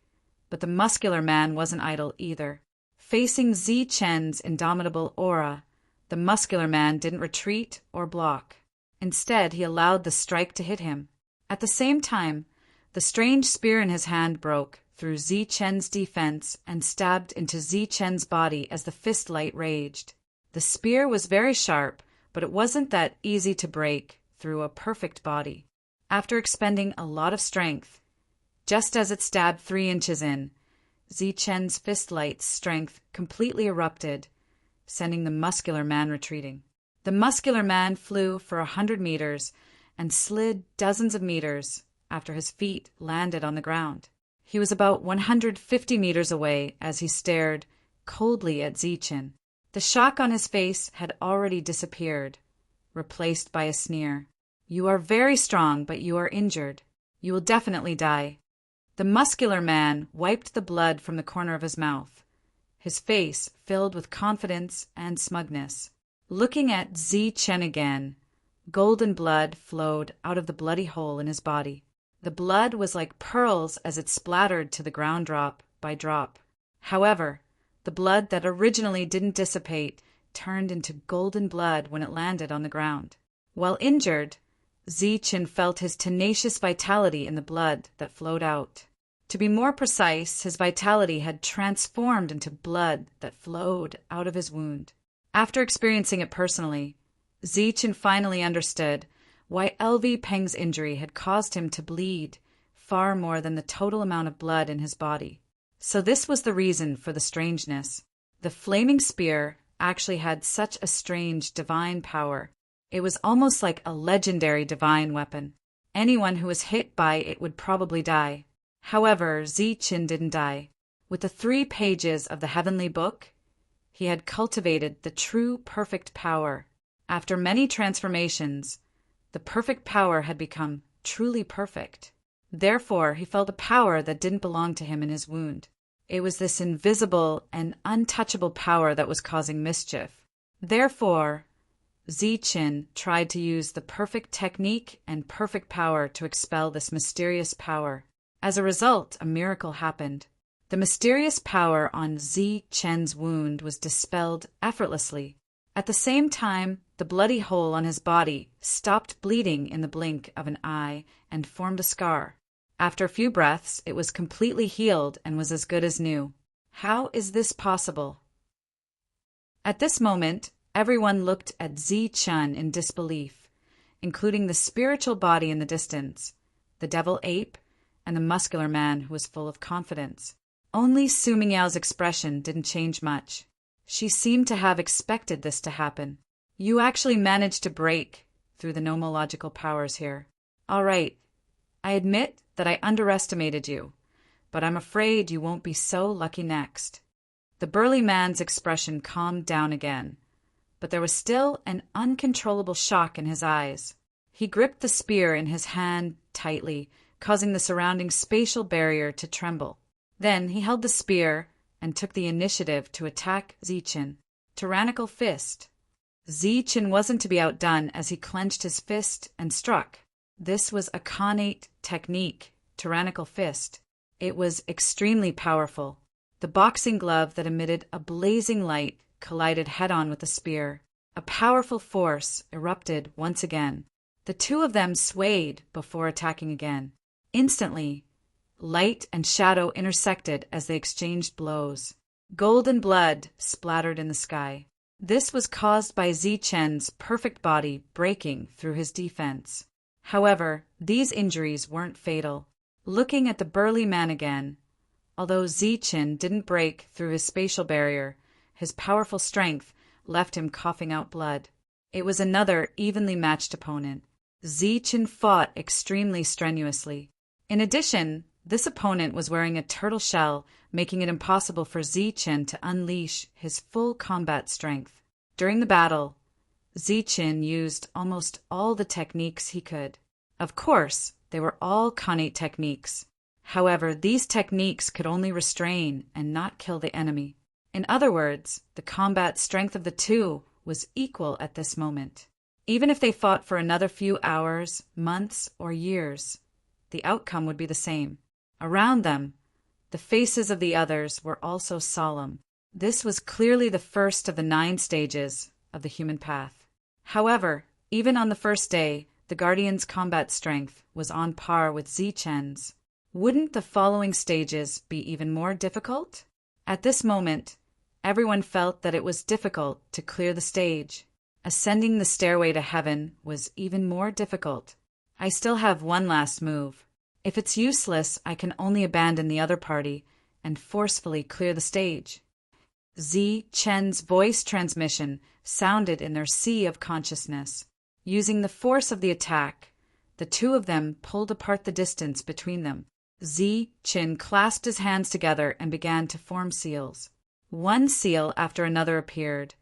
but the muscular man wasn't idle either. Facing Zichen's indomitable aura, the muscular man didn't retreat or block. Instead, he allowed the strike to hit him. At the same time, the strange spear in his hand broke through Zichen's defense and stabbed into Zichen's body as the fist light raged. The spear was very sharp, but it wasn't that easy to break through a perfect body. After expending a lot of strength, just as it stabbed 3 inches in, Zichen's fist light's strength completely erupted, sending the muscular man retreating. The muscular man flew for 100 meters and slid dozens of meters after his feet landed on the ground. He was about 150 meters away as he stared coldly at Zichen. The shock on his face had already disappeared, replaced by a sneer. "You are very strong, but you are injured. You will definitely die." The muscular man wiped the blood from the corner of his mouth, his face filled with confidence and smugness. Looking at Zichen again, golden blood flowed out of the bloody hole in his body. The blood was like pearls as it splattered to the ground drop by drop. However, the blood that originally didn't dissipate turned into golden blood when it landed on the ground. While injured, Zichen felt his tenacious vitality in the blood that flowed out. To be more precise, his vitality had transformed into blood that flowed out of his wound. After experiencing it personally, Zichen finally understood why LV Peng's injury had caused him to bleed far more than the total amount of blood in his body. So this was the reason for the strangeness. The flaming spear actually had such a strange divine power. It was almost like a legendary divine weapon. Anyone who was hit by it would probably die. However, Zichen didn't die. With the 3 pages of the heavenly book, he had cultivated the true perfect power. After many transformations, the perfect power had become truly perfect. Therefore, he felt a power that didn't belong to him in his wound. It was this invisible and untouchable power that was causing mischief. Therefore, Zichen tried to use the perfect technique and perfect power to expel this mysterious power. As a result, a miracle happened. The mysterious power on Zichen's wound was dispelled effortlessly. At the same time, the bloody hole on his body stopped bleeding in the blink of an eye and formed a scar. After a few breaths, it was completely healed and was as good as new. How is this possible? At this moment, everyone looked at Zichen in disbelief, including the spiritual body in the distance, the devil ape, and the muscular man who was full of confidence. Only Su Mingyao's expression didn't change much. She seemed to have expected this to happen. You actually managed to break through the nomological powers here. All right, I admit that I underestimated you, but I'm afraid you won't be so lucky next. The burly man's expression calmed down again, but there was still an uncontrollable shock in his eyes. He gripped the spear in his hand tightly, causing the surrounding spatial barrier to tremble. Then he held the spear and took the initiative to attack Zichen. Tyrannical fist. Zichen wasn't to be outdone as he clenched his fist and struck. This was a Khanate technique, tyrannical fist. It was extremely powerful. The boxing glove that emitted a blazing light collided head-on with the spear. A powerful force erupted once again. The 2 of them swayed before attacking again. Instantly, light and shadow intersected as they exchanged blows. Golden blood splattered in the sky. This was caused by Zichen's perfect body breaking through his defense. However, these injuries weren't fatal. Looking at the burly man again, although Zichen didn't break through his spatial barrier, his powerful strength left him coughing out blood. It was another evenly matched opponent. Zichen fought extremely strenuously. In addition, this opponent was wearing a turtle shell, making it impossible for Zichen to unleash his full combat strength. During the battle, Zichen used almost all the techniques he could. Of course, they were all Khanate techniques. However, these techniques could only restrain and not kill the enemy. In other words, the combat strength of the 2 was equal at this moment. Even if they fought for another few hours, months, or years, the outcome would be the same. Around them, the faces of the others were also solemn. This was clearly the first of the 9 stages of the human path. However, even on the first day, the Guardian's combat strength was on par with Zichen's. Wouldn't the following stages be even more difficult? At this moment, everyone felt that it was difficult to clear the stage. Ascending the stairway to heaven was even more difficult. I still have one last move. If it's useless, I can only abandon the other party and forcefully clear the stage. Zichen's voice transmission sounded in their sea of consciousness. Using the force of the attack, the 2 of them pulled apart the distance between them. Zichen clasped his hands together and began to form seals. One seal after another appeared,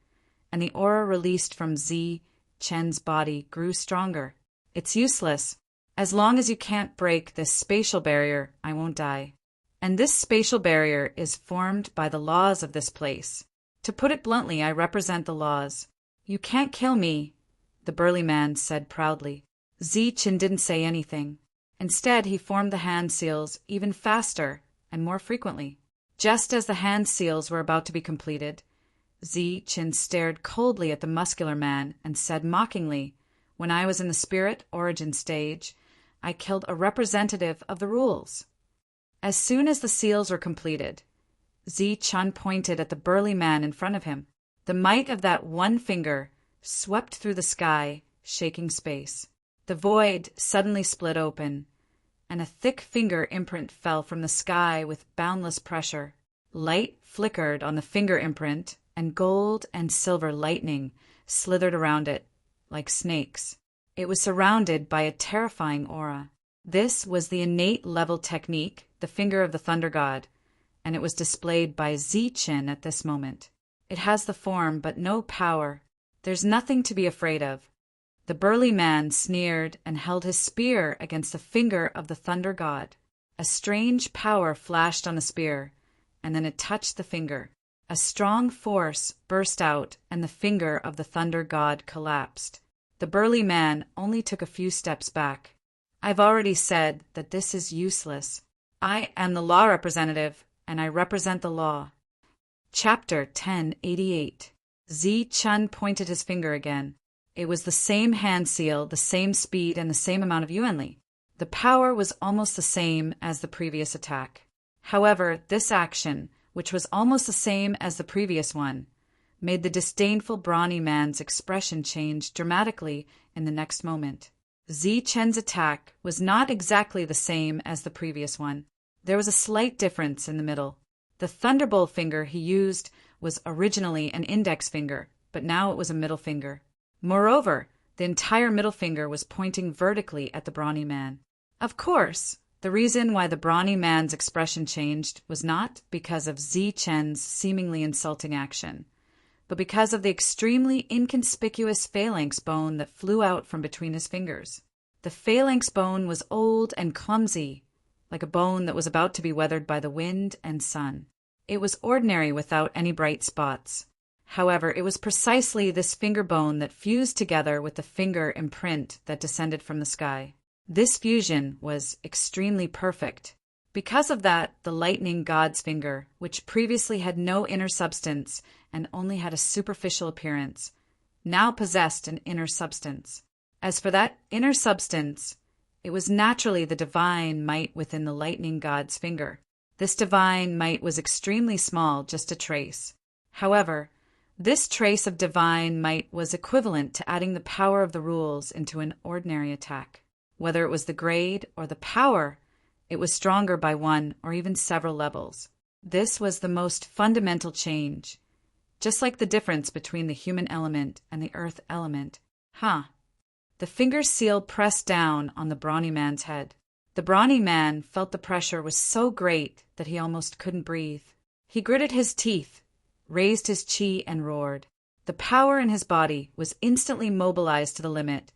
and the aura released from Zichen's body grew stronger. It's useless. As long as you can't break this spatial barrier, I won't die. And this spatial barrier is formed by the laws of this place. To put it bluntly, I represent the laws. You can't kill me, the burly man said proudly. Zichen didn't say anything. Instead, he formed the hand seals even faster and more frequently. Just as the hand seals were about to be completed, Zichen stared coldly at the muscular man and said mockingly, "When I was in the spirit origin stage, I killed a representative of the rules." As soon as the seals were completed, Zichen pointed at the burly man in front of him. The might of that one finger swept through the sky, shaking space. The void suddenly split open, and a thick finger imprint fell from the sky with boundless pressure. Light flickered on the finger imprint, and gold and silver lightning slithered around it like snakes. It was surrounded by a terrifying aura. This was the innate level technique, the finger of the thunder god, and it was displayed by Zichen at this moment. It has the form but no power. There's nothing to be afraid of. The burly man sneered and held his spear against the finger of the thunder god. A strange power flashed on the spear, and then it touched the finger. A strong force burst out, and the finger of the thunder god collapsed. The burly man only took a few steps back. I've already said that this is useless. I am the law representative, and I represent the law. Chapter 1088. Zi Chun pointed his finger again. It was the same hand seal, the same speed, and the same amount of yuanli. The power was almost the same as the previous attack. However, this action, which was almost the same as the previous one, made the disdainful brawny man's expression change dramatically in the next moment. Zi Chen's attack was not exactly the same as the previous one. There was a slight difference in the middle. The thunderbolt finger he used was originally an index finger, but now it was a middle finger. Moreover, the entire middle finger was pointing vertically at the brawny man. Of course, the reason why the brawny man's expression changed was not because of Zi Chen's seemingly insulting action, but because of the extremely inconspicuous phalanx bone that flew out from between his fingers. The phalanx bone was old and clumsy, like a bone that was about to be weathered by the wind and sun. It was ordinary without any bright spots. However, it was precisely this finger bone that fused together with the finger imprint that descended from the sky. This fusion was extremely perfect. Because of that, the lightning god's finger, which previously had no inner substance and only had a superficial appearance, now possessed an inner substance. As for that inner substance, it was naturally the divine might within the lightning god's finger. This divine might was extremely small, just a trace. However, this trace of divine might was equivalent to adding the power of the rules into an ordinary attack. Whether it was the grade or the power, it was stronger by one or even several levels. This was the most fundamental change, just like the difference between the human element and the earth element. The finger seal pressed down on the brawny man's head. The brawny man felt the pressure was so great that he almost couldn't breathe. He gritted his teeth, raised his chi, and roared. The power in his body was instantly mobilized to the limit,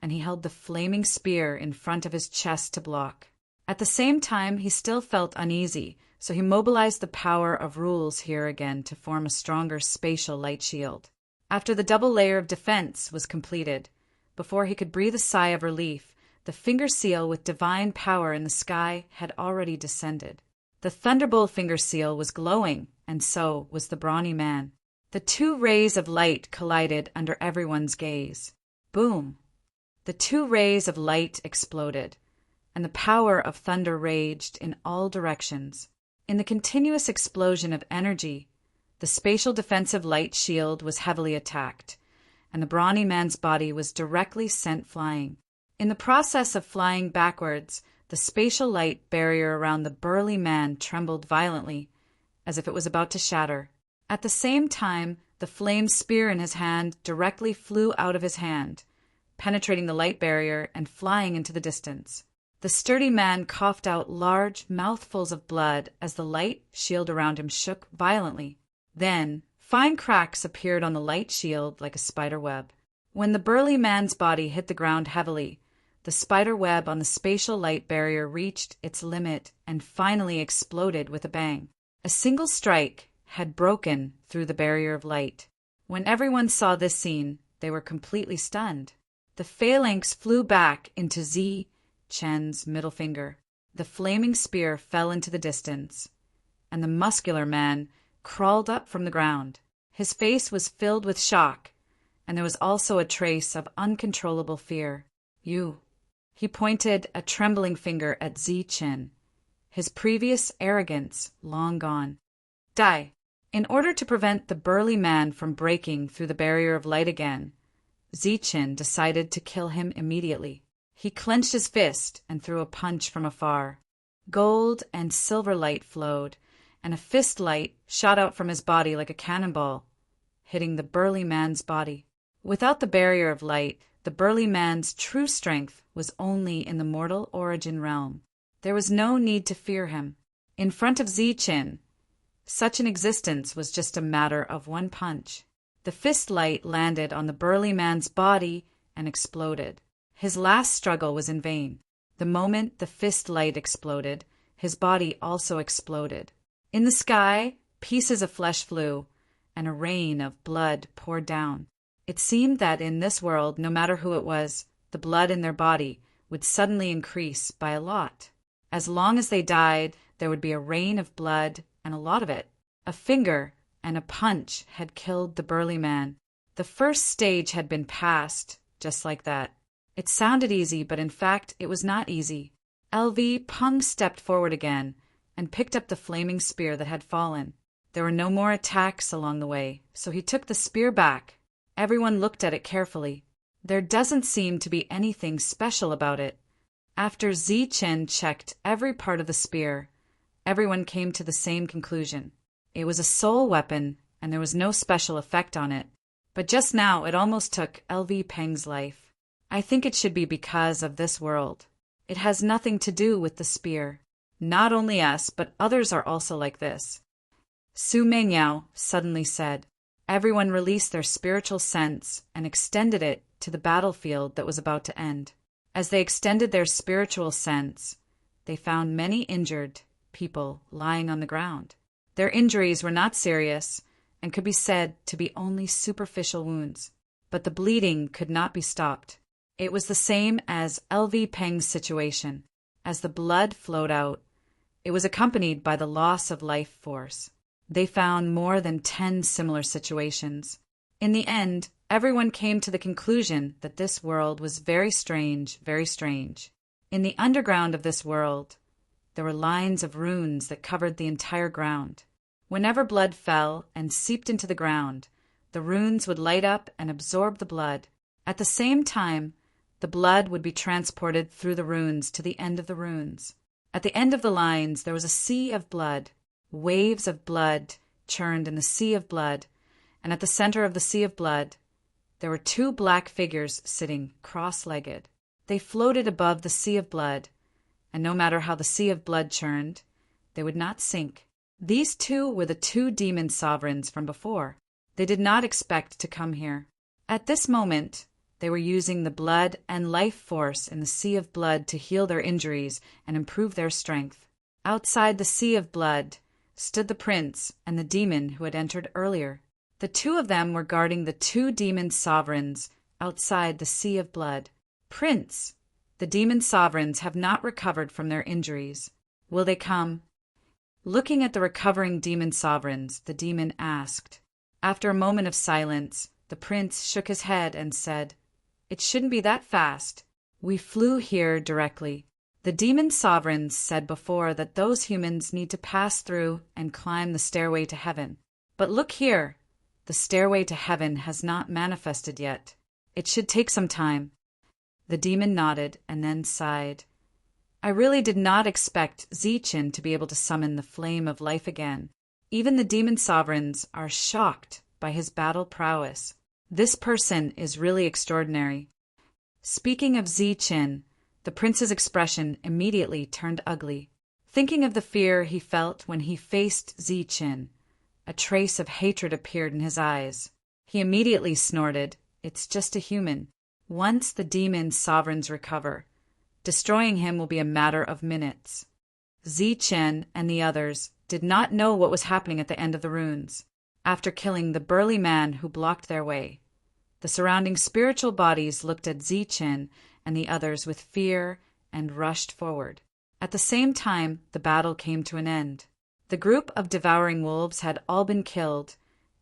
and he held the flaming spear in front of his chest to block. At the same time, he still felt uneasy, so he mobilized the power of rules here again to form a stronger spatial light shield. After the double layer of defense was completed, before he could breathe a sigh of relief, the finger seal with divine power in the sky had already descended. The thunderbolt finger seal was glowing, and so was the brawny man. The two rays of light collided under everyone's gaze. Boom! The two rays of light exploded, and the power of thunder raged in all directions. In the continuous explosion of energy, the spatial defensive light shield was heavily attacked, and the brawny man's body was directly sent flying. In the process of flying backwards, the spatial light barrier around the burly man trembled violently, as if it was about to shatter. At the same time, the flame spear in his hand directly flew out of his hand, penetrating the light barrier and flying into the distance. The sturdy man coughed out large mouthfuls of blood as the light shield around him shook violently. Then, fine cracks appeared on the light shield like a spider web. When the burly man's body hit the ground heavily, the spider web on the spatial light barrier reached its limit and finally exploded with a bang. A single strike had broken through the barrier of light. When everyone saw this scene, they were completely stunned. The phalanx flew back into Zi Chen's middle finger. The flaming spear fell into the distance, and the muscular man crawled up from the ground. His face was filled with shock, and there was also a trace of uncontrollable fear. You. He pointed a trembling finger at Zi Chen, his previous arrogance long gone. Die. In order to prevent the burly man from breaking through the barrier of light again, Zichen decided to kill him immediately. He clenched his fist and threw a punch from afar. Gold and silver light flowed, and a fist light shot out from his body like a cannonball, hitting the burly man's body. Without the barrier of light, The burly man's true strength was only in the mortal origin realm. There was no need to fear him. In front of Ziqin, such an existence was just a matter of one punch. The fist light landed on the burly man's body and exploded. His last struggle was in vain. The moment the fist light exploded, his body also exploded. In the sky, pieces of flesh flew, and a rain of blood poured down. It seemed that in this world, no matter who it was, the blood in their body would suddenly increase by a lot. As long as they died, there would be a rain of blood, and a lot of it. A finger and a punch had killed the burly man. The first stage had been passed, just like that. It sounded easy, but in fact it was not easy. LV Peng stepped forward again and picked up the flaming spear that had fallen. There were no more attacks along the way, so he took the spear back. Everyone looked at it carefully. There doesn't seem to be anything special about it. After Ziqin checked every part of the spear, everyone came to the same conclusion. It was a soul weapon, and there was no special effect on it. But just now it almost took LV Peng's life. I think it should be because of this world. It has nothing to do with the spear. Not only us, but others are also like this. Su Mengyao suddenly said. Everyone released their spiritual sense and extended it to the battlefield that was about to end. As they extended their spiritual sense, they found many injured people lying on the ground. Their injuries were not serious and could be said to be only superficial wounds, but the bleeding could not be stopped. It was the same as LV Peng's situation. As the blood flowed out, it was accompanied by the loss of life force. They found more than 10 similar situations. In the end, everyone came to the conclusion that this world was very strange, very strange. In the underground of this world, there were lines of runes that covered the entire ground. Whenever blood fell and seeped into the ground, the runes would light up and absorb the blood. At the same time, the blood would be transported through the runes to the end of the runes. At the end of the lines, there was a sea of blood. Waves of blood churned in the sea of blood, and at the center of the sea of blood, there were 2 black figures sitting cross-legged. They floated above the sea of blood, and no matter how the sea of blood churned, they would not sink. These 2 were the 2 demon sovereigns from before. They did not expect to come here. At this moment, they were using the blood and life force in the sea of blood to heal their injuries and improve their strength. Outside the sea of blood stood the prince and the demon who had entered earlier. The 2 of them were guarding the 2 demon sovereigns outside the sea of blood. Prince, the demon sovereigns have not recovered from their injuries. Will they come? Looking at the recovering demon sovereigns, the demon asked. After a moment of silence, the prince shook his head and said, "It shouldn't be that fast. We flew here directly." The demon sovereigns said before that those humans need to pass through and climb the stairway to heaven. But look here, the stairway to heaven has not manifested yet. It should take some time. The demon nodded and then sighed. I really did not expect Ziqin to be able to summon the flame of life again. Even the demon sovereigns are shocked by his battle prowess. This person is really extraordinary. Speaking of Ziqin, the prince's expression immediately turned ugly. Thinking of the fear he felt when he faced Ziqin, a trace of hatred appeared in his eyes. He immediately snorted, "It's just a human. Once the demon sovereigns recover, destroying him will be a matter of minutes." Ziqin and the others did not know what was happening at the end of the runes. After killing the burly man who blocked their way, the surrounding spiritual bodies looked at Ziqin and the others with fear and rushed forward. At the same time, the battle came to an end. The group of devouring wolves had all been killed,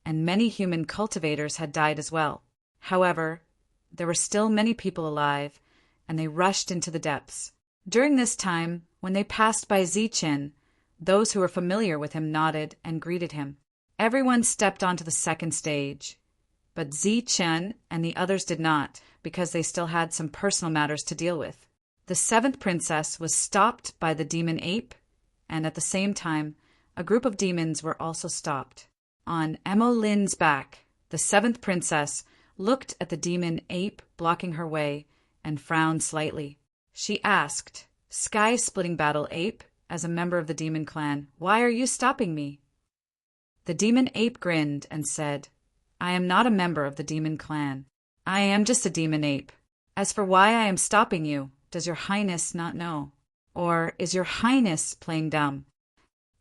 and many human cultivators had died as well. However, there were still many people alive, and they rushed into the depths. During this time, when they passed by Ziqin, those who were familiar with him nodded and greeted him. Everyone stepped onto the second stage, but Ziqin and the others did not, because they still had some personal matters to deal with. The 7th princess was stopped by the demon ape, and at the same time, a group of demons were also stopped. On Emo Lin's back, the 7th princess looked at the demon ape blocking her way and frowned slightly. She asked, "Sky-splitting battle ape, as a member of the demon clan, why are you stopping me?" The demon ape grinned and said, "I am not a member of the demon clan. I am just a demon ape. As for why I am stopping you, does your highness not know? Or is your highness playing dumb?"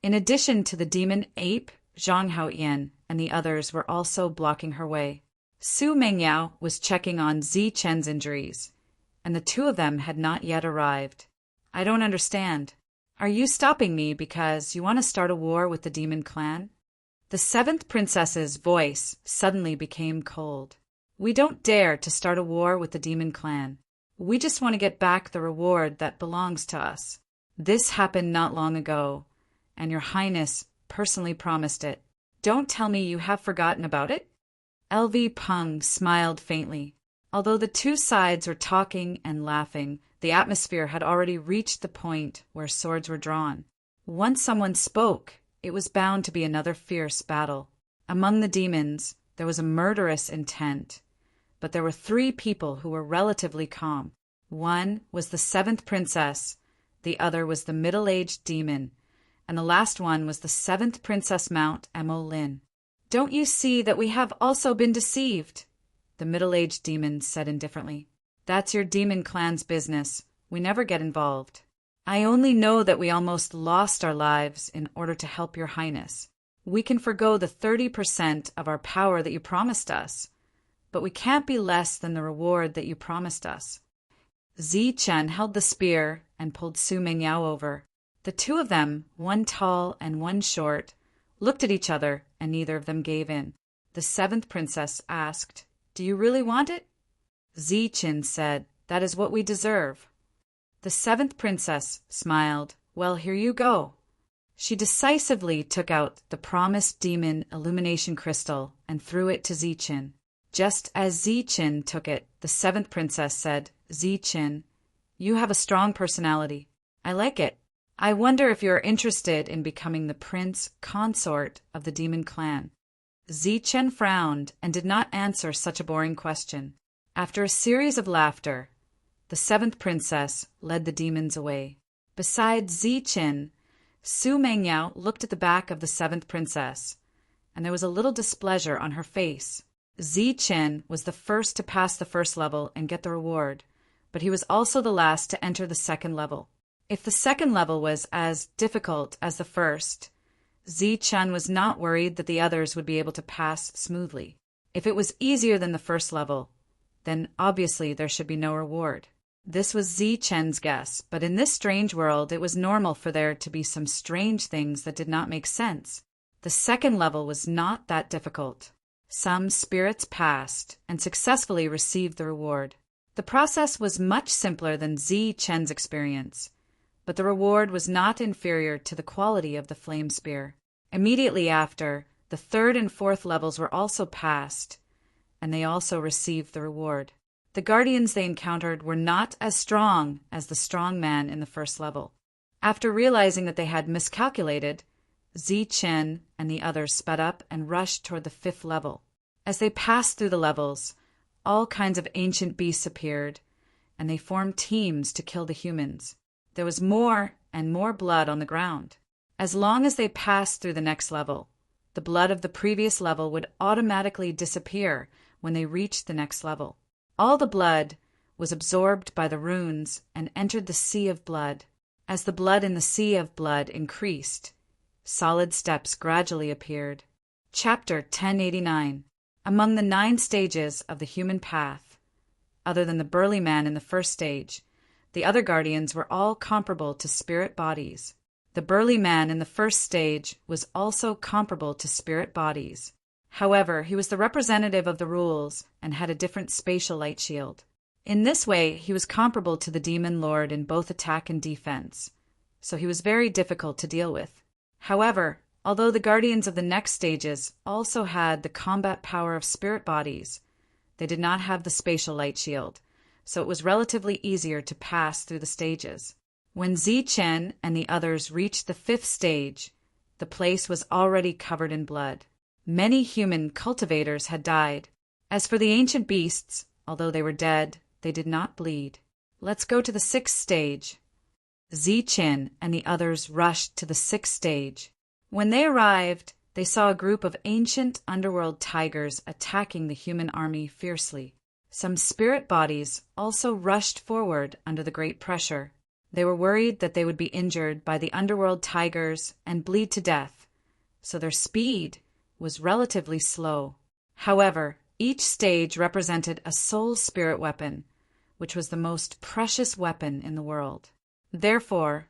In addition to the demon ape, Zhang Haoyan and the others were also blocking her way. Su Mengyao was checking on Zi Chen's injuries, and the two of them had not yet arrived. "I don't understand. Are you stopping me because you want to start a war with the demon clan?" The seventh princess's voice suddenly became cold. "We don't dare to start a war with the demon clan. We just want to get back the reward that belongs to us. This happened not long ago, and your highness personally promised it. Don't tell me you have forgotten about it?" LV Peng smiled faintly. Although the two sides were talking and laughing, the atmosphere had already reached the point where swords were drawn. Once someone spoke, it was bound to be another fierce battle. Among the demons, there was a murderous intent, but there were three people who were relatively calm. One was the seventh princess, the other was the middle-aged demon, and the last one was the seventh Princess Mount Emo Lin. "Don't you see that we have also been deceived?" the middle-aged demon said indifferently. "That's your demon clan's business. We never get involved. I only know that we almost lost our lives in order to help your highness. We can forgo the 30% of our power that you promised us, but we can't be less than the reward that you promised us." Zi Chen held the spear and pulled Su Mengyao over. The two of them, one tall and one short, looked at each other, and neither of them gave in. The seventh princess asked, "Do you really want it?" Zi Chen said, "That is what we deserve." The seventh princess smiled. "Well, here you go." She decisively took out the promised demon illumination crystal and threw it to Zi Chen. Just as Zi Chen took it, the seventh princess said, "Zi Chen, you have a strong personality. I like it. I wonder if you are interested in becoming the prince consort of the demon clan." Zi Chen frowned and did not answer such a boring question. After a series of laughter, the seventh princess led the demons away. Besides Zi Chen, Su Mengyao looked at the back of the seventh princess, and there was a little displeasure on her face. Zi Chen was the first to pass the first level and get the reward, but he was also the last to enter the second level. If the second level was as difficult as the first, Zi Chen was not worried that the others would be able to pass smoothly. If it was easier than the first level, then obviously there should be no reward. This was Zi Chen's guess, but in this strange world it was normal for there to be some strange things that did not make sense. The second level was not that difficult. Some spirits passed and successfully received the reward. The process was much simpler than Zi Chen's experience, but the reward was not inferior to the quality of the flame spear. Immediately after, the third and fourth levels were also passed, and they also received the reward. The guardians they encountered were not as strong as the strong man in the first level. After realizing that they had miscalculated, Zi Chen and the others sped up and rushed toward the fifth level. As they passed through the levels, all kinds of ancient beasts appeared, and they formed teams to kill the humans. There was more and more blood on the ground. As long as they passed through the next level, the blood of the previous level would automatically disappear when they reached the next level. All the blood was absorbed by the runes and entered the sea of blood. As the blood in the sea of blood increased, solid steps gradually appeared. Chapter 1089. Among the 9 stages of the human path, other than the burly man in the first stage, the other guardians were all comparable to spirit bodies. The burly man in the first stage was also comparable to spirit bodies. However, he was the representative of the rules and had a different spatial light shield. In this way, he was comparable to the demon lord in both attack and defense, so he was very difficult to deal with. However, although the guardians of the next stages also had the combat power of spirit bodies, they did not have the spatial light shield, so it was relatively easier to pass through the stages. When Zi Chen and the others reached the 5th stage, the place was already covered in blood. Many human cultivators had died. As for the ancient beasts, although they were dead, they did not bleed. Let's go to the sixth stage. Ziqin and the others rushed to the sixth stage. When they arrived, they saw a group of ancient underworld tigers attacking the human army fiercely. Some spirit bodies also rushed forward under the great pressure. They were worried that they would be injured by the underworld tigers and bleed to death, so their speed was relatively slow. However, each stage represented a soul spirit weapon, which was the most precious weapon in the world. Therefore,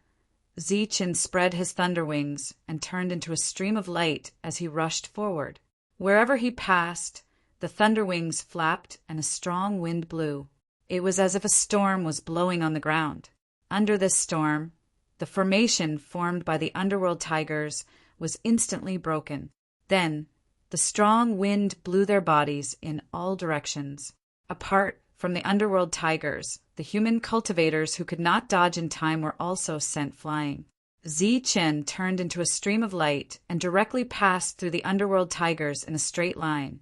Ziqin spread his thunder wings and turned into a stream of light as he rushed forward. Wherever he passed, the thunder wings flapped and a strong wind blew. It was as if a storm was blowing on the ground. Under this storm, the formation formed by the underworld tigers was instantly broken. Then, the strong wind blew their bodies in all directions. Apart from the underworld tigers, the human cultivators who could not dodge in time were also sent flying. Ziqin turned into a stream of light and directly passed through the underworld tigers in a straight line,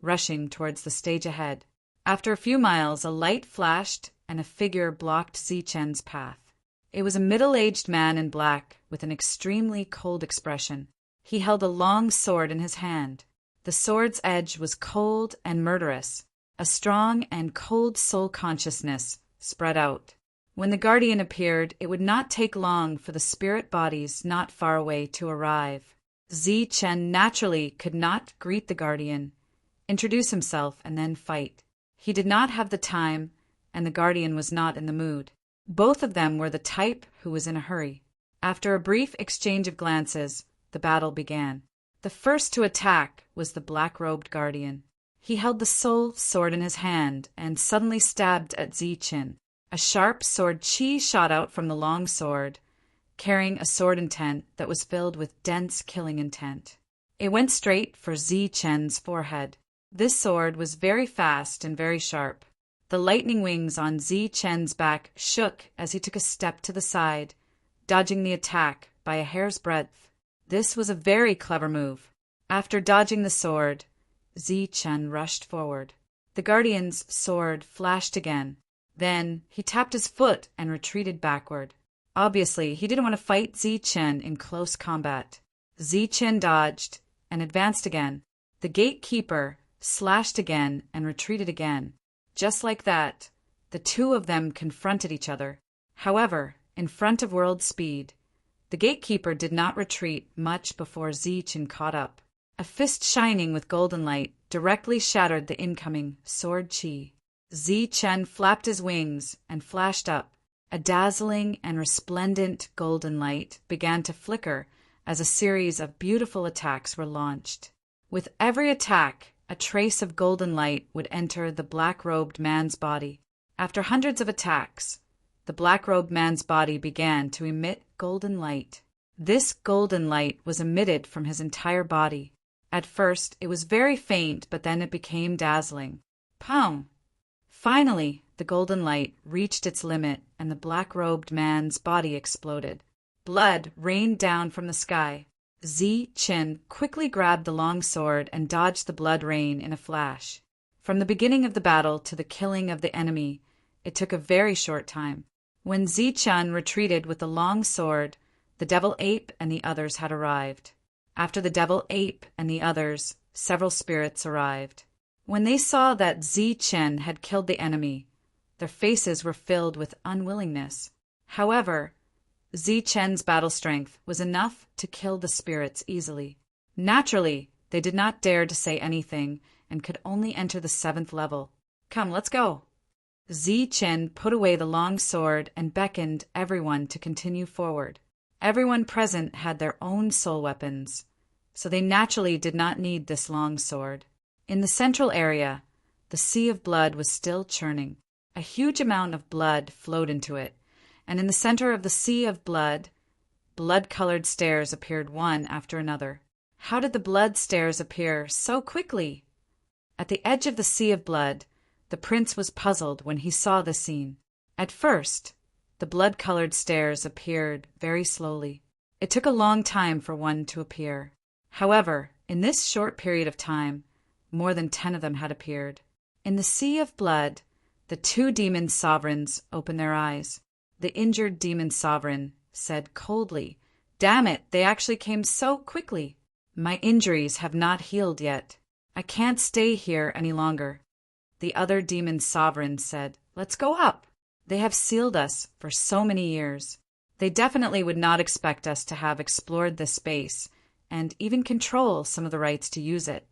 rushing towards the stage ahead. After a few miles, a light flashed and a figure blocked Ziqin's path. It was a middle-aged man in black with an extremely cold expression. He held a long sword in his hand. The sword's edge was cold and murderous. A strong and cold soul consciousness spread out. When the guardian appeared, it would not take long for the spirit bodies not far away to arrive. Ziqin naturally could not greet the guardian, introduce himself, and then fight. He did not have the time, and the guardian was not in the mood. Both of them were the type who was in a hurry. After a brief exchange of glances, the battle began. The first to attack was the black-robed guardian. He held the soul sword in his hand and suddenly stabbed at Ziqin. A sharp sword chi shot out from the long sword, carrying a sword intent that was filled with dense killing intent. It went straight for Ziqin's forehead. This sword was very fast and very sharp. The lightning wings on Ziqin's back shook as he took a step to the side, dodging the attack by a hair's breadth. This was a very clever move. After dodging the sword, Ziqin rushed forward. The guardian's sword flashed again. Then he tapped his foot and retreated backward. Obviously, he didn't want to fight Ziqin in close combat. Ziqin dodged and advanced again. The gatekeeper slashed again and retreated again. Just like that, the two of them confronted each other. However, in front of world speed, the gatekeeper did not retreat much before Ziqin caught up. A fist shining with golden light directly shattered the incoming sword chi. Ziqin flapped his wings and flashed up. A dazzling and resplendent golden light began to flicker as a series of beautiful attacks were launched. With every attack, a trace of golden light would enter the black-robed man's body. After hundreds of attacks, the black-robed man's body began to emit golden light. This golden light was emitted from his entire body. At first, it was very faint, but then it became dazzling. Pow! Finally, the golden light reached its limit, and the black-robed man's body exploded. Blood rained down from the sky. Ziqin quickly grabbed the long sword and dodged the blood rain in a flash. From the beginning of the battle to the killing of the enemy, it took a very short time. When Ziqin retreated with the long sword, the devil ape and the others had arrived. After the devil ape and the others, several spirits arrived. When they saw that Ziqin had killed the enemy, their faces were filled with unwillingness. However, Ziqin's battle strength was enough to kill the spirits easily. Naturally, they did not dare to say anything and could only enter the 7th level. Come, let's go. Ziqin put away the long sword and beckoned everyone to continue forward. Everyone present had their own soul weapons, so they naturally did not need this long sword. In the central area, the sea of blood was still churning. A huge amount of blood flowed into it, and in the center of the sea of blood, blood-colored stairs appeared one after another. How did the blood stairs appear so quickly? At the edge of the sea of blood, the prince was puzzled when he saw the scene. At first, the blood-colored stairs appeared very slowly. It took a long time for one to appear. However, in this short period of time, more than 10 of them had appeared. In the sea of blood, the 2 demon sovereigns opened their eyes. The injured demon sovereign said coldly, "Damn it, they actually came so quickly. My injuries have not healed yet. I can't stay here any longer." The other demon sovereign said, "Let's go up. They have sealed us for so many years. They definitely would not expect us to have explored this space and even control some of the rights to use it."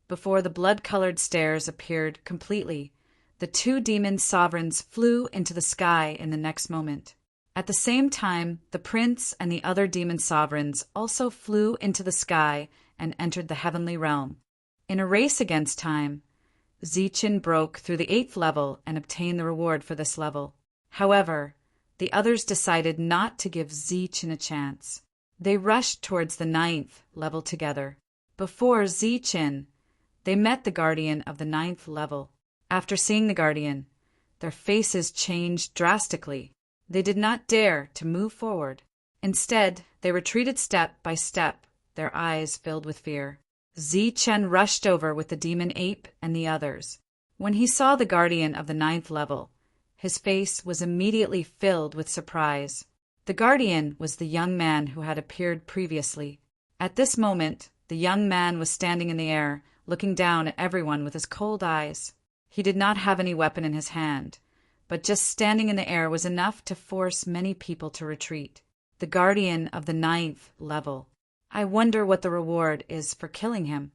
Before the blood-colored stairs appeared completely, the 2 demon sovereigns flew into the sky in the next moment. At the same time, the prince and the other demon sovereigns also flew into the sky and entered the heavenly realm. In a race against time, Zichen broke through the 8th level and obtained the reward for this level. However, the others decided not to give Zichen a chance. They rushed towards the 9th level together. Before Zichen, they met the guardian of the 9th level. After seeing the guardian, their faces changed drastically. They did not dare to move forward. Instead, they retreated step by step, their eyes filled with fear. Zichen rushed over with the demon ape and the others. When he saw the guardian of the 9th level, his face was immediately filled with surprise. The guardian was the young man who had appeared previously. At this moment, the young man was standing in the air, looking down at everyone with his cold eyes. He did not have any weapon in his hand, but just standing in the air was enough to force many people to retreat. The guardian of the 9th level. I wonder what the reward is for killing him.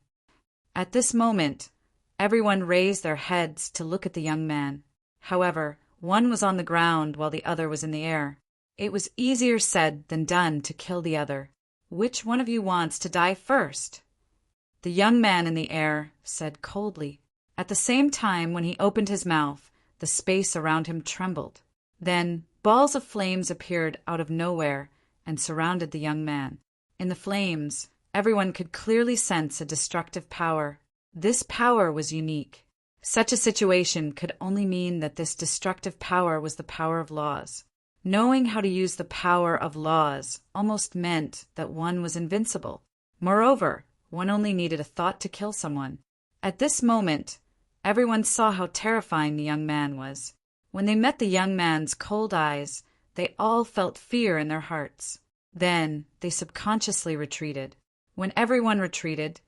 At this moment, everyone raised their heads to look at the young man. However, one was on the ground while the other was in the air. It was easier said than done to kill the other. Which one of you wants to die first? The young man in the air said coldly. At the same time, when he opened his mouth, the space around him trembled. Then balls of flames appeared out of nowhere and surrounded the young man. In the flames, everyone could clearly sense a destructive power. This power was unique. Such a situation could only mean that this destructive power was the power of laws. Knowing how to use the power of laws almost meant that one was invincible. Moreover, one only needed a thought to kill someone. At this moment, everyone saw how terrifying the young man was. When they met the young man's cold eyes, they all felt fear in their hearts. Then they subconsciously retreated. When everyone retreated,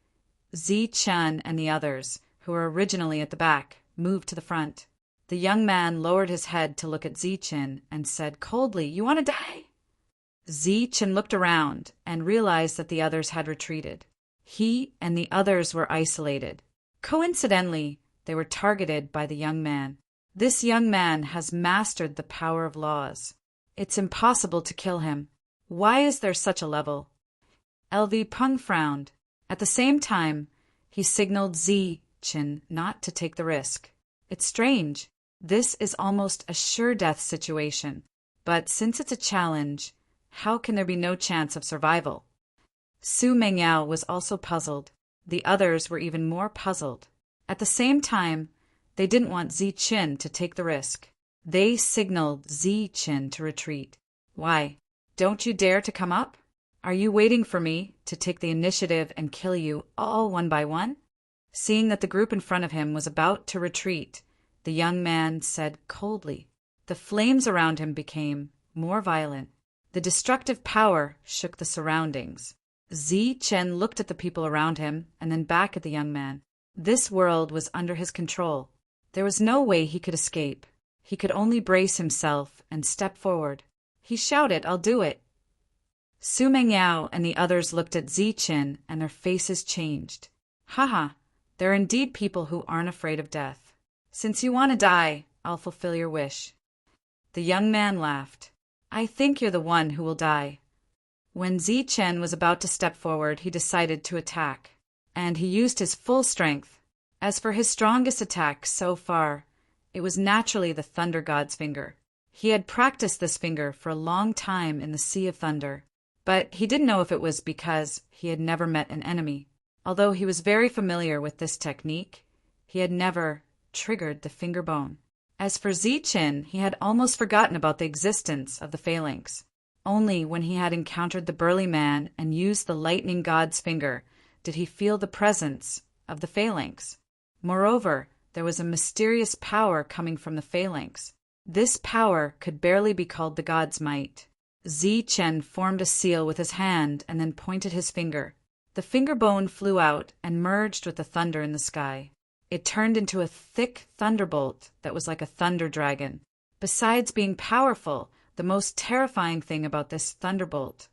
Zichen and the others, who were originally at the back, moved to the front. The young man lowered his head to look at Zichen and said coldly, "You want to die?" Zichen looked around and realized that the others had retreated. He and the others were isolated. Coincidentally, they were targeted by the young man. This young man has mastered the power of laws. It's impossible to kill him. Why is there such a level? LV Peng frowned. At the same time, he signaled Zichen not to take the risk. It's strange. This is almost a sure death situation. But since it's a challenge, how can there be no chance of survival? Su Mengyao was also puzzled. The others were even more puzzled. At the same time, they didn't want Zichen to take the risk. They signaled Zichen to retreat. Why? Don't you dare to come up? Are you waiting for me to take the initiative and kill you all one by one? Seeing that the group in front of him was about to retreat, the young man said coldly. The flames around him became more violent. The destructive power shook the surroundings. Zichen looked at the people around him and then back at the young man. This world was under his control. There was no way he could escape. He could only brace himself and step forward. He shouted, "I'll do it." Su Mengyao and the others looked at Zichen and their faces changed. Haha, there are indeed people who aren't afraid of death. Since you want to die, I'll fulfill your wish. The young man laughed. I think you're the one who will die. When Zichen was about to step forward, he decided to attack, and he used his full strength. As for his strongest attack so far, it was naturally the Thunder God's finger. He had practiced this finger for a long time in the Sea of Thunder, but he didn't know if it was because he had never met an enemy. Although he was very familiar with this technique, he had never triggered the finger bone. As for Zichen, he had almost forgotten about the existence of the phalanx. Only when he had encountered the burly man and used the lightning god's finger did he feel the presence of the phalanx. Moreover, there was a mysterious power coming from the phalanx. This power could barely be called the god's might. Zichen formed a seal with his hand and then pointed his finger. The finger bone flew out and merged with the thunder in the sky. It turned into a thick thunderbolt that was like a thunder dragon. Besides being powerful, the most terrifying thing about this thunderbolt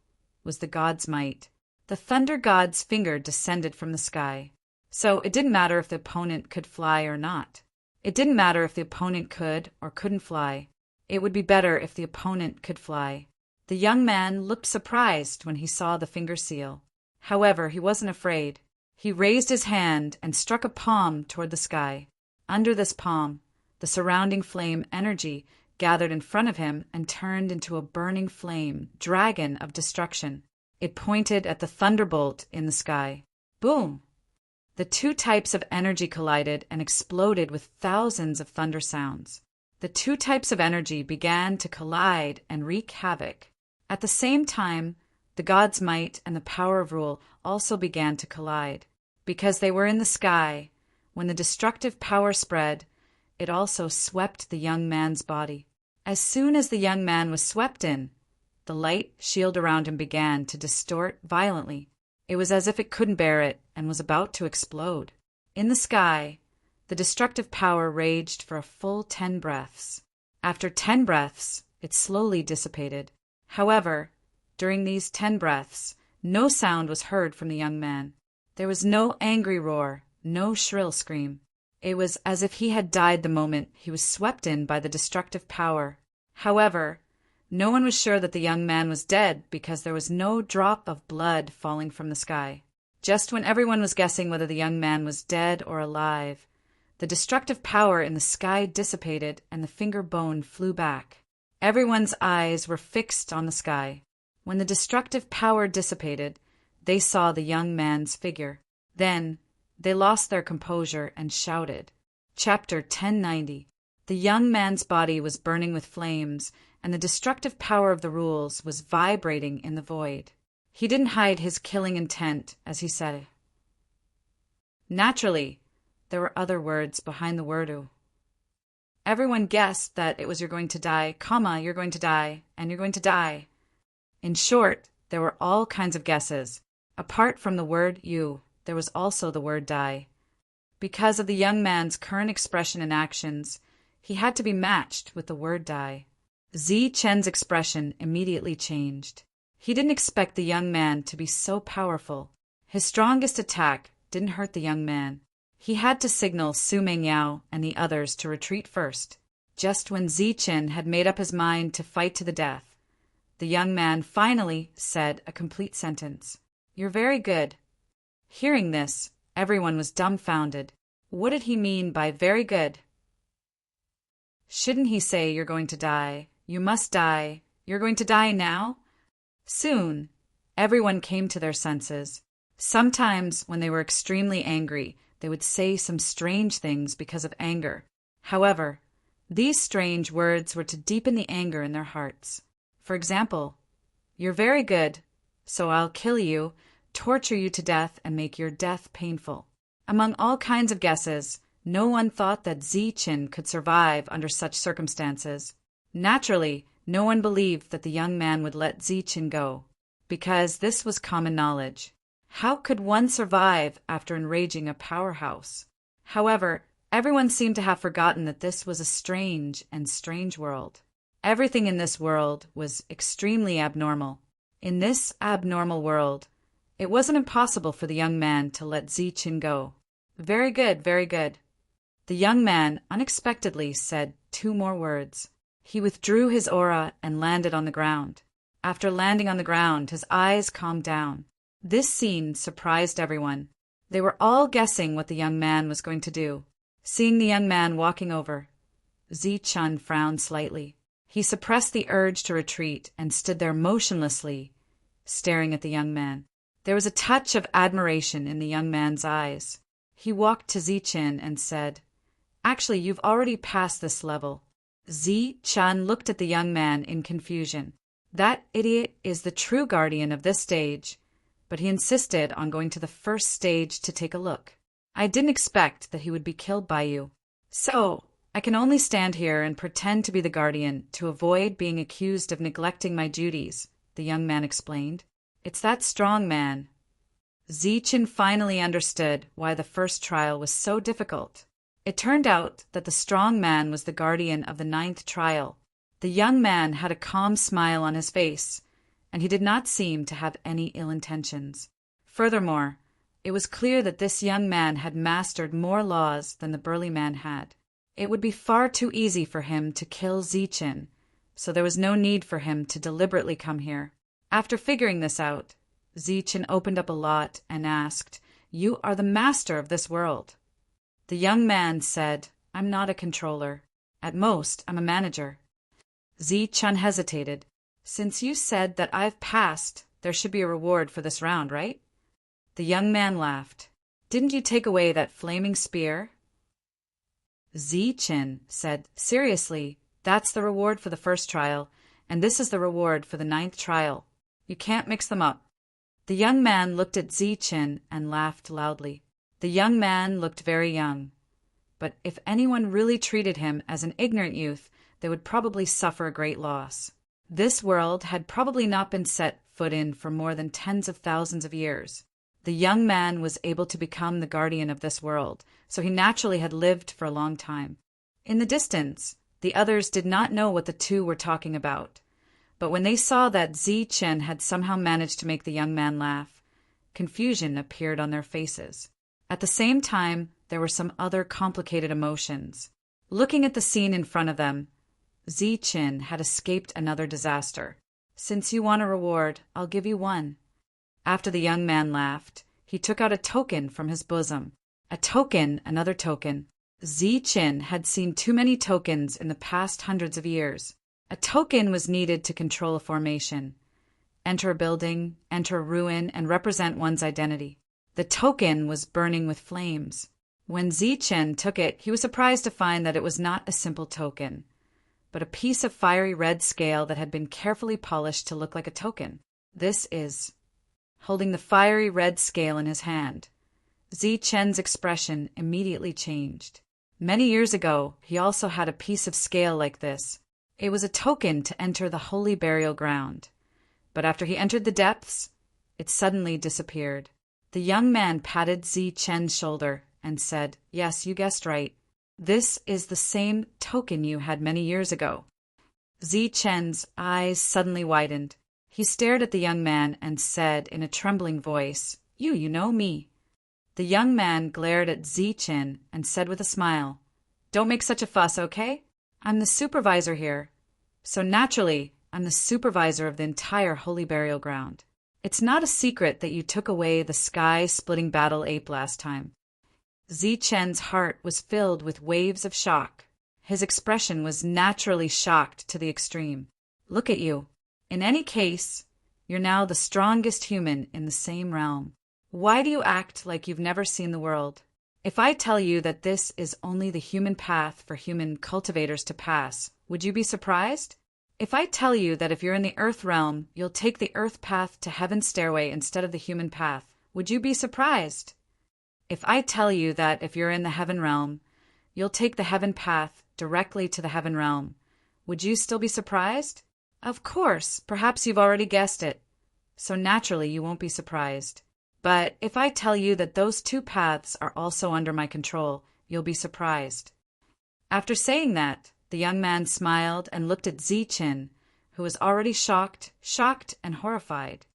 was the god's might. The thunder god's finger descended from the sky. So it didn't matter if the opponent could fly or not. It didn't matter if the opponent could or couldn't fly. It would be better if the opponent could fly. The young man looked surprised when he saw the finger seal. However, he wasn't afraid. He raised his hand and struck a palm toward the sky. Under this palm, the surrounding flame energy gathered in front of him and turned into a burning flame, dragon of destruction. It pointed at the thunderbolt in the sky. Boom! The two types of energy collided and exploded with thousands of thunder sounds. The two types of energy began to collide and wreak havoc. At the same time, the god's might and the power of rule also began to collide. Because they were in the sky, when the destructive power spread, it also swept the young man's body. As soon as the young man was swept in, the light shield around him began to distort violently. It was as if it couldn't bear it and was about to explode. In the sky, the destructive power raged for a full 10 breaths. After 10 breaths, it slowly dissipated. However, during these 10 breaths, no sound was heard from the young man. There was no angry roar, no shrill scream. It was as if he had died the moment he was swept in by the destructive power. However, no one was sure that the young man was dead because there was no drop of blood falling from the sky. Just when everyone was guessing whether the young man was dead or alive, the destructive power in the sky dissipated and the finger bone flew back. Everyone's eyes were fixed on the sky. When the destructive power dissipated, they saw the young man's figure. Then, they lost their composure and shouted. Chapter 1090. The young man's body was burning with flames, and the destructive power of the rules was vibrating in the void. He didn't hide his killing intent as he said it. Naturally, there were other words behind the wordu. Everyone guessed that it was "you're going to die," comma, "you're going to die," and "you're going to die." In short, there were all kinds of guesses. Apart from the word "you," there was also the word "die." Because of the young man's current expression and actions, he had to be matched with the word "die." Chen's expression immediately changed. He didn't expect the young man to be so powerful. His strongest attack didn't hurt the young man. He had to signal Su Mengyao and the others to retreat first. Just when Chen had made up his mind to fight to the death, the young man finally said a complete sentence. "You're very good." Hearing this, everyone was dumbfounded. What did he mean by very good? Shouldn't he say "you're going to die," "you must die," "you're going to die now"? Soon, everyone came to their senses. Sometimes, when they were extremely angry, they would say some strange things because of anger. However, these strange words were to deepen the anger in their hearts. For example, "You're very good, so I'll kill you, torture you to death, and make your death painful." Among all kinds of guesses, no one thought that Chen could survive under such circumstances. Naturally, no one believed that the young man would let Chen go, because this was common knowledge. How could one survive after enraging a powerhouse? However, everyone seemed to have forgotten that this was a strange world. Everything in this world was extremely abnormal. In this abnormal world, it wasn't impossible for the young man to let Chen go. Very good, very good. The young man unexpectedly said 2 more words. He withdrew his aura and landed on the ground. After landing on the ground, his eyes calmed down. This scene surprised everyone. They were all guessing what the young man was going to do. Seeing the young man walking over, Chen frowned slightly. He suppressed the urge to retreat and stood there motionlessly, staring at the young man. There was a touch of admiration in the young man's eyes. He walked to Chen and said, "Actually, you've already passed this level." Chen looked at the young man in confusion. That idiot is the true guardian of this stage, but he insisted on going to the first stage to take a look. I didn't expect that he would be killed by you. So, I can only stand here and pretend to be the guardian to avoid being accused of neglecting my duties, the young man explained. It's that strong man. Zichen finally understood why the first trial was so difficult. It turned out that the strong man was the guardian of the 9th trial. The young man had a calm smile on his face, and he did not seem to have any ill intentions. Furthermore, it was clear that this young man had mastered more laws than the burly man had. It would be far too easy for him to kill Zichen, so there was no need for him to deliberately come here. After figuring this out, Zichen opened up a lot and asked, "You are the master of this world." The young man said, "I'm not a controller. At most, I'm a manager." Zichen hesitated. "Since you said that I've passed, there should be a reward for this round, right?" The young man laughed. "Didn't you take away that flaming spear?" Zichen said, "Seriously, that's the reward for the first trial, and this is the reward for the 9th trial. You can't mix them up." The young man looked at Zichen and laughed loudly. The young man looked very young, but if anyone really treated him as an ignorant youth, they would probably suffer a great loss. This world had probably not been set foot in for more than tens of thousands of years. The young man was able to become the guardian of this world, so he naturally had lived for a long time. In the distance, the others did not know what the two were talking about, but when they saw that Zichen had somehow managed to make the young man laugh, confusion appeared on their faces. At the same time, there were some other complicated emotions. Looking at the scene in front of them, Zichen had escaped another disaster. "Since you want a reward, I'll give you one." After the young man laughed, he took out a token from his bosom. A token, another token. Zichen had seen too many tokens in the past hundreds of years. A token was needed to control a formation. Enter a building, enter a ruin, and represent one's identity. The token was burning with flames. When Zichen took it, he was surprised to find that it was not a simple token, but a piece of fiery red scale that had been carefully polished to look like a token. This is... Holding the fiery red scale in his hand, Zichen's expression immediately changed. Many years ago, he also had a piece of scale like this. It was a token to enter the holy burial ground. But after he entered the depths, it suddenly disappeared. The young man patted Zichen's shoulder and said, "Yes, you guessed right. This is the same token you had many years ago." Zichen's eyes suddenly widened. He stared at the young man and said in a trembling voice, You know me." The young man glared at Zichen and said with a smile, "Don't make such a fuss, okay? I'm the supervisor here. So naturally, I'm the supervisor of the entire holy burial ground. It's not a secret that you took away the sky-splitting battle ape last time." Zichen's heart was filled with waves of shock. His expression was naturally shocked to the extreme. "Look at you. In any case, you're now the strongest human in the same realm. Why do you act like you've never seen the world? If I tell you that this is only the human path for human cultivators to pass, would you be surprised? If I tell you that if you're in the earth realm, you'll take the earth path to heaven's stairway instead of the human path, would you be surprised? If I tell you that if you're in the heaven realm, you'll take the heaven path directly to the heaven realm, would you still be surprised? Of course, perhaps you've already guessed it, so naturally you won't be surprised. But if I tell you that those two paths are also under my control, you'll be surprised." After saying that, the young man smiled and looked at Zichen, who was already shocked and horrified.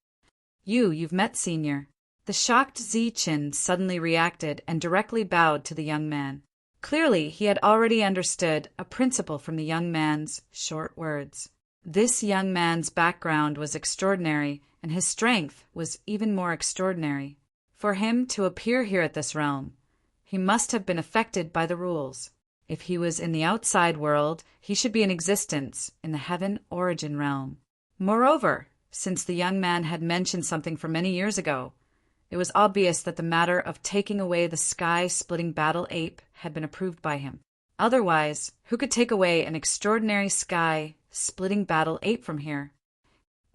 You've met Senior." The shocked Zichen suddenly reacted and directly bowed to the young man. Clearly, he had already understood a principle from the young man's short words. This young man's background was extraordinary, and his strength was even more extraordinary. For him to appear here at this realm, he must have been affected by the rules. If he was in the outside world, he should be in existence in the heaven origin realm. Moreover, since the young man had mentioned something from many years ago, it was obvious that the matter of taking away the sky-splitting battle ape had been approved by him. Otherwise, who could take away an extraordinary sky-splitting battle ape from here?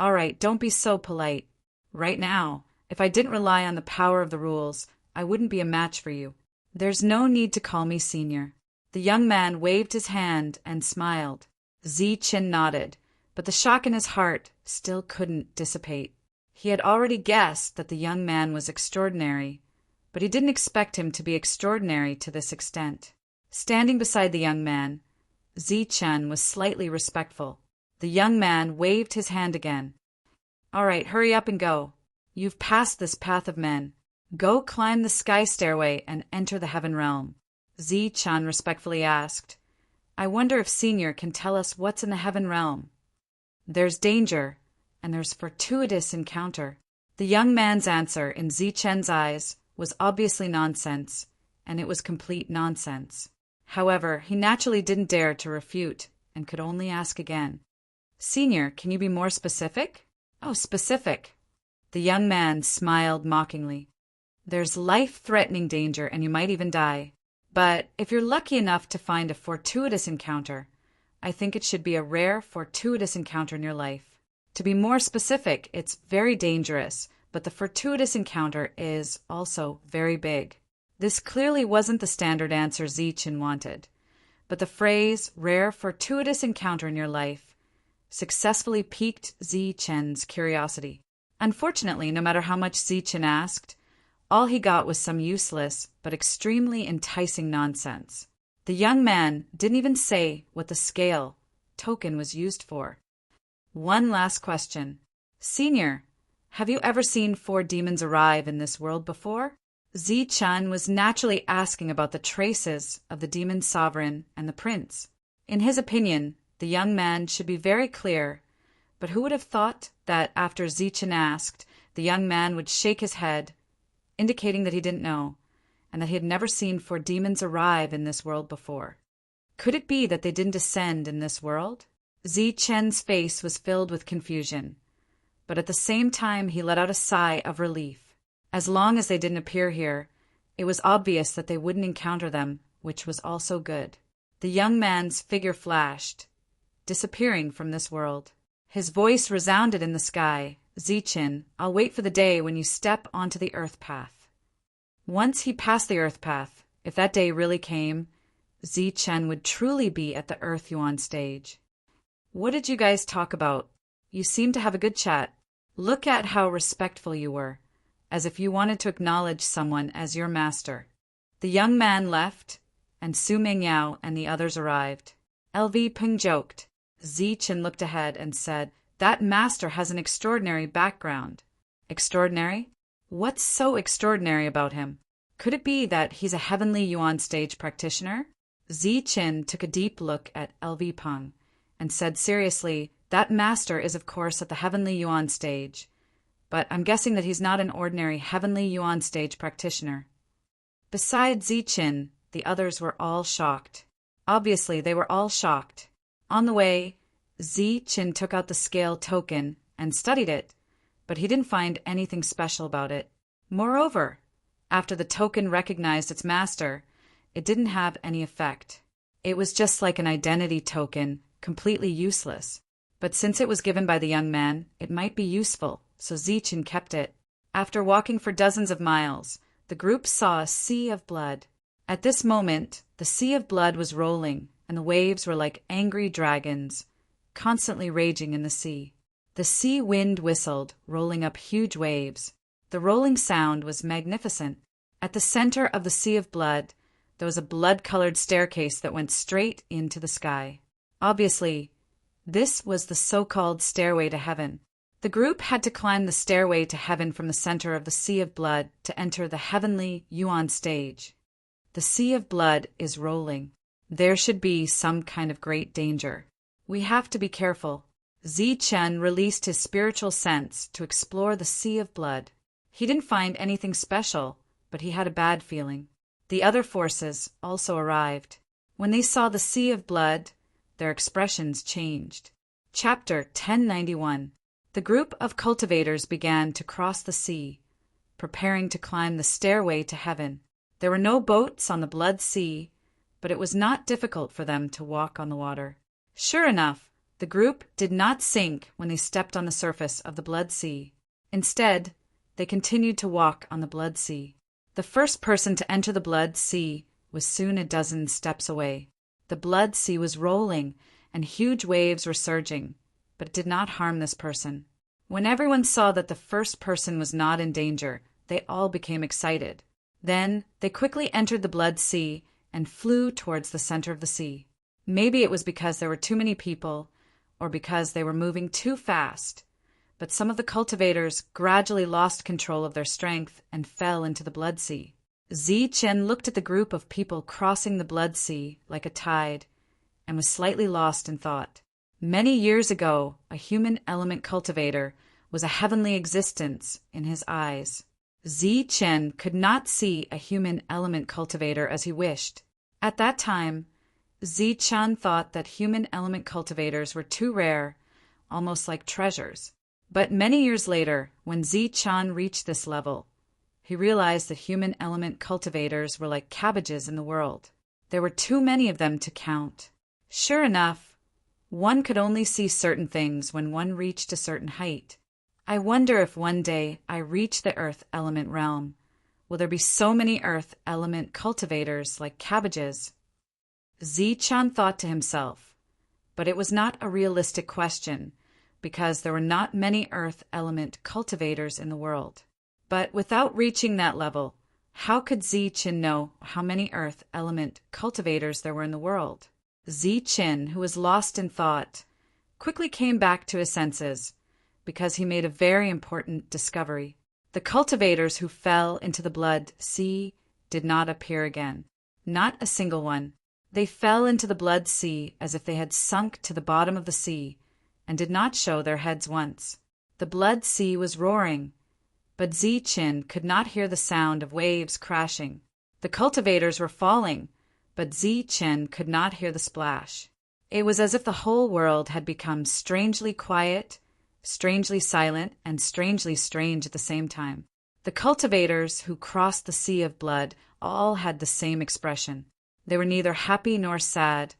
All right, don't be so polite. Right now, if I didn't rely on the power of the rules, I wouldn't be a match for you. "There's no need to call me senior." The young man waved his hand and smiled. Zichen nodded, but the shock in his heart still couldn't dissipate. He had already guessed that the young man was extraordinary, but he didn't expect him to be extraordinary to this extent. Standing beside the young man, Zichen was slightly respectful. The young man waved his hand again. "All right, hurry up and go. You've passed this path of men. Go climb the sky stairway and enter the heaven realm." Zichen respectfully asked, "I wonder if Senior can tell us what's in the heaven realm." "There's danger, and there's fortuitous encounter." The young man's answer in Zichen's eyes was obviously nonsense, and it was complete nonsense. However, he naturally didn't dare to refute and could only ask again. "Senior, can you be more specific?" "Oh, specific." The young man smiled mockingly. "There's life-threatening danger, and you might even die. But if you're lucky enough to find a fortuitous encounter, I think it should be a rare, fortuitous encounter in your life. To be more specific, it's very dangerous, but the fortuitous encounter is also very big." This clearly wasn't the standard answer Zichen wanted, but the phrase, "rare, fortuitous encounter in your life," successfully piqued Zichen's curiosity. Unfortunately, no matter how much Zichen asked, all he got was some useless but extremely enticing nonsense. The young man didn't even say what the scale token was used for. One last question. "Senior, have you ever seen 4 demons arrive in this world before?" Zichen was naturally asking about the traces of the demon sovereign and the prince. In his opinion, the young man should be very clear, but who would have thought that after Zichen asked, the young man would shake his head, indicating that he didn't know, and that he had never seen 4 demons arrive in this world before. Could it be that they didn't descend in this world? Zichen's face was filled with confusion, but at the same time he let out a sigh of relief. As long as they didn't appear here, it was obvious that they wouldn't encounter them, which was also good. The young man's figure flashed, disappearing from this world. His voice resounded in the sky. "Zichen, I'll wait for the day when you step onto the earth path." Once he passed the earth path, if that day really came, Zichen would truly be at the Earth Yuan stage. "What did you guys talk about? You seemed to have a good chat. Look at how respectful you were, as if you wanted to acknowledge someone as your master." The young man left, and Su Mingyao and the others arrived. LV Peng joked. Zichen looked ahead and said, "That master has an extraordinary background." "Extraordinary? What's so extraordinary about him? Could it be that he's a heavenly Yuan stage practitioner?" Zichen took a deep look at LV Peng and said seriously, "That master is of course at the heavenly Yuan stage, but I'm guessing that he's not an ordinary heavenly Yuan stage practitioner." Besides Zichen, the others were all shocked. Obviously, they were all shocked. On the way, Zichen took out the scale token and studied it, but he didn't find anything special about it. Moreover, after the token recognized its master, it didn't have any effect. It was just like an identity token, completely useless. But since it was given by the young man, it might be useful, so Zichen kept it. After walking for dozens of miles, the group saw a sea of blood. At this moment, the sea of blood was rolling, and the waves were like angry dragons, constantly raging in the sea. The sea wind whistled, rolling up huge waves. The rolling sound was magnificent. At the center of the sea of blood, there was a blood-colored staircase that went straight into the sky. Obviously, this was the so-called stairway to heaven. The group had to climb the stairway to heaven from the center of the sea of blood to enter the heavenly Yuan stage. The sea of blood is rolling. There should be some kind of great danger. We have to be careful. Zichen released his spiritual sense to explore the sea of blood. He didn't find anything special, but he had a bad feeling. The other forces also arrived. When they saw the sea of blood, their expressions changed. Chapter 1091. The group of cultivators began to cross the sea, preparing to climb the stairway to heaven. There were no boats on the blood sea, but it was not difficult for them to walk on the water. Sure enough, the group did not sink when they stepped on the surface of the blood sea. Instead, they continued to walk on the blood sea. The first person to enter the blood sea was soon a dozen steps away. The blood sea was rolling, and huge waves were surging, but it did not harm this person. When everyone saw that the first person was not in danger, they all became excited. Then they quickly entered the blood sea and flew towards the center of the sea. Maybe it was because there were too many people, or because they were moving too fast, but some of the cultivators gradually lost control of their strength and fell into the blood sea. Zichen looked at the group of people crossing the blood sea like a tide and was slightly lost in thought. Many years ago, a human element cultivator was a heavenly existence in his eyes. Zichen could not see a human element cultivator as he wished. At that time, Zichen thought that human element cultivators were too rare, almost like treasures. But many years later, when Zichen reached this level, he realized that human element cultivators were like cabbages in the world. There were too many of them to count. Sure enough, one could only see certain things when one reached a certain height. I wonder if one day I reach the earth element realm, will there be so many earth element cultivators like cabbages? Zichen thought to himself, but it was not a realistic question, because there were not many earth element cultivators in the world. But without reaching that level, how could Zichen know how many earth element cultivators there were in the world? Zichen, who was lost in thought, quickly came back to his senses, because he made a very important discovery. The cultivators who fell into the blood sea did not appear again. Not a single one. They fell into the blood sea as if they had sunk to the bottom of the sea, and did not show their heads once. The blood sea was roaring, but Zichen could not hear the sound of waves crashing. The cultivators were falling, but Zichen could not hear the splash. It was as if the whole world had become strangely quiet, strangely silent, and strangely strange at the same time. The cultivators who crossed the sea of blood all had the same expression. They were neither happy nor sad,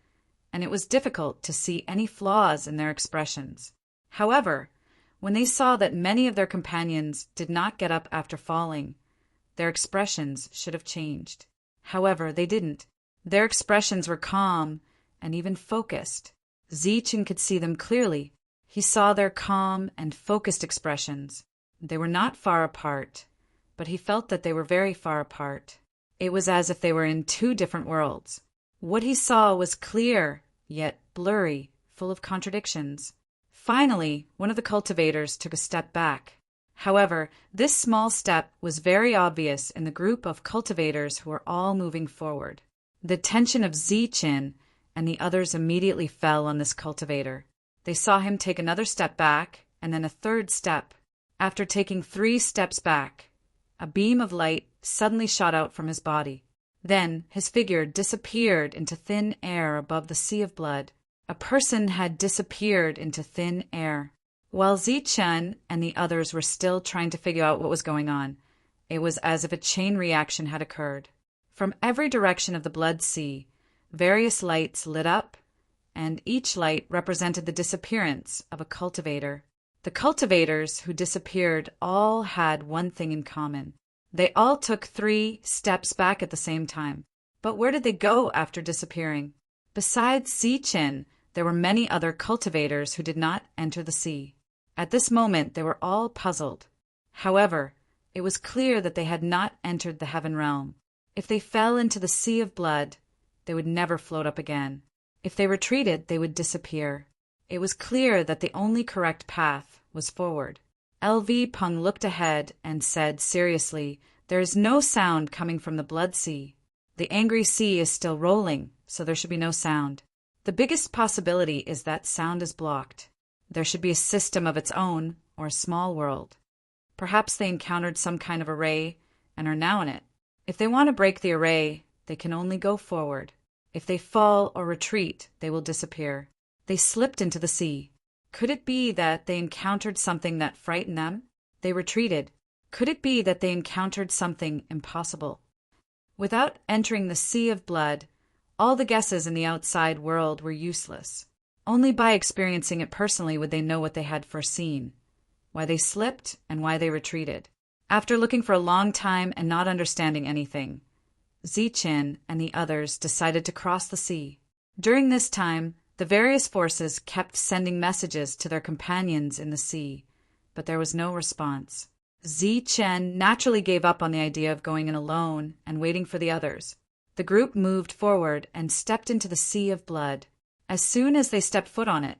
and it was difficult to see any flaws in their expressions. However, when they saw that many of their companions did not get up after falling, their expressions should have changed. However, they didn't. Their expressions were calm and even focused. Zichen could see them clearly. He saw their calm and focused expressions. They were not far apart, but he felt that they were very far apart. It was as if they were in two different worlds. What he saw was clear, yet blurry, full of contradictions. Finally, one of the cultivators took a step back. However, this small step was very obvious in the group of cultivators who were all moving forward. The attention of Zichen and the others immediately fell on this cultivator. They saw him take another step back, and then a third step. After taking 3 steps back, a beam of light suddenly shot out from his body. Then his figure disappeared into thin air above the sea of blood. A person had disappeared into thin air. While Zichen and the others were still trying to figure out what was going on, it was as if a chain reaction had occurred. From every direction of the blood sea, various lights lit up, and each light represented the disappearance of a cultivator. The cultivators who disappeared all had one thing in common. They all took 3 steps back at the same time. But where did they go after disappearing? Besides Zichen, there were many other cultivators who did not enter the sea. At this moment, they were all puzzled. However, it was clear that they had not entered the heaven realm. If they fell into the sea of blood, they would never float up again. If they retreated, they would disappear. It was clear that the only correct path was forward. LV Peng looked ahead and said seriously, "There is no sound coming from the blood sea. The angry sea is still rolling, so there should be no sound. The biggest possibility is that sound is blocked. There should be a system of its own, or a small world. Perhaps they encountered some kind of array and are now in it. If they want to break the array, they can only go forward. If they fall or retreat, they will disappear." They slipped into the sea. Could it be that they encountered something that frightened them? They retreated. Could it be that they encountered something impossible? Without entering the sea of blood, all the guesses in the outside world were useless. Only by experiencing it personally would they know what they had foreseen, why they slipped and why they retreated. After looking for a long time and not understanding anything, Zichen and the others decided to cross the sea. During this time, the various forces kept sending messages to their companions in the sea, but there was no response. Zichen naturally gave up on the idea of going in alone and waiting for the others. The group moved forward and stepped into the sea of blood. As soon as they stepped foot on it,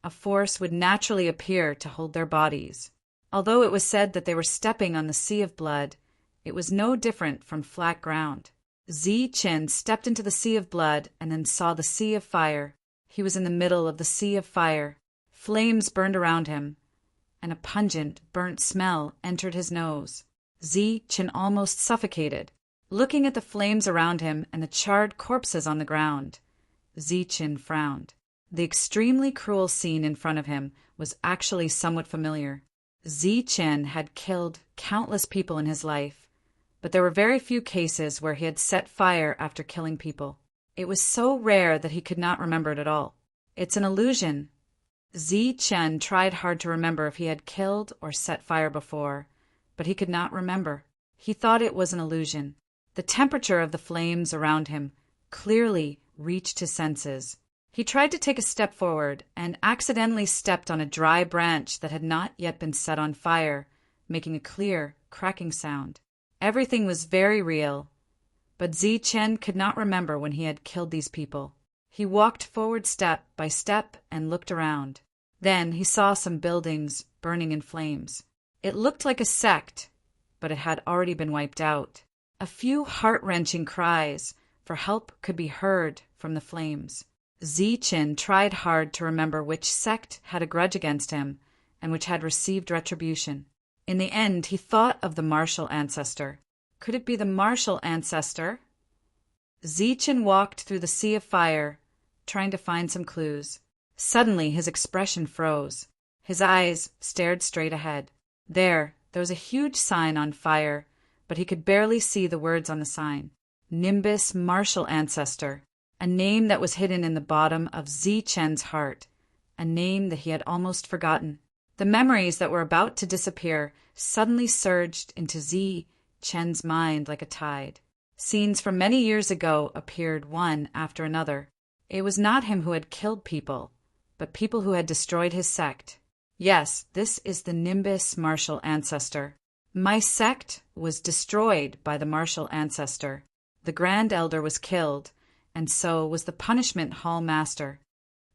a force would naturally appear to hold their bodies. Although it was said that they were stepping on the sea of blood, it was no different from flat ground. Zichen stepped into the sea of blood and then saw the sea of fire. He was in the middle of the sea of fire. Flames burned around him, and a pungent, burnt smell entered his nose. Zichen almost suffocated. Looking at the flames around him and the charred corpses on the ground, Zichen frowned. The extremely cruel scene in front of him was actually somewhat familiar. Zichen had killed countless people in his life, but there were very few cases where he had set fire after killing people. It was so rare that he could not remember it at all. It's an illusion. Zichen tried hard to remember if he had killed or set fire before, but he could not remember. He thought it was an illusion. The temperature of the flames around him clearly reached his senses. He tried to take a step forward and accidentally stepped on a dry branch that had not yet been set on fire, making a clear, cracking sound. Everything was very real, but Zichen could not remember when he had killed these people. He walked forward step by step and looked around. Then he saw some buildings burning in flames. It looked like a sect, but it had already been wiped out. A few heart-wrenching cries for help could be heard from the flames. Zichen tried hard to remember which sect had a grudge against him and which had received retribution. In the end, he thought of the martial ancestor. Could it be the martial ancestor? Zichen walked through the sea of fire, trying to find some clues. Suddenly, his expression froze. His eyes stared straight ahead. There was a huge sign on fire, but he could barely see the words on the sign. Nimbus Martial Ancestor, a name that was hidden in the bottom of Zichen's heart, a name that he had almost forgotten. The memories that were about to disappear suddenly surged into Zichen's mind like a tide. Scenes from many years ago appeared one after another. It was not him who had killed people, but people who had destroyed his sect. Yes, this is the Nimbus Martial Ancestor. My sect was destroyed by the Martial Ancestor. The Grand Elder was killed, and so was the Punishment Hall Master.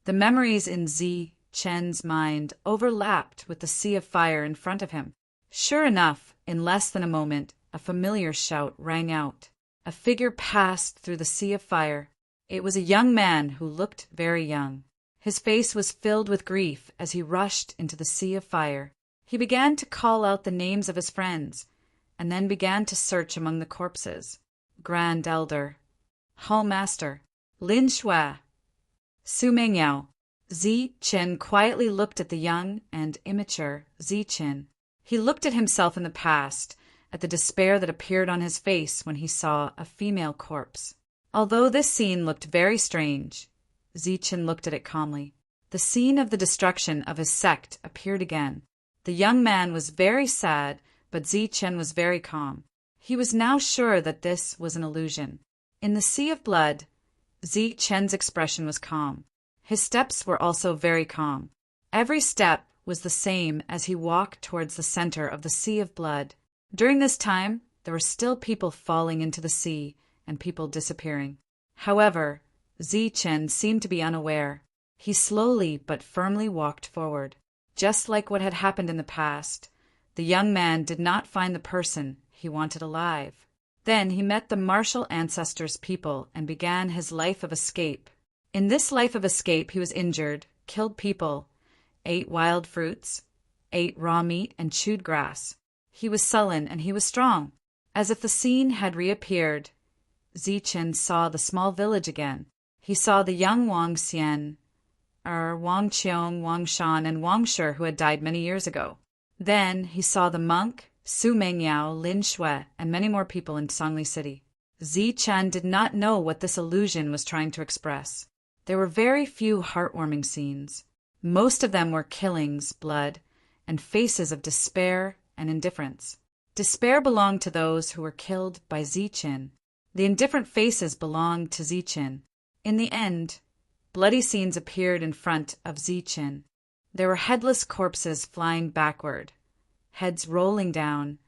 The memories in Zichen's mind overlapped with the sea of fire in front of him. Sure enough, in less than a moment, a familiar shout rang out. A figure passed through the sea of fire. It was a young man who looked very young. His face was filled with grief as he rushed into the sea of fire. He began to call out the names of his friends, and then began to search among the corpses. Grand Elder, Hall Master, Lin Shui, Su Mengyao. Zichen quietly looked at the young and immature Zichen. He looked at himself in the past, at the despair that appeared on his face when he saw a female corpse. Although this scene looked very strange, Zichen looked at it calmly. The scene of the destruction of his sect appeared again. The young man was very sad, but Zichen was very calm. He was now sure that this was an illusion. In the sea of blood, Zichen's expression was calm. His steps were also very calm. Every step was the same as he walked towards the center of the sea of blood. During this time, there were still people falling into the sea and people disappearing. However, Zichen seemed to be unaware. He slowly but firmly walked forward. Just like what had happened in the past, the young man did not find the person he wanted alive. Then he met the Martial Ancestor's people and began his life of escape. In this life of escape, he was injured, killed people, ate wild fruits, ate raw meat, and chewed grass. He was sullen and he was strong. As if the scene had reappeared, Zichen saw the small village again. He saw the young Wang Xian, Wang Qiong, Wang Shan, and Wang Shi who had died many years ago. Then he saw the monk, Su Mengyao, Lin Shui, and many more people in Songli City. Zichen did not know what this illusion was trying to express. There were very few heartwarming scenes. Most of them were killings, blood, and faces of despair and indifference. Despair belonged to those who were killed by Zichin. The indifferent faces belonged to Zichin. In the end, bloody scenes appeared in front of Zichin. There were headless corpses flying backward, heads rolling down,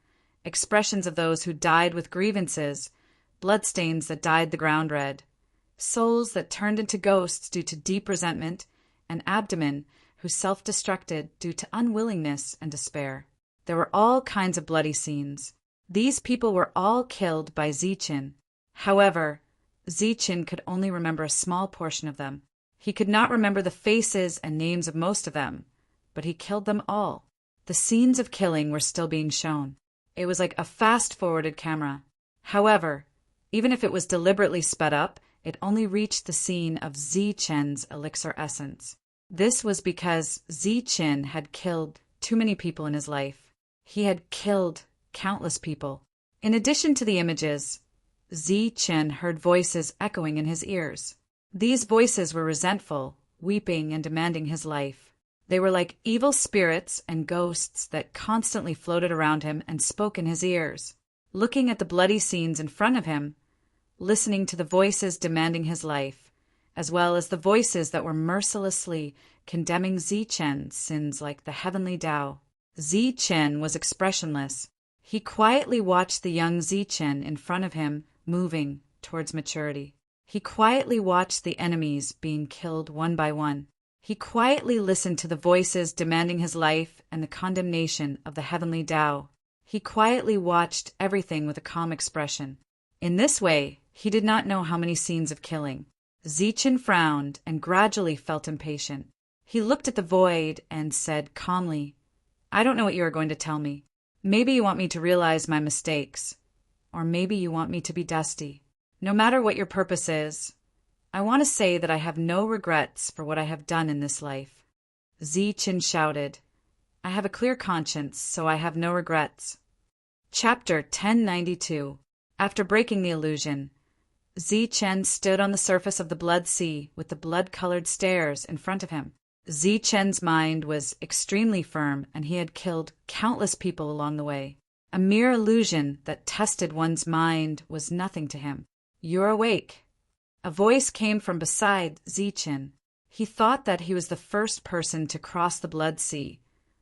expressions of those who died with grievances, bloodstains that dyed the ground red, souls that turned into ghosts due to deep resentment, and abdomen who self-destructed due to unwillingness and despair. There were all kinds of bloody scenes. These people were all killed by Zichin. However, Zichin could only remember a small portion of them. He could not remember the faces and names of most of them, but he killed them all. The scenes of killing were still being shown. It was like a fast-forwarded camera. However, even if it was deliberately sped up, it only reached the scene of Zichen's elixir essence. This was because Zichin had killed too many people in his life. He had killed countless people. In addition to the images, Zichin heard voices echoing in his ears. These voices were resentful, weeping, and demanding his life. They were like evil spirits and ghosts that constantly floated around him and spoke in his ears. Looking at the bloody scenes in front of him, listening to the voices demanding his life, as well as the voices that were mercilessly condemning Zichen's sins like the heavenly Tao. Zichin was expressionless. He quietly watched the young Zichin in front of him moving towards maturity. He quietly watched the enemies being killed one by one. He quietly listened to the voices demanding his life and the condemnation of the heavenly Tao. He quietly watched everything with a calm expression. In this way, he did not know how many scenes of killing. Zichin frowned and gradually felt impatient. He looked at the void and said calmly, "I don't know what you are going to tell me. Maybe you want me to realize my mistakes, or maybe you want me to be dusty. No matter what your purpose is, I want to say that I have no regrets for what I have done in this life." Zichin shouted, "I have a clear conscience, so I have no regrets." Chapter 1092. After breaking the illusion, Zichin stood on the surface of the blood sea with the blood-colored stairs in front of him. Zichen's mind was extremely firm, and he had killed countless people along the way. A mere illusion that tested one's mind was nothing to him. "You're awake." A voice came from beside Zichin. He thought that he was the first person to cross the blood sea,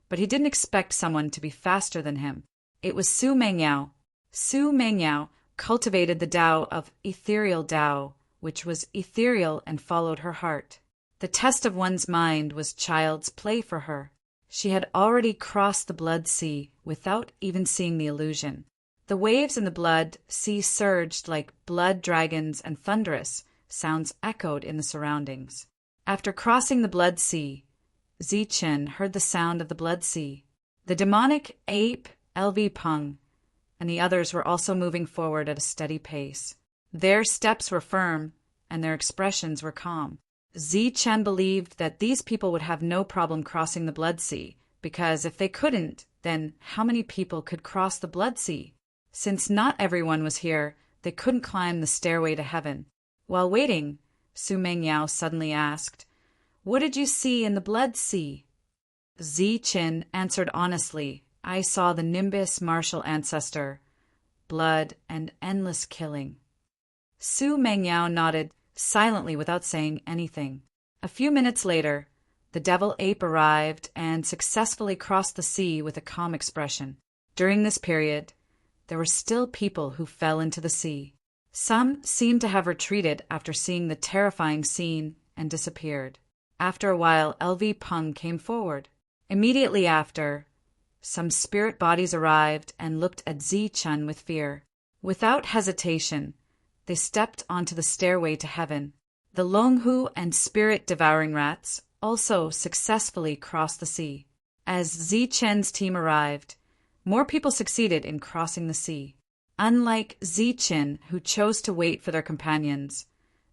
but he didn't expect someone to be faster than him. It was Su Mengyao. Su Mengyao cultivated the Tao of ethereal Tao, which was ethereal and followed her heart. The test of one's mind was child's play for her. She had already crossed the blood sea without even seeing the illusion. The waves in the blood sea surged like blood dragons, and thunderous sounds echoed in the surroundings. After crossing the blood sea, Zichin heard the sound of the blood sea. The demonic ape LV Peng and the others were also moving forward at a steady pace. Their steps were firm, and their expressions were calm. Zichin believed that these people would have no problem crossing the blood sea, because if they couldn't, then how many people could cross the blood sea? Since not everyone was here, they couldn't climb the stairway to heaven. While waiting, Su Mengyao suddenly asked, "What did you see in the blood sea?" Zichin answered honestly, "I saw the Nimbus martial ancestor, blood and endless killing." Su Mengyao nodded silently without saying anything. A few minutes later, the devil ape arrived and successfully crossed the sea with a calm expression. During this period, there were still people who fell into the sea. Some seemed to have retreated after seeing the terrifying scene and disappeared. After a while, LV Peng came forward. Immediately after, some spirit bodies arrived and looked at Zichin with fear. Without hesitation, they stepped onto the stairway to heaven. The Longhu and spirit-devouring rats also successfully crossed the sea. As Zichin's team arrived, more people succeeded in crossing the sea. Unlike Zichin, who chose to wait for their companions,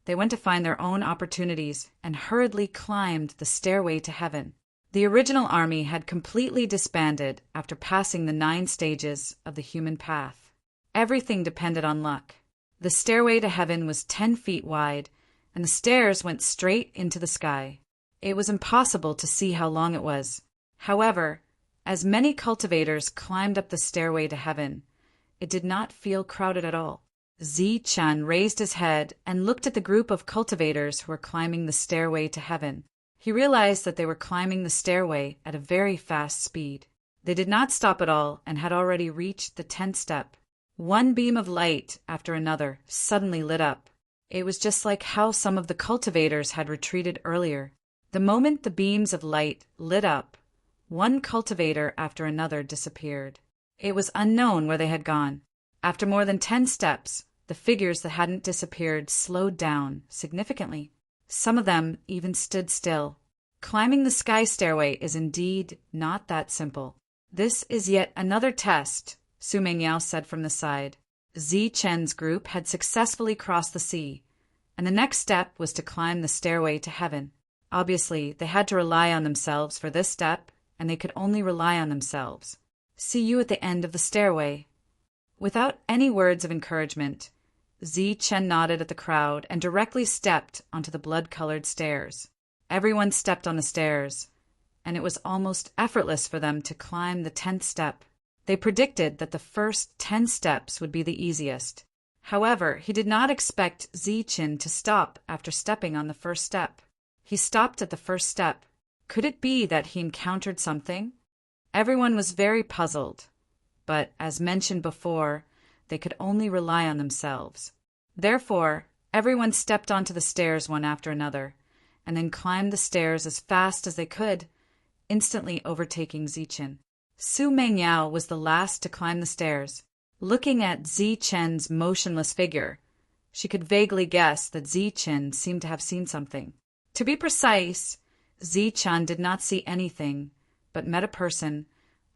they went to find their own opportunities and hurriedly climbed the stairway to heaven. The original army had completely disbanded after passing the 9 stages of the human path. Everything depended on luck. The stairway to heaven was 10 feet wide, and the stairs went straight into the sky. It was impossible to see how long it was. However, As many cultivators climbed up the stairway to heaven, it did not feel crowded at all. Zi-Chen raised his head and looked at the group of cultivators who were climbing the stairway to heaven. He realized that they were climbing the stairway at a very fast speed. They did not stop at all and had already reached the 10th step. One beam of light after another suddenly lit up. It was just like how some of the cultivators had retreated earlier. The moment the beams of light lit up, one cultivator after another disappeared. It was unknown where they had gone. After more than 10 steps, the figures that hadn't disappeared slowed down significantly. Some of them even stood still. Climbing the sky stairway is indeed not that simple. This is yet another test, Su Mengyao said from the side. Zi-Chen's group had successfully crossed the sea, and the next step was to climb the stairway to heaven. Obviously, they had to rely on themselves for this step, and they could only rely on themselves. See you at the end of the stairway. Without any words of encouragement, Zi-Chen nodded at the crowd and directly stepped onto the blood-colored stairs. Everyone stepped on the stairs, and it was almost effortless for them to climb the 10th step. They predicted that the first 10 steps would be the easiest. However, he did not expect Zi-Chen to stop after stepping on the first step. He stopped at the first step. Could it be that he encountered something? Everyone was very puzzled, but as mentioned before, they could only rely on themselves. Therefore, everyone stepped onto the stairs one after another, and then climbed the stairs as fast as they could, instantly overtaking Zi-Chen. Su Mengyao was the last to climb the stairs. Looking at Zi-Chen's motionless figure, she could vaguely guess that Zi-Chen seemed to have seen something. To be precise, Zi-Chen did not see anything, but met a person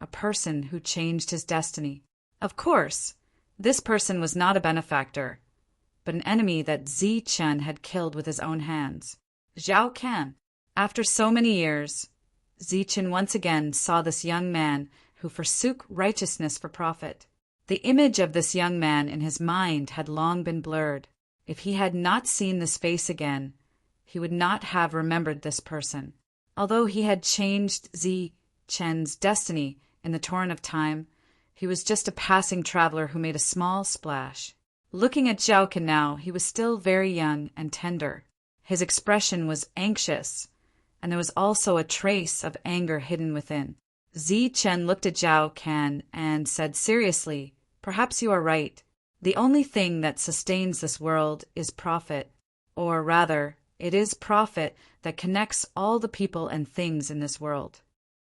who changed his destiny. Of course, this person was not a benefactor, but an enemy that Zi-Chen had killed with his own hands. Zhao Can. After so many years, Zi-Chen once again saw this young man who forsook righteousness for profit. The image of this young man in his mind had long been blurred. If he had not seen this face again, he would not have remembered this person. Although he had changed Zi-Chen's destiny in the torrent of time, he was just a passing traveler who made a small splash. Looking at Zhao Can now, he was still very young and tender. His expression was anxious, and there was also a trace of anger hidden within. Zi-Chen looked at Zhao Can and said seriously, "Perhaps you are right. The only thing that sustains this world is profit, or rather, it is profit that connects all the people and things in this world."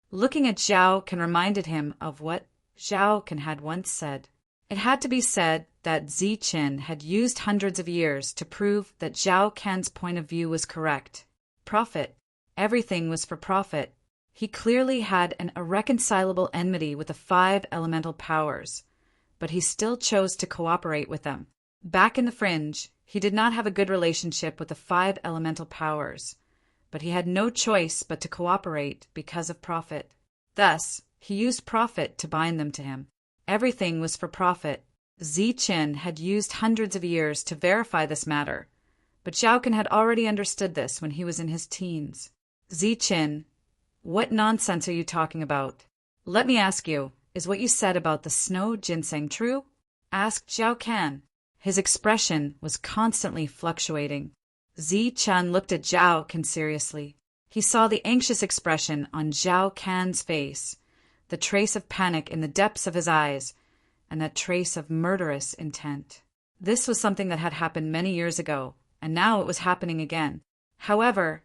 Looking at Zhao Can reminded him of what Zhao Can had once said. It had to be said that Zi-Chen had used hundreds of years to prove that Zhao Can's point of view was correct. Profit. Everything was for profit. He clearly had an irreconcilable enmity with the 5 elemental powers, but he still chose to cooperate with them. Back in the fringe, he did not have a good relationship with the 5 elemental powers, but he had no choice but to cooperate because of profit. Thus, he used profit to bind them to him. Everything was for profit. Zi-Chen had used hundreds of years to verify this matter, but Zhao Can had already understood this when he was in his teens. Zi-Chen, what nonsense are you talking about? Let me ask you, is what you said about the snow ginseng true? Asked Zhao Can. His expression was constantly fluctuating. Zi-Chen looked at Zhao Can seriously. He saw the anxious expression on Zhao Can's face, the trace of panic in the depths of his eyes, and that trace of murderous intent. This was something that had happened many years ago, and now it was happening again. However,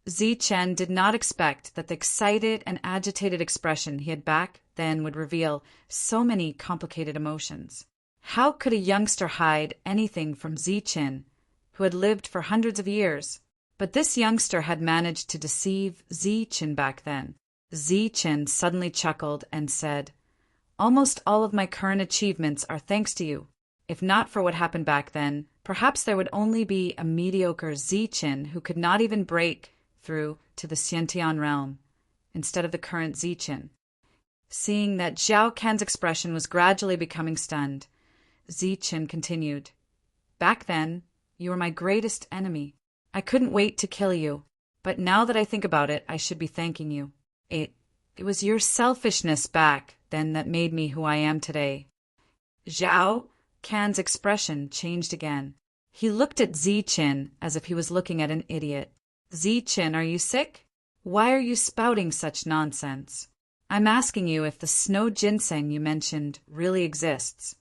Zi-Chen did not expect that the excited and agitated expression he had back then would reveal so many complicated emotions. How could a youngster hide anything from Zi-Chen, who had lived for hundreds of years? But this youngster had managed to deceive Zi-Chen back then. Zi-Chen suddenly chuckled and said, "Almost all of my current achievements are thanks to you. If not for what happened back then, perhaps there would only be a mediocre Zi-Chen who could not even break through to the Xiantian realm, instead of the current Zi-Chen." Seeing that Zhao Can's expression was gradually becoming stunned, Zi-Chen continued, "Back then, you were my greatest enemy. I couldn't wait to kill you, but now that I think about it, I should be thanking you. It was your selfishness back then that made me who I am today. Zhao Can's expression changed again. He looked at Ziqin as if he was looking at an idiot. Ziqin, are you sick? Why are you spouting such nonsense? I'm asking you if the snow ginseng you mentioned really exists.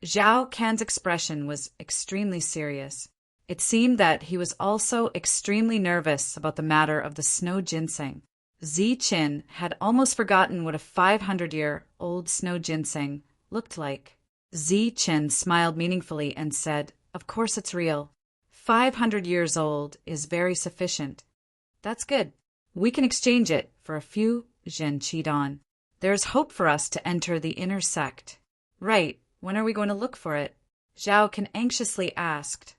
Zhao Can's expression was extremely serious. It seemed that he was also extremely nervous about the matter of the snow ginseng. Ziqin had almost forgotten what a 500-year-old snow ginseng looked like. Ziqin smiled meaningfully and said, "Of course it's real. 500 years old is very sufficient." "That's good. We can exchange it for a few," Zhen Qi on. "There's hope for us to enter the inner sect." "Right. When are we going to look for it?" Zhao Can anxiously asked.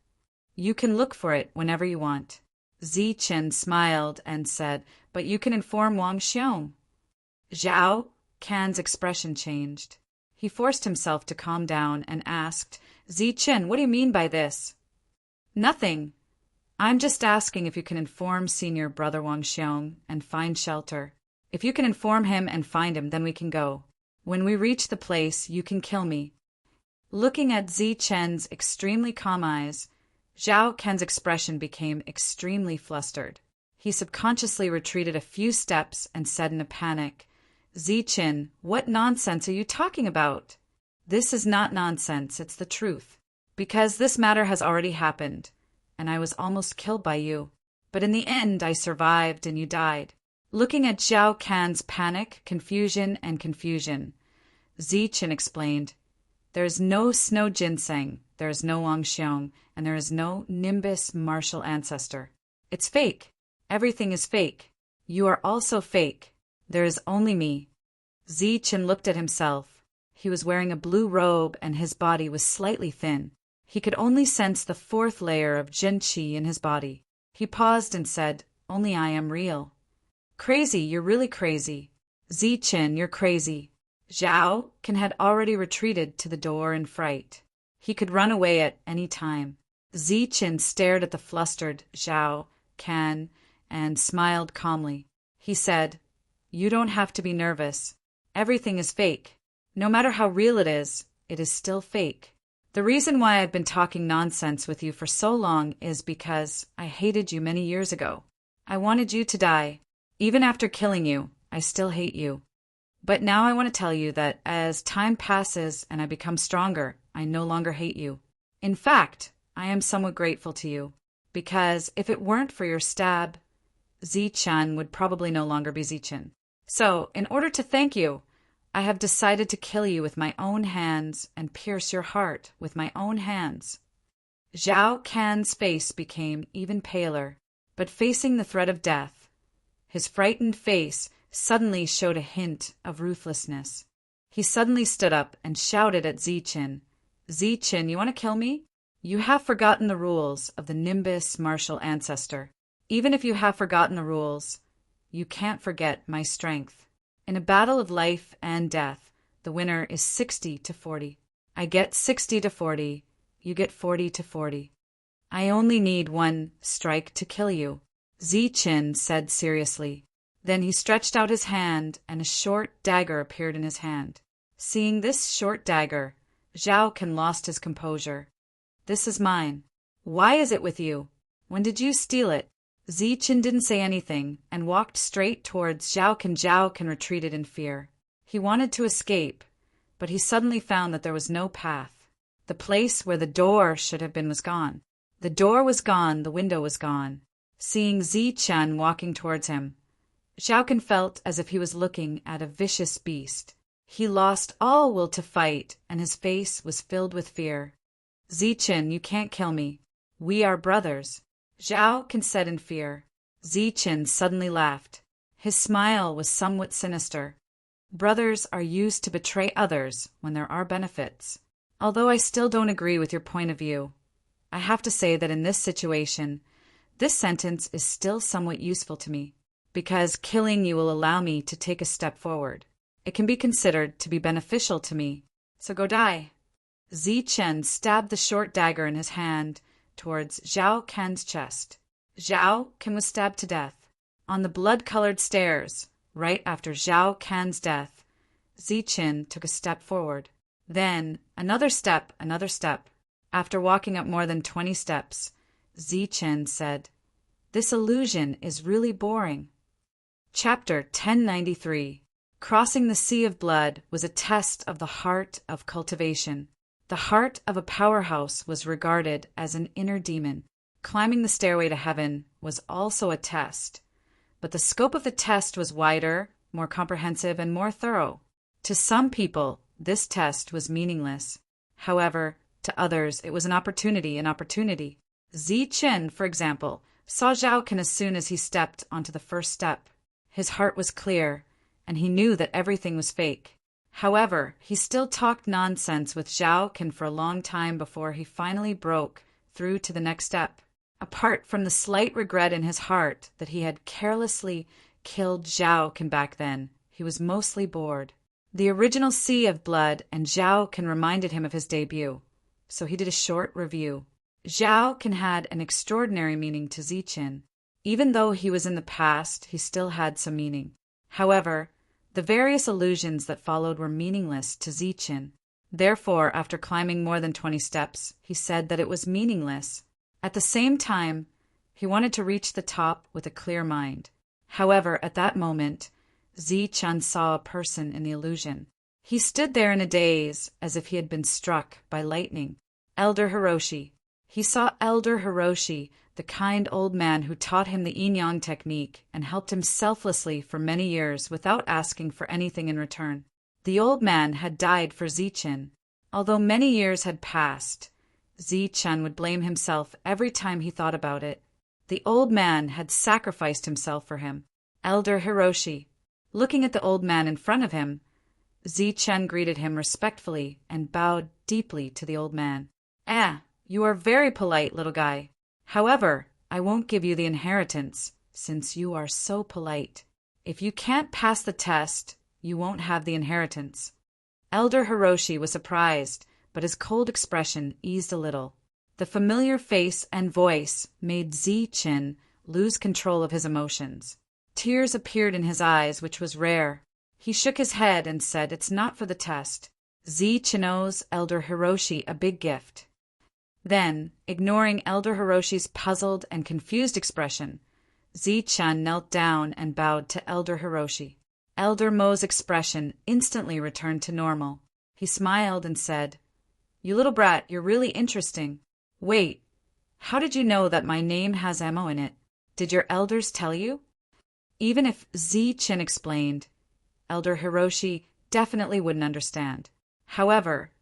"You can look for it whenever you want." Ziqin smiled and said, "But you can inform Wang Xiong." Zhao Can's expression changed. He forced himself to calm down and asked, "Ziqin, what do you mean by this?" "Nothing. I'm just asking if you can inform Senior Brother Wang Xiong and find shelter. If you can inform him and find him, then we can go. When we reach the place, you can kill me." Looking at Ziqin's extremely calm eyes, Zhao Can's expression became extremely flustered. He subconsciously retreated a few steps and said in a panic, "Ziqin, what nonsense are you talking about?" "This is not nonsense, it's the truth. Because this matter has already happened, and I was almost killed by you. But in the end, I survived and you died." Looking at Zhao Can's panic, confusion, Ziqin explained, "There is no snow ginseng, there is no Wang Xiong, and there is no Nimbus martial ancestor. It's fake. Everything is fake. You are also fake. There is only me." Ziqin looked at himself. He was wearing a blue robe and his body was slightly thin. He could only sense the fourth layer of Jin Qi in his body. He paused and said, "Only I am real." "Crazy, you're really crazy. Ziqin, you're crazy." Zhao Can had already retreated to the door in fright. He could run away at any time. Ziqin stared at the flustered Zhao Can and smiled calmly. He said, "You don't have to be nervous. Everything is fake. No matter how real it is still fake. The reason why I've been talking nonsense with you for so long is because I hated you many years ago. I wanted you to die. Even after killing you, I still hate you. But now I want to tell you that as time passes and I become stronger, I no longer hate you. In fact, I am somewhat grateful to you, because if it weren't for your stab, Ziqin would probably no longer be Ziqin. So, in order to thank you, I have decided to kill you with my own hands and pierce your heart with my own hands." Zhao Can's face became even paler, but facing the threat of death, his frightened face suddenly showed a hint of ruthlessness. He suddenly stood up and shouted at Ziqin, "Ziqin, you want to kill me? You have forgotten the rules of the Nimbus martial ancestor. Even if you have forgotten the rules, you can't forget my strength. In a battle of life and death, the winner is 60-40. I get 60-40, you get 40-40. I only need one strike to kill you," Ziqin said seriously. Then he stretched out his hand, and a short dagger appeared in his hand. Seeing this short dagger, Zhao Can lost his composure. "This is mine. Why is it with you? When did you steal it?" Ziqin didn't say anything and walked straight towards Zhao Can. Zhao Can retreated in fear. He wanted to escape, but he suddenly found that there was no path. The place where the door should have been was gone. The door was gone, the window was gone. Seeing Ziqin walking towards him, Zhao Can felt as if he was looking at a vicious beast. He lost all will to fight, and his face was filled with fear. "Ziqin, you can't kill me. We are brothers," Zhao Can said in fear. Ziqin suddenly laughed. His smile was somewhat sinister. "Brothers are used to betray others when there are benefits. Although I still don't agree with your point of view, I have to say that in this situation, this sentence is still somewhat useful to me. Because killing you will allow me to take a step forward. It can be considered to be beneficial to me, so go die." Ziqin stabbed the short dagger in his hand towards Zhao Can's chest. Zhao Can was stabbed to death. On the blood-colored stairs, Right after Zhao Can's death, Ziqin took a step forward. Then, another step, another step. After walking up more than 20 steps, Ziqin said, "This illusion is really boring." Chapter 1093. Crossing the Sea of Blood was a test of the heart of cultivation. The heart of a powerhouse was regarded as an inner demon. Climbing the stairway to heaven was also a test, but the scope of the test was wider, more comprehensive, and more thorough. To some people, this test was meaningless. However, to others, it was an opportunity. Ziqin, for example, saw Zhao Can as soon as he stepped onto the first step. His heart was clear, and he knew that everything was fake. However, he still talked nonsense with Zhao Can for a long time before he finally broke through to the next step. Apart from the slight regret in his heart that he had carelessly killed Zhao Can back then, he was mostly bored. The original Sea of Blood and Zhao Can reminded him of his debut, so he did a short review. Zhao Can had an extraordinary meaning to Ziqin. Even though he was in the past, he still had some meaning. However, the various illusions that followed were meaningless to Ziqin. Therefore, after climbing more than 20 steps, he said that it was meaningless. At the same time, he wanted to reach the top with a clear mind. However, at that moment, Ziqin saw a person in the illusion. He stood there in a daze, as if he had been struck by lightning. Elder Hiroshi. He saw Elder Hiroshi, the kind old man who taught him the yin-yang technique and helped him selflessly for many years without asking for anything in return. The old man had died for Ziqin. Although many years had passed, Ziqin would blame himself every time he thought about it. The old man had sacrificed himself for him. Elder Hiroshi. Looking at the old man in front of him, Ziqin greeted him respectfully and bowed deeply to the old man. You are very polite, little guy. However, I won't give you the inheritance, since you are so polite. If you can't pass the test, you won't have the inheritance. Elder Hiroshi was surprised, but his cold expression eased a little. The familiar face and voice made Ziqin lose control of his emotions. Tears appeared in his eyes, which was rare. He shook his head and said, "It's not for the test. Ziqin owes Elder Hiroshi a big gift." Then, ignoring Elder Hiroshi's puzzled and confused expression, Ziqin knelt down and bowed to Elder Hiroshi. Elder Mo's expression instantly returned to normal. He smiled and said, "You little brat, you're really interesting. Wait, how did you know that my name has ammo in it? Did your elders tell you?" Even if Ziqin explained, Elder Hiroshi definitely wouldn't understand. However,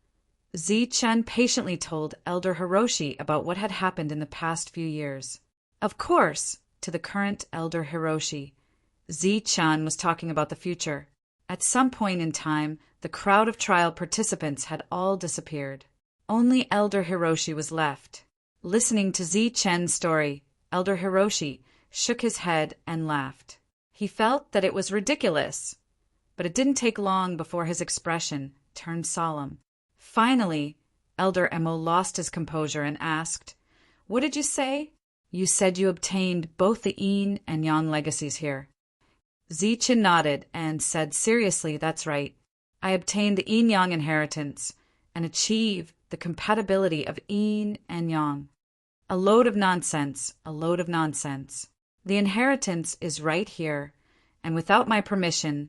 Ziqin patiently told Elder Hiroshi about what had happened in the past few years. Of course, to the current Elder Hiroshi, Ziqin was talking about the future. At some point in time, the crowd of trial participants had all disappeared. Only Elder Hiroshi was left. Listening to Ziqin's story, Elder Hiroshi shook his head and laughed. He felt that it was ridiculous, but it didn't take long before his expression turned solemn. Finally, Elder Mo lost his composure and asked, "What did you say?" "You said you obtained both the yin and yang legacies here." Ziqin nodded and said seriously, "That's right. I obtained the yin-yang inheritance and achieved the compatibility of yin and yang." A load of nonsense, a load of nonsense. The inheritance is right here, and without my permission,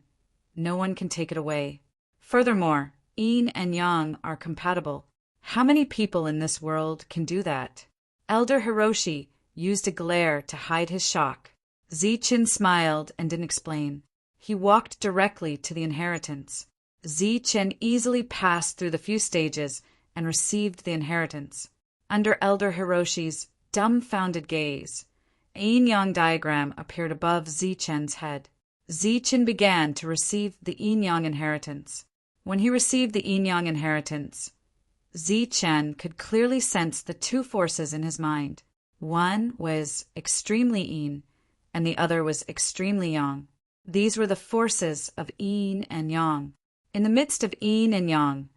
no one can take it away. Furthermore, yin and yang are compatible. How many people in this world can do that? Elder Hiroshi used a glare to hide his shock. Ziqin smiled and didn't explain. He walked directly to the inheritance. Ziqin easily passed through the few stages and received the inheritance. Under Elder Hiroshi's dumbfounded gaze, a yin-yang diagram appeared above Ziqin's head. Ziqin began to receive the yin-yang inheritance. When he received the yin-yang inheritance, Ziqin could clearly sense the two forces in his mind. One was extremely yin, and the other was extremely yang. These were the forces of yin and yang. In the midst of yin and yang,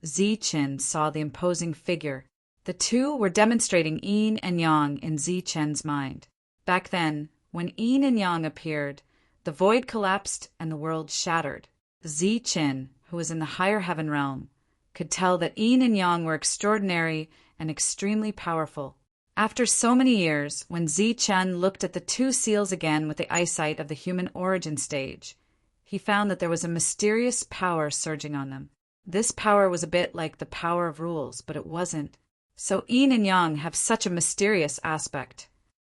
Ziqin saw the imposing figure. The two were demonstrating yin and yang in Ziqin's mind. Back then, when yin and yang appeared, The void collapsed and the world shattered. Zi-Chin, who was in the higher heaven realm, could tell that yin and yang were extraordinary and extremely powerful. After so many years, when Zi-Chen looked at the two seals again with the eyesight of the human origin stage, he found that there was a mysterious power surging on them. This power was a bit like the power of rules, but it wasn't. So yin and yang have such a mysterious aspect.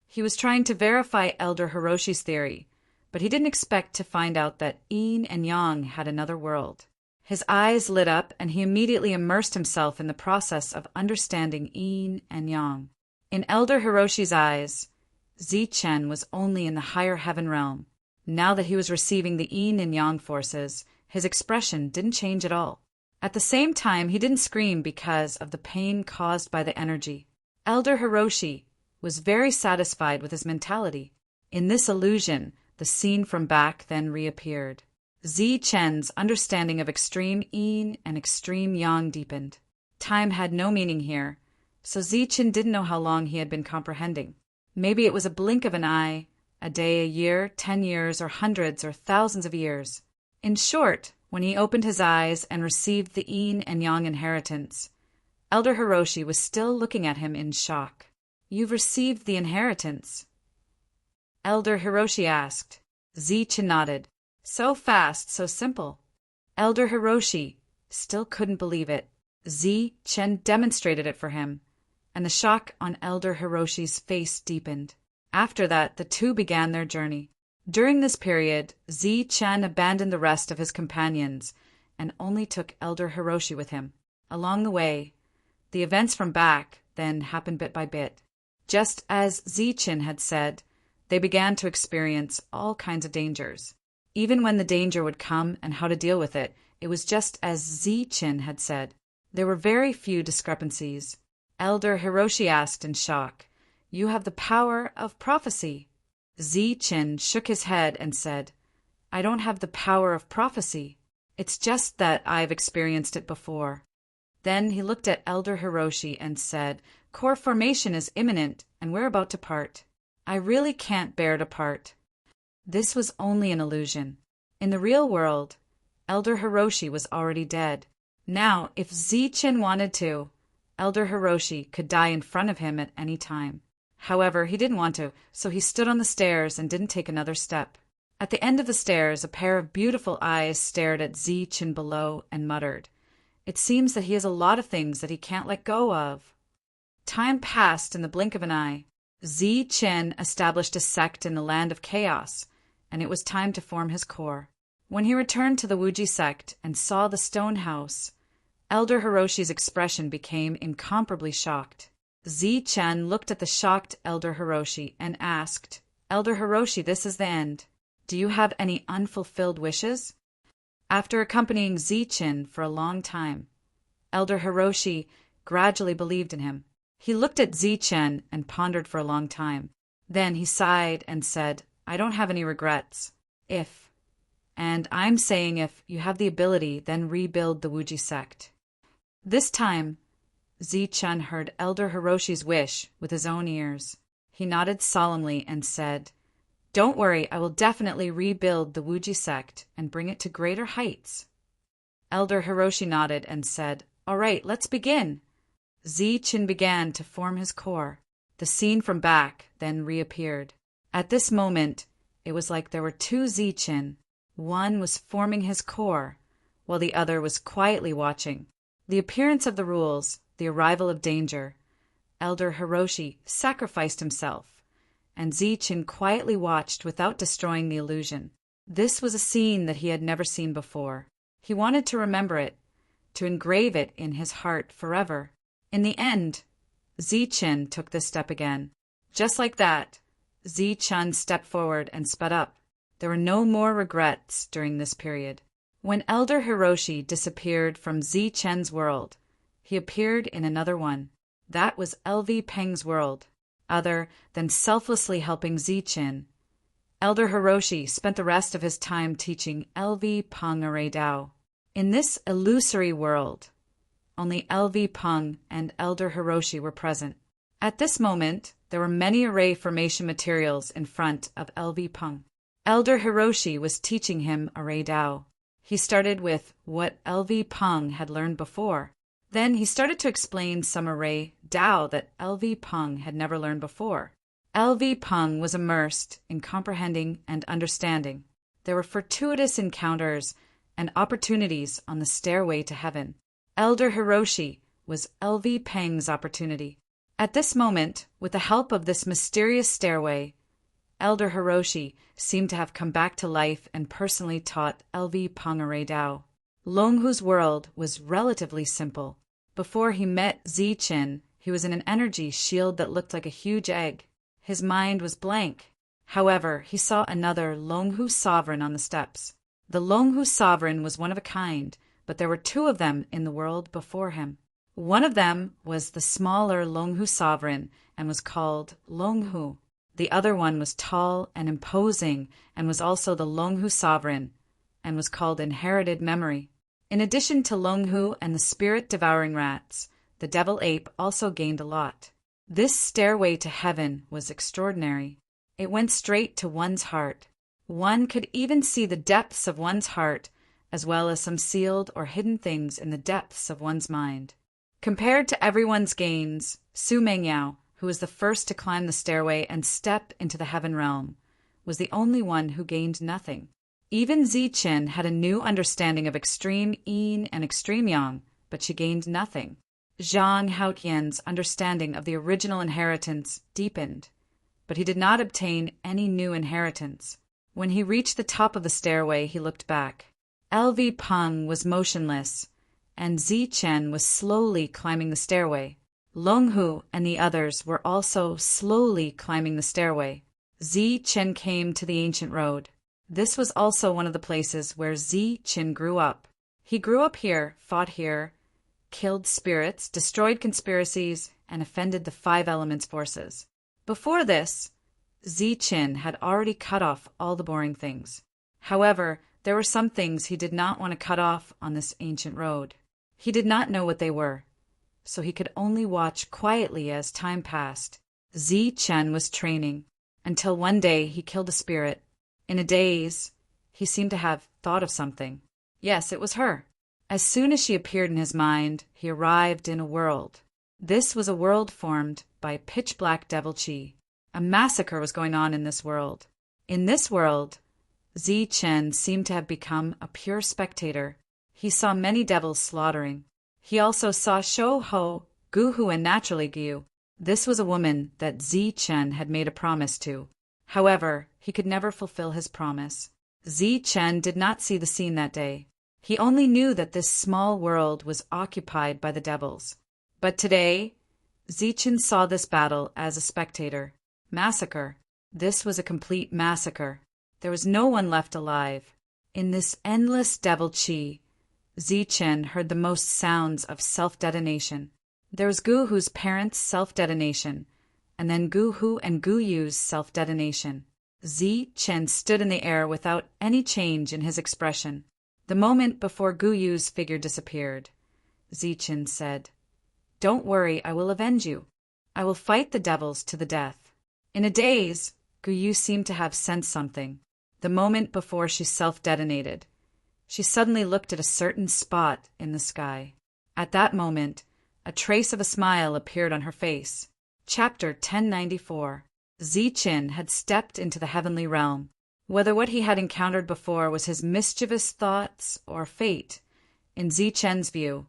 He was trying to verify Elder Hiroshi's theory, but he didn't expect to find out that yin and yang had another world. His eyes lit up, and he immediately immersed himself in the process of understanding yin and yang. In Elder Hiroshi's eyes, Zi-Chen was only in the higher heaven realm. Now that he was receiving the yin and yang forces, his expression didn't change at all. At the same time, he didn't scream because of the pain caused by the energy. Elder Hiroshi was very satisfied with his mentality. In this illusion, the scene from back then reappeared. Zi-Chen's understanding of extreme yin and extreme yang deepened. Time had no meaning here, so Zi-Chen didn't know how long he had been comprehending. Maybe it was a blink of an eye, a day, a year, 10 years, or hundreds or thousands of years. In short, when he opened his eyes and received the yin and yang inheritance, Elder Hiroshi was still looking at him in shock. "You've received the inheritance?" Elder Hiroshi asked. Zi-Chen nodded. "So fast, so simple." Elder Hiroshi still couldn't believe it. Zi-Chen demonstrated it for him, and the shock on Elder Hiroshi's face deepened. After that, the two began their journey. During this period, Zi-Chen abandoned the rest of his companions and only took Elder Hiroshi with him. Along the way, the events from back then happened bit by bit. Just as Zi-Chen had said, they began to experience all kinds of dangers. Even when the danger would come and how to deal with it, it was just as Zi-Chen had said. There were very few discrepancies. Elder Hiroshi asked in shock, "You have the power of prophecy." Zi-Chen shook his head and said, "I don't have the power of prophecy. It's just that I've experienced it before." Then he looked at Elder Hiroshi and said, "Core formation is imminent, and we're about to part. I really can't bear to part." This was only an illusion. In the real world, Elder Hiroshi was already dead. Now, if Zi-Chen wanted to, Elder Hiroshi could die in front of him at any time. However, he didn't want to, so he stood on the stairs and didn't take another step. At the end of the stairs, a pair of beautiful eyes stared at Zi-Chen below and muttered, "It seems that he has a lot of things that he can't let go of." Time passed in the blink of an eye. Zi-Chen established a sect in the land of chaos, and it was time to form his core. When he returned to the Wuji sect and saw the stone house, Elder Hiroshi's expression became incomparably shocked. Zi-Chen looked at the shocked Elder Hiroshi and asked, "Elder Hiroshi, this is the end. Do you have any unfulfilled wishes?" After accompanying Zi-Chen for a long time, Elder Hiroshi gradually believed in him. He looked at Zi-Chen and pondered for a long time. Then he sighed and said, "I don't have any regrets. And I'm saying if you have the ability, then rebuild the Wuji sect." This time, Zi-Chen heard Elder Hiroshi's wish with his own ears. He nodded solemnly and said, "Don't worry, I will definitely rebuild the Wuji sect and bring it to greater heights." Elder Hiroshi nodded and said, "All right, let's begin." Zi-Chen began to form his core. The scene from back then reappeared. At this moment, it was like there were two Zi-Chen. One was forming his core, while the other was quietly watching. The appearance of the rules, the arrival of danger. Elder Hiroshi sacrificed himself, and Zi-Chen quietly watched without destroying the illusion. This was a scene that he had never seen before. He wanted to remember it, to engrave it in his heart forever. In the end, Zi-Chen took this step again. Just like that, Zi-Chen stepped forward and sped up. There were no more regrets during this period. When Elder Hiroshi disappeared from Zi-Chen's world, he appeared in another one. That was LV Peng's world. Other than selflessly helping Zi-Chen, Elder Hiroshi spent the rest of his time teaching LV Peng Array Dao. In this illusory world, only LV Peng and Elder Hiroshi were present. At this moment, there were many array formation materials in front of LV Peng. Elder Hiroshi was teaching him Array Tao. He started with what L.V. Peng had learned before. Then he started to explain some Array Tao that L.V. Peng had never learned before. L.V. Peng was immersed in comprehending and understanding. There were fortuitous encounters and opportunities on the stairway to heaven. Elder Hiroshi was L.V. Peng's opportunity. At this moment, with the help of this mysterious stairway, Elder Hiroshi seemed to have come back to life and personally taught L.V. Peng Array Tao. Longhu's world was relatively simple. Before he met Zichen, he was in an energy shield that looked like a huge egg. His mind was blank. However, he saw another Longhu sovereign on the steps. The Longhu sovereign was one of a kind, but there were two of them in the world before him. One of them was the smaller Longhu sovereign and was called Longhu. The other one was tall and imposing and was also the Longhu sovereign and was called Inherited Memory. In addition to Longhu and the spirit-devouring rats, the devil ape also gained a lot. This stairway to heaven was extraordinary. It went straight to one's heart. One could even see the depths of one's heart, as well as some sealed or hidden things in the depths of one's mind. Compared to everyone's gains, Su Mengyao, who was the first to climb the stairway and step into the heaven realm, was the only one who gained nothing. Even Zichen had a new understanding of extreme yin and extreme yang, but she gained nothing. Zhang Haotian's understanding of the original inheritance deepened, but he did not obtain any new inheritance. When he reached the top of the stairway, he looked back. L.V. Peng was motionless, and Zichen was slowly climbing the stairway. Longhu and the others were also slowly climbing the stairway. Zichen came to the ancient road. This was also one of the places where Zichen grew up. He grew up here, fought here, killed spirits, destroyed conspiracies, and offended the five elements forces. Before this, Zichen had already cut off all the boring things. However, there were some things he did not want to cut off on this ancient road. He did not know what they were, so he could only watch quietly as time passed. Zichen was training, until one day he killed a spirit. In a daze, he seemed to have thought of something. Yes, it was her. As soon as she appeared in his mind, he arrived in a world. This was a world formed by pitch-black devil chi. A massacre was going on in this world. In this world, Zichen seemed to have become a pure spectator. He saw many devils slaughtering. He also saw Shou-Ho, Gu-Hu, and naturally Gyu. This was a woman that Zichen had made a promise to. However, he could never fulfill his promise. Zichen did not see the scene that day. He only knew that this small world was occupied by the devils. But today, Zichen saw this battle as a spectator. Massacre. This was a complete massacre. There was no one left alive. In this endless devil chi, Zichen heard the most sounds of self-detonation. There was Gu-Hu's parents' self-detonation, and then Gu-Hu and Gu-Yu's self-detonation. Zichen stood in the air without any change in his expression. The moment before Gu-Yu's figure disappeared, Zichen said, "Don't worry, I will avenge you. I will fight the devils to the death." In a daze, Gu-Yu seemed to have sensed something. The moment before she self-detonated, she suddenly looked at a certain spot in the sky. At that moment, a trace of a smile appeared on her face. Chapter 1094. Zichen had stepped into the heavenly realm. Whether what he had encountered before was his mischievous thoughts or fate, in Zichen's view,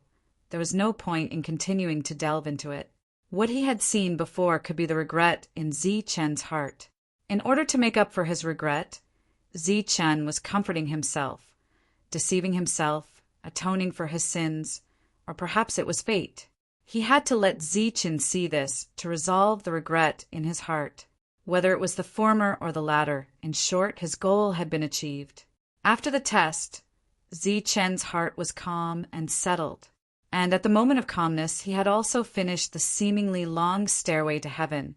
there was no point in continuing to delve into it. What he had seen before could be the regret in Zichen's heart. In order to make up for his regret, Zichen was comforting himself, deceiving himself, atoning for his sins, or perhaps it was fate. He had to let Zichen see this to resolve the regret in his heart. Whether it was the former or the latter, in short, his goal had been achieved. After the test, Zichen's heart was calm and settled, and at the moment of calmness he had also finished the seemingly long stairway to heaven,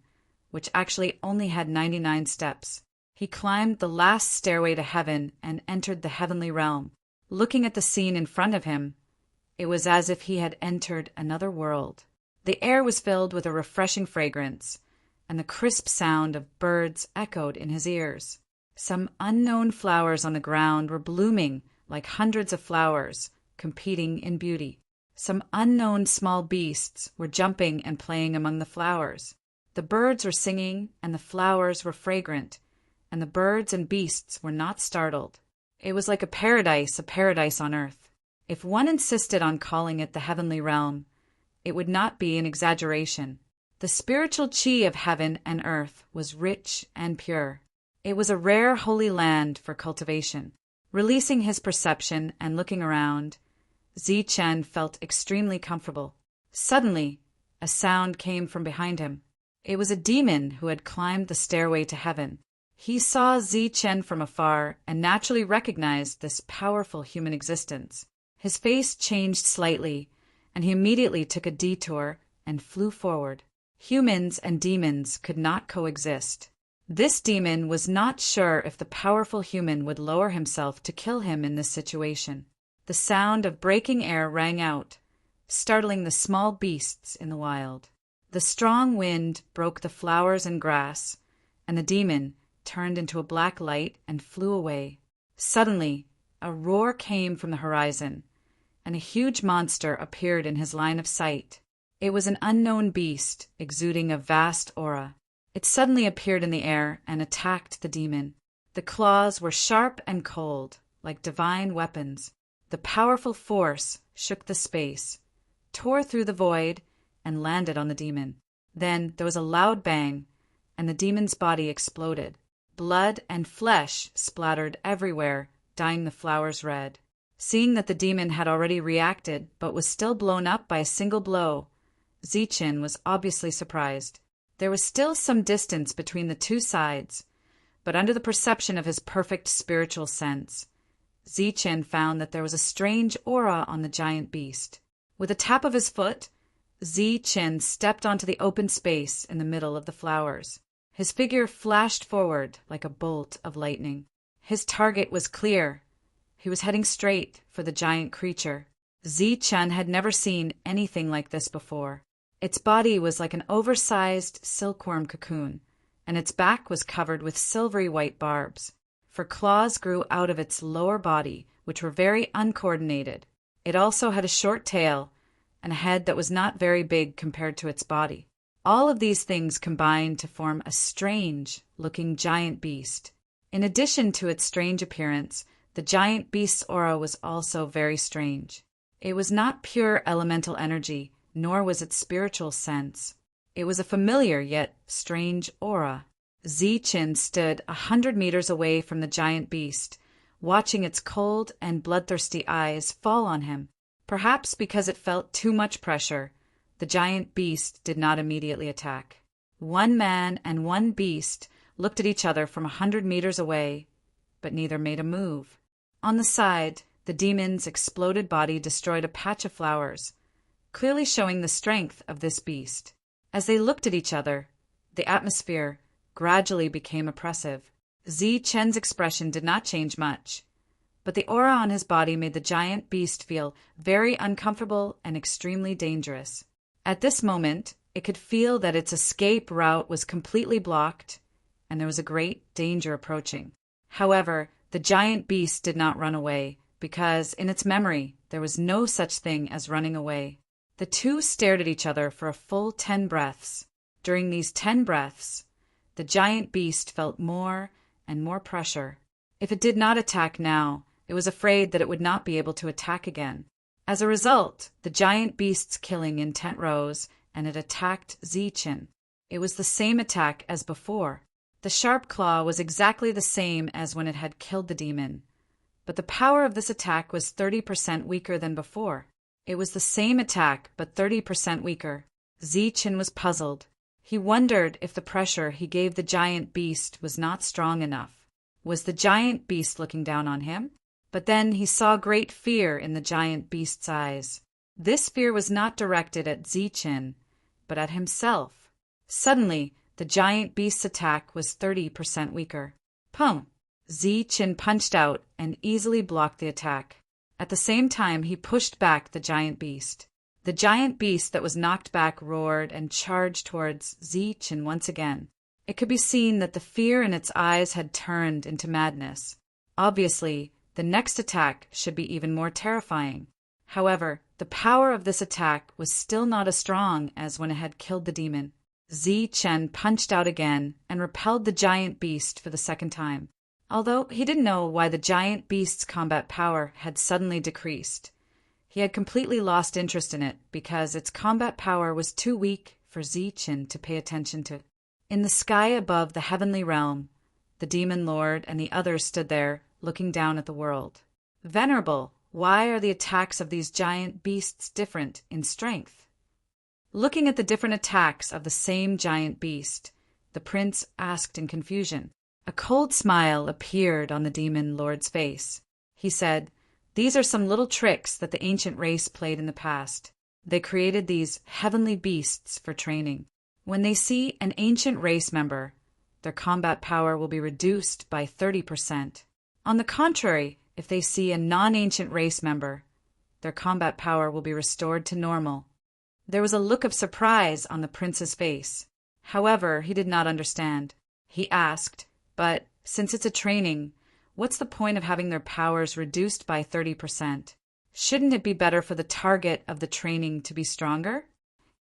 which actually only had 99 steps. He climbed the last stairway to heaven and entered the heavenly realm. Looking at the scene in front of him, it was as if he had entered another world. The air was filled with a refreshing fragrance, and the crisp sound of birds echoed in his ears. Some unknown flowers on the ground were blooming like hundreds of flowers, competing in beauty. Some unknown small beasts were jumping and playing among the flowers. The birds were singing, and the flowers were fragrant, and the birds and beasts were not startled. It was like a paradise on earth. If one insisted on calling it the heavenly realm, it would not be an exaggeration. The spiritual chi of heaven and earth was rich and pure. It was a rare holy land for cultivation. Releasing his perception and looking around, Zichen felt extremely comfortable. Suddenly, a sound came from behind him. It was a demon who had climbed the stairway to heaven. He saw Zichen from afar and naturally recognized this powerful human existence. His face changed slightly, and he immediately took a detour and flew forward. Humans and demons could not coexist. This demon was not sure if the powerful human would lower himself to kill him in this situation. The sound of breaking air rang out, startling the small beasts in the wild. The strong wind broke the flowers and grass, and the demon turned into a black light and flew away. Suddenly, a roar came from the horizon, and a huge monster appeared in his line of sight. It was an unknown beast, exuding a vast aura. It suddenly appeared in the air and attacked the demon. The claws were sharp and cold, like divine weapons. The powerful force shook the space, tore through the void, and landed on the demon. Then there was a loud bang, and the demon's body exploded. Blood and flesh splattered everywhere, dyeing the flowers red. Seeing that the demon had already reacted but was still blown up by a single blow, Zichen was obviously surprised. There was still some distance between the two sides, but under the perception of his perfect spiritual sense, Zichen found that there was a strange aura on the giant beast. With a tap of his foot, Zichen stepped onto the open space in the middle of the flowers. His figure flashed forward like a bolt of lightning. His target was clear. He was heading straight for the giant creature. Zichen had never seen anything like this before. Its body was like an oversized silkworm cocoon, and its back was covered with silvery white barbs. For claws grew out of its lower body, which were very uncoordinated. It also had a short tail and a head that was not very big compared to its body. All of these things combined to form a strange-looking giant beast. In addition to its strange appearance, the giant beast's aura was also very strange. It was not pure elemental energy, nor was it spiritual sense. It was a familiar yet strange aura. Zichen stood 100 meters away from the giant beast, watching its cold and bloodthirsty eyes fall on him. Perhaps because it felt too much pressure, the giant beast did not immediately attack. One man and one beast looked at each other from 100 meters away, but neither made a move. On the side, the demon's exploded body destroyed a patch of flowers, clearly showing the strength of this beast. As they looked at each other, the atmosphere gradually became oppressive. Zichen's expression did not change much, but the aura on his body made the giant beast feel very uncomfortable and extremely dangerous. At this moment, it could feel that its escape route was completely blocked, and there was a great danger approaching. However, the giant beast did not run away, because in its memory there was no such thing as running away. The two stared at each other for a full 10 breaths. During these 10 breaths, the giant beast felt more and more pressure. If it did not attack now, it was afraid that it would not be able to attack again. As a result, the giant beast's killing intent rose, and it attacked Zichen. It was the same attack as before. The sharp claw was exactly the same as when it had killed the demon, but the power of this attack was 30% weaker than before. It was the same attack, but 30% weaker. Zichen was puzzled. He wondered if the pressure he gave the giant beast was not strong enough. Was the giant beast looking down on him? But then he saw great fear in the giant beast's eyes. This fear was not directed at Zichen, but at himself. Suddenly, the giant beast's attack was 30% weaker. Pum! Zichen punched out and easily blocked the attack. At the same time, he pushed back the giant beast. The giant beast that was knocked back roared and charged towards Zichen once again. It could be seen that the fear in its eyes had turned into madness. Obviously, the next attack should be even more terrifying. However, the power of this attack was still not as strong as when it had killed the demon. Chen punched out again and repelled the giant beast for the second time. Although he didn't know why the giant beast's combat power had suddenly decreased. He had completely lost interest in it because its combat power was too weak for Chen to pay attention to. In the sky above the heavenly realm, the demon lord and the others stood there, looking down at the world. Venerable, why are the attacks of these giant beasts different in strength? Looking at the different attacks of the same giant beast, the prince asked in confusion. A cold smile appeared on the demon lord's face. He said, "These are some little tricks that the ancient race played in the past. They created these heavenly beasts for training. When they see an ancient race member, their combat power will be reduced by 30%. On the contrary, if they see a non-ancient race member, their combat power will be restored to normal." There was a look of surprise on the prince's face. However, he did not understand. He asked, "But since it's a training, what's the point of having their powers reduced by 30%? Shouldn't it be better for the target of the training to be stronger?"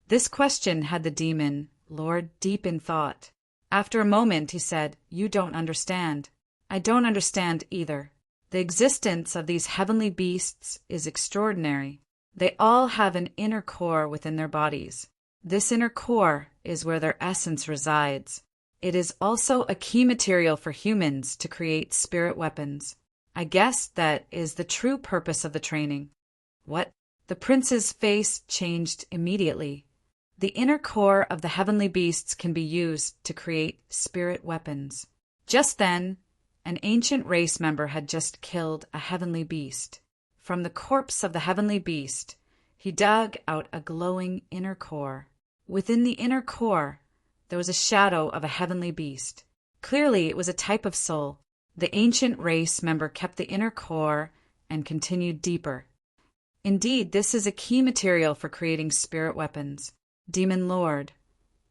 This question had the demon lord deep in thought. After a moment, he said, "You don't understand. I don't understand either. The existence of these heavenly beasts is extraordinary. They all have an inner core within their bodies. This inner core is where their essence resides. It is also a key material for humans to create spirit weapons. I guess that is the true purpose of the training." What? The prince's face changed immediately. The inner core of the heavenly beasts can be used to create spirit weapons. Just then, an ancient race member had just killed a heavenly beast. From the corpse of the heavenly beast, he dug out a glowing inner core. Within the inner core, there was a shadow of a heavenly beast. Clearly, it was a type of soul. The ancient race member kept the inner core and continued deeper. Indeed, this is a key material for creating spirit weapons. Demon Lord,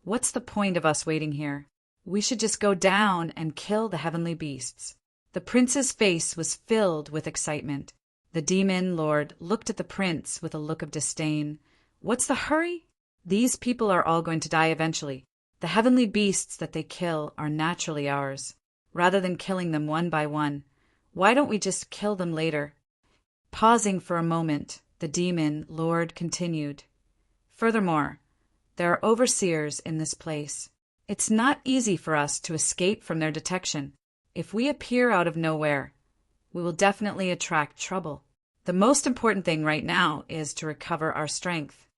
what's the point of us waiting here? We should just go down and kill the heavenly beasts. The prince's face was filled with excitement. The demon lord looked at the prince with a look of disdain. What's the hurry? These people are all going to die eventually. The heavenly beasts that they kill are naturally ours. Rather than killing them one by one, why don't we just kill them later? Pausing for a moment, the demon lord continued. Furthermore, there are overseers in this place. It's not easy for us to escape from their detection. If we appear out of nowhere, we will definitely attract trouble. The most important thing right now is to recover our strength.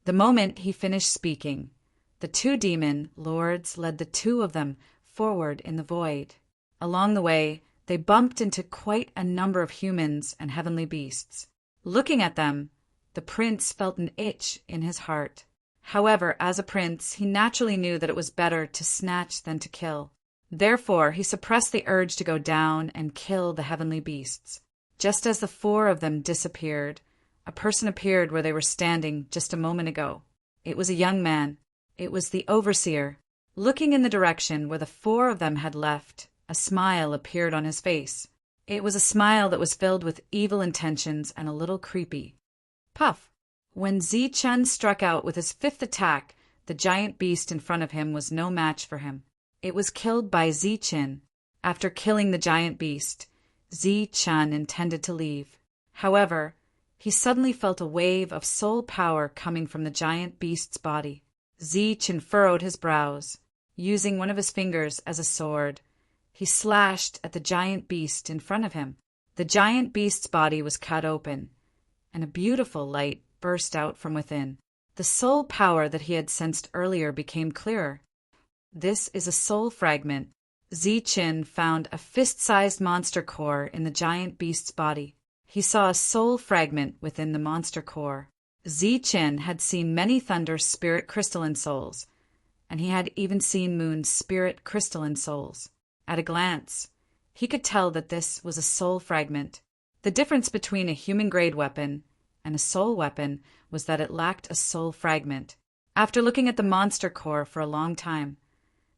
The moment he finished speaking, the two demon lords led the two of them forward in the void. Along the way, they bumped into quite a number of humans and heavenly beasts. Looking at them, the prince felt an itch in his heart. However, as a prince, he naturally knew that it was better to snatch than to kill. Therefore, he suppressed the urge to go down and kill the heavenly beasts. Just as the four of them disappeared, a person appeared where they were standing just a moment ago. It was a young man. It was the overseer. Looking in the direction where the four of them had left, a smile appeared on his face. It was a smile that was filled with evil intentions and a little creepy. Puff! When Chen struck out with his fifth attack, the giant beast in front of him was no match for him. It was killed by Chen. After killing the giant beast, Chen intended to leave. However, he suddenly felt a wave of soul power coming from the giant beast's body. Chen furrowed his brows. Using one of his fingers as a sword, he slashed at the giant beast in front of him. The giant beast's body was cut open, and a beautiful light burst out from within. The soul power that he had sensed earlier became clearer. This is a soul fragment. Chen found a fist-sized monster core in the giant beast's body. He saw a soul fragment within the monster core. Chen had seen many Thunder's spirit crystalline souls, and he had even seen Moon's spirit crystalline souls. At a glance, he could tell that this was a soul fragment. The difference between a human-grade weapon and a soul weapon was that it lacked a soul fragment. After looking at the monster core for a long time,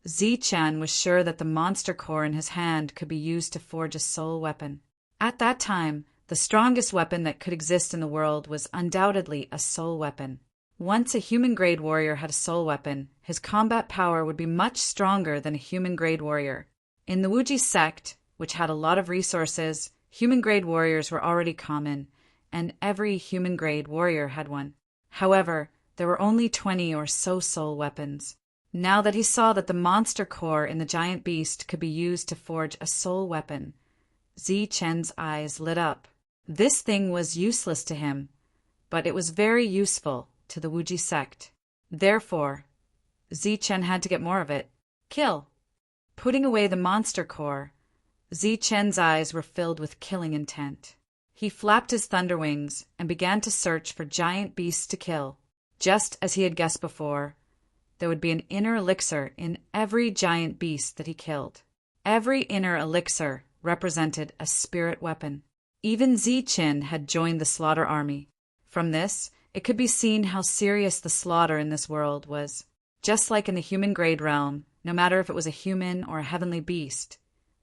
Zi-Chan was sure that the monster core in his hand could be used to forge a soul weapon. At that time, the strongest weapon that could exist in the world was undoubtedly a soul weapon. Once a human-grade warrior had a soul weapon, his combat power would be much stronger than a human-grade warrior. In the Wuji sect, which had a lot of resources, human-grade warriors were already common, and every human-grade warrior had one. However, there were only 20 or so soul weapons. Now that he saw that the monster core in the giant beast could be used to forge a soul weapon, Zi-Chen's eyes lit up. This thing was useless to him, but it was very useful to the Wuji sect. Therefore, Zi-Chen had to get more of it. Kill. Putting away the monster core, Zi-Chen's eyes were filled with killing intent. He flapped his thunder wings and began to search for giant beasts to kill. Just as he had guessed before, there would be an inner elixir in every giant beast that he killed. Every inner elixir represented a spirit weapon. Even Zi-Chen had joined the slaughter army. From this, it could be seen how serious the slaughter in this world was. Just like in the human grade realm, no matter if it was a human or a heavenly beast,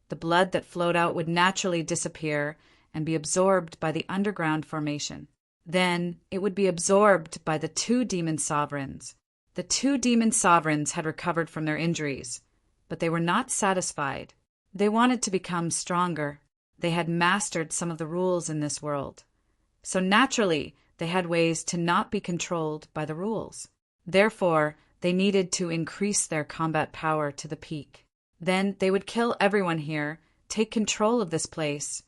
the blood that flowed out would naturally disappear and be absorbed by the underground formation. Then it would be absorbed by the 2 demon sovereigns. The 2 demon sovereigns had recovered from their injuries, but they were not satisfied. They wanted to become stronger. They had mastered some of the rules in this world. So naturally, they had ways to not be controlled by the rules. Therefore, they needed to increase their combat power to the peak. Then they would kill everyone here, take control of this place,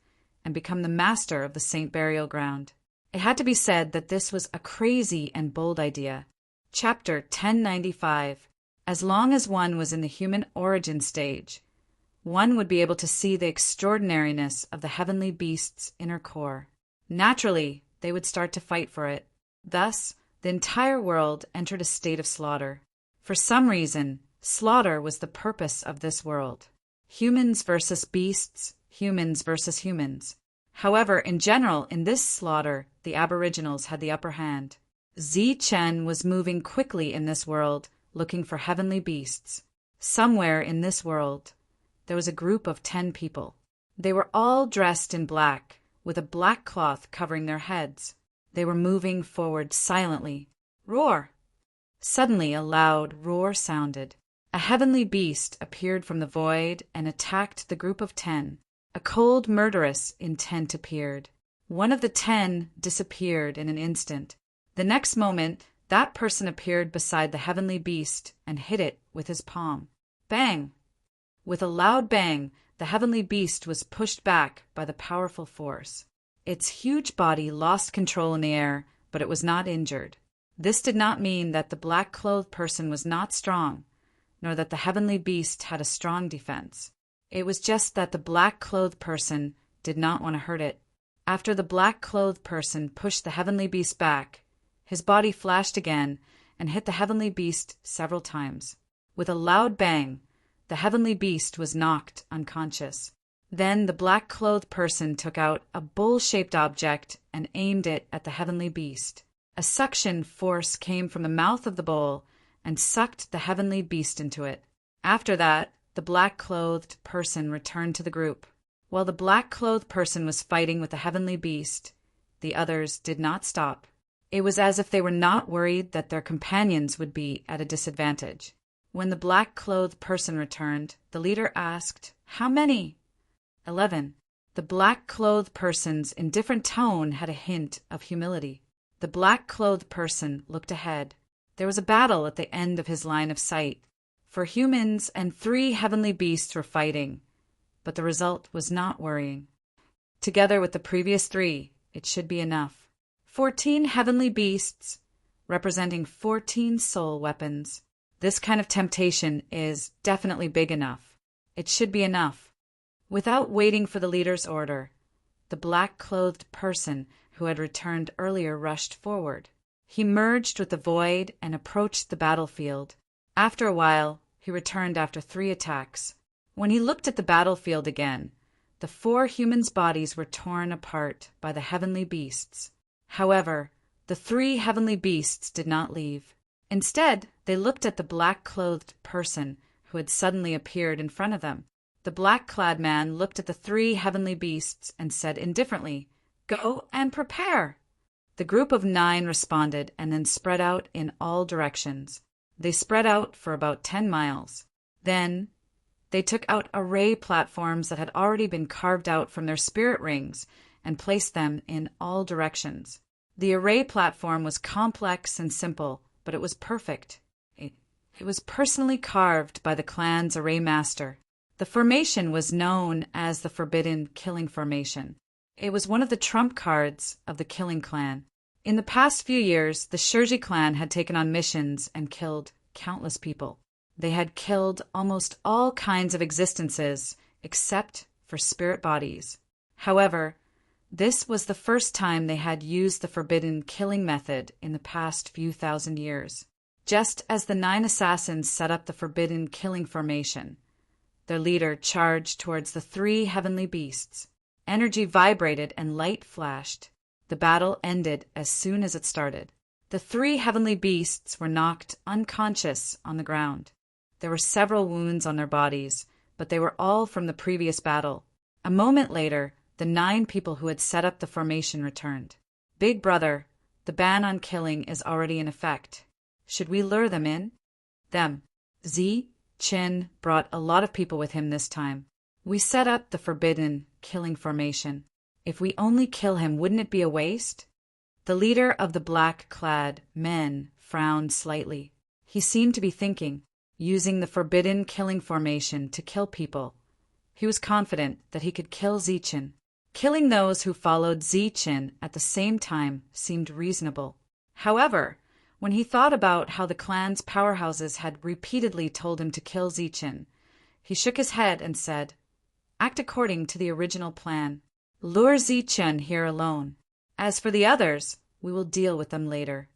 and become the master of the Saint Burial Ground. It had to be said that this was a crazy and bold idea. Chapter 1095. As long as one was in the human origin stage, one would be able to see the extraordinariness of the heavenly beast's inner core. Naturally, they would start to fight for it. Thus, the entire world entered a state of slaughter. For some reason, slaughter was the purpose of this world. Humans versus beasts, humans versus humans. However, in general, in this slaughter, the Aboriginals had the upper hand. Zi-Chen was moving quickly in this world, looking for heavenly beasts. Somewhere in this world, there was a group of 10 people. They were all dressed in black, with a black cloth covering their heads. They were moving forward silently. Roar! Suddenly a loud roar sounded. A heavenly beast appeared from the void and attacked the group of 10. A cold, murderous intent appeared. One of the 10 disappeared in an instant. The next moment, that person appeared beside the heavenly beast and hit it with his palm. Bang! With a loud bang, the heavenly beast was pushed back by the powerful force. Its huge body lost control in the air, but it was not injured. This did not mean that the black-clothed person was not strong, nor that the heavenly beast had a strong defense. It was just that the black-clothed person did not want to hurt it. After the black-clothed person pushed the heavenly beast back, his body flashed again and hit the heavenly beast several times. With a loud bang, the heavenly beast was knocked unconscious. Then the black-clothed person took out a bowl-shaped object and aimed it at the heavenly beast. A suction force came from the mouth of the bowl and sucked the heavenly beast into it. After that, the black-clothed person returned to the group. While the black-clothed person was fighting with the heavenly beast, the others did not stop. It was as if they were not worried that their companions would be at a disadvantage. When the black-clothed person returned, the leader asked, "How many?" 11. The black-clothed person's indifferent tone had a hint of humility. The black-clothed person looked ahead. There was a battle at the end of his line of sight. 4 humans and 3 heavenly beasts were fighting, but the result was not worrying. Together with the previous 3, it should be enough. 14 heavenly beasts, representing 14 soul weapons. This kind of temptation is definitely big enough. It should be enough. Without waiting for the leader's order, the black-clothed person who had returned earlier rushed forward. He merged with the void and approached the battlefield. After a while, he returned after 3 attacks. When he looked at the battlefield again, the 4 humans' bodies were torn apart by the heavenly beasts. However, the 3 heavenly beasts did not leave. Instead, they looked at the black-clothed person who had suddenly appeared in front of them. The black-clad man looked at the three heavenly beasts and said indifferently, "Go and prepare." The group of 9 responded and then spread out in all directions. They spread out for about 10 miles. Then they took out array platforms that had already been carved out from their spirit rings and placed them in all directions. The array platform was complex and simple, but it was perfect. It was personally carved by the clan's array master. The formation was known as the Forbidden Killing Formation. It was one of the trump cards of the Killing Clan. In the past few years, the Shurji clan had taken on missions and killed countless people. They had killed almost all kinds of existences except for spirit bodies. However, this was the first time they had used the forbidden killing method in the past few thousand years. Just as the 9 assassins set up the Forbidden Killing Formation, their leader charged towards the 3 heavenly beasts. Energy vibrated and light flashed. The battle ended as soon as it started. The 3 heavenly beasts were knocked unconscious on the ground. There were several wounds on their bodies, but they were all from the previous battle. A moment later, the 9 people who had set up the formation returned. "Big brother, the ban on killing is already in effect. Should we lure them in?" Them. Z. Chin brought a lot of people with him this time. "We set up the forbidden killing formation. If we only kill him, wouldn't it be a waste?" The leader of the black-clad men frowned slightly. He seemed to be thinking, using the forbidden killing formation to kill people. He was confident that he could kill Zichin. Killing those who followed Zichin at the same time seemed reasonable. However, when he thought about how the clan's powerhouses had repeatedly told him to kill Zichin, he shook his head and said, "Act according to the original plan. Lure Zichin here alone. As for the others, we will deal with them later.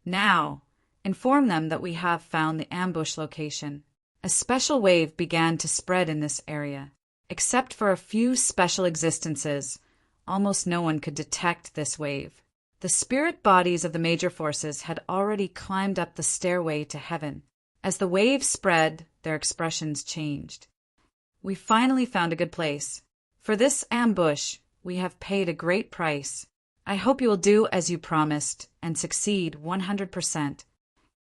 Now, inform them that we have found the ambush location." A special wave began to spread in this area. Except for a few special existences, almost no one could detect this wave. The spirit bodies of the major forces had already climbed up the stairway to heaven. As the wave spread, their expressions changed. "We finally found a good place. For this ambush, we have paid a great price. I hope you will do as you promised and succeed 100%.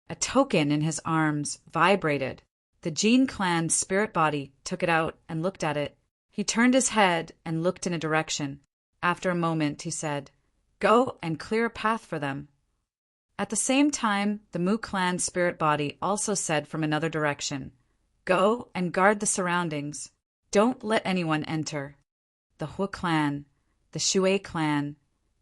A token in his arms vibrated. The Jin clan's spirit body took it out and looked at it. He turned his head and looked in a direction. After a moment, he said, "Go and clear a path for them." At the same time, the Mu clan spirit body also said from another direction, "Go and guard the surroundings. Don't let anyone enter." The Hu clan, the Shui clan,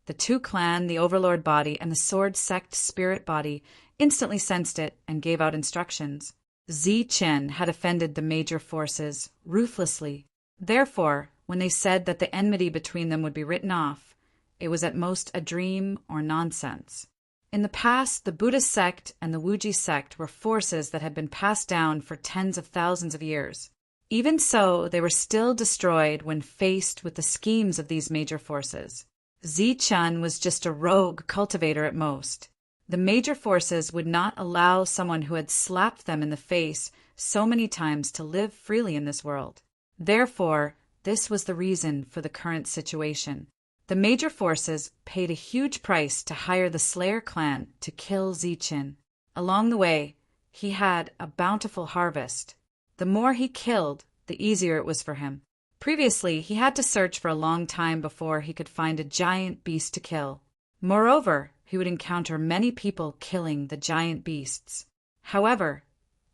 the Tu clan, the overlord body, and the sword sect spirit body instantly sensed it and gave out instructions. Zichen had offended the major forces ruthlessly. Therefore, when they said that the enmity between them would be written off, it was at most a dream or nonsense. In the past, the Buddhist sect and the Wuji sect were forces that had been passed down for tens of thousands of years. Even so, they were still destroyed when faced with the schemes of these major forces. Zichen was just a rogue cultivator at most. The major forces would not allow someone who had slapped them in the face so many times to live freely in this world. Therefore, this was the reason for the current situation. The major forces paid a huge price to hire the Slayer clan to kill Zichin. Along the way, he had a bountiful harvest. The more he killed, the easier it was for him. Previously, he had to search for a long time before he could find a giant beast to kill. Moreover, he would encounter many people killing the giant beasts. However,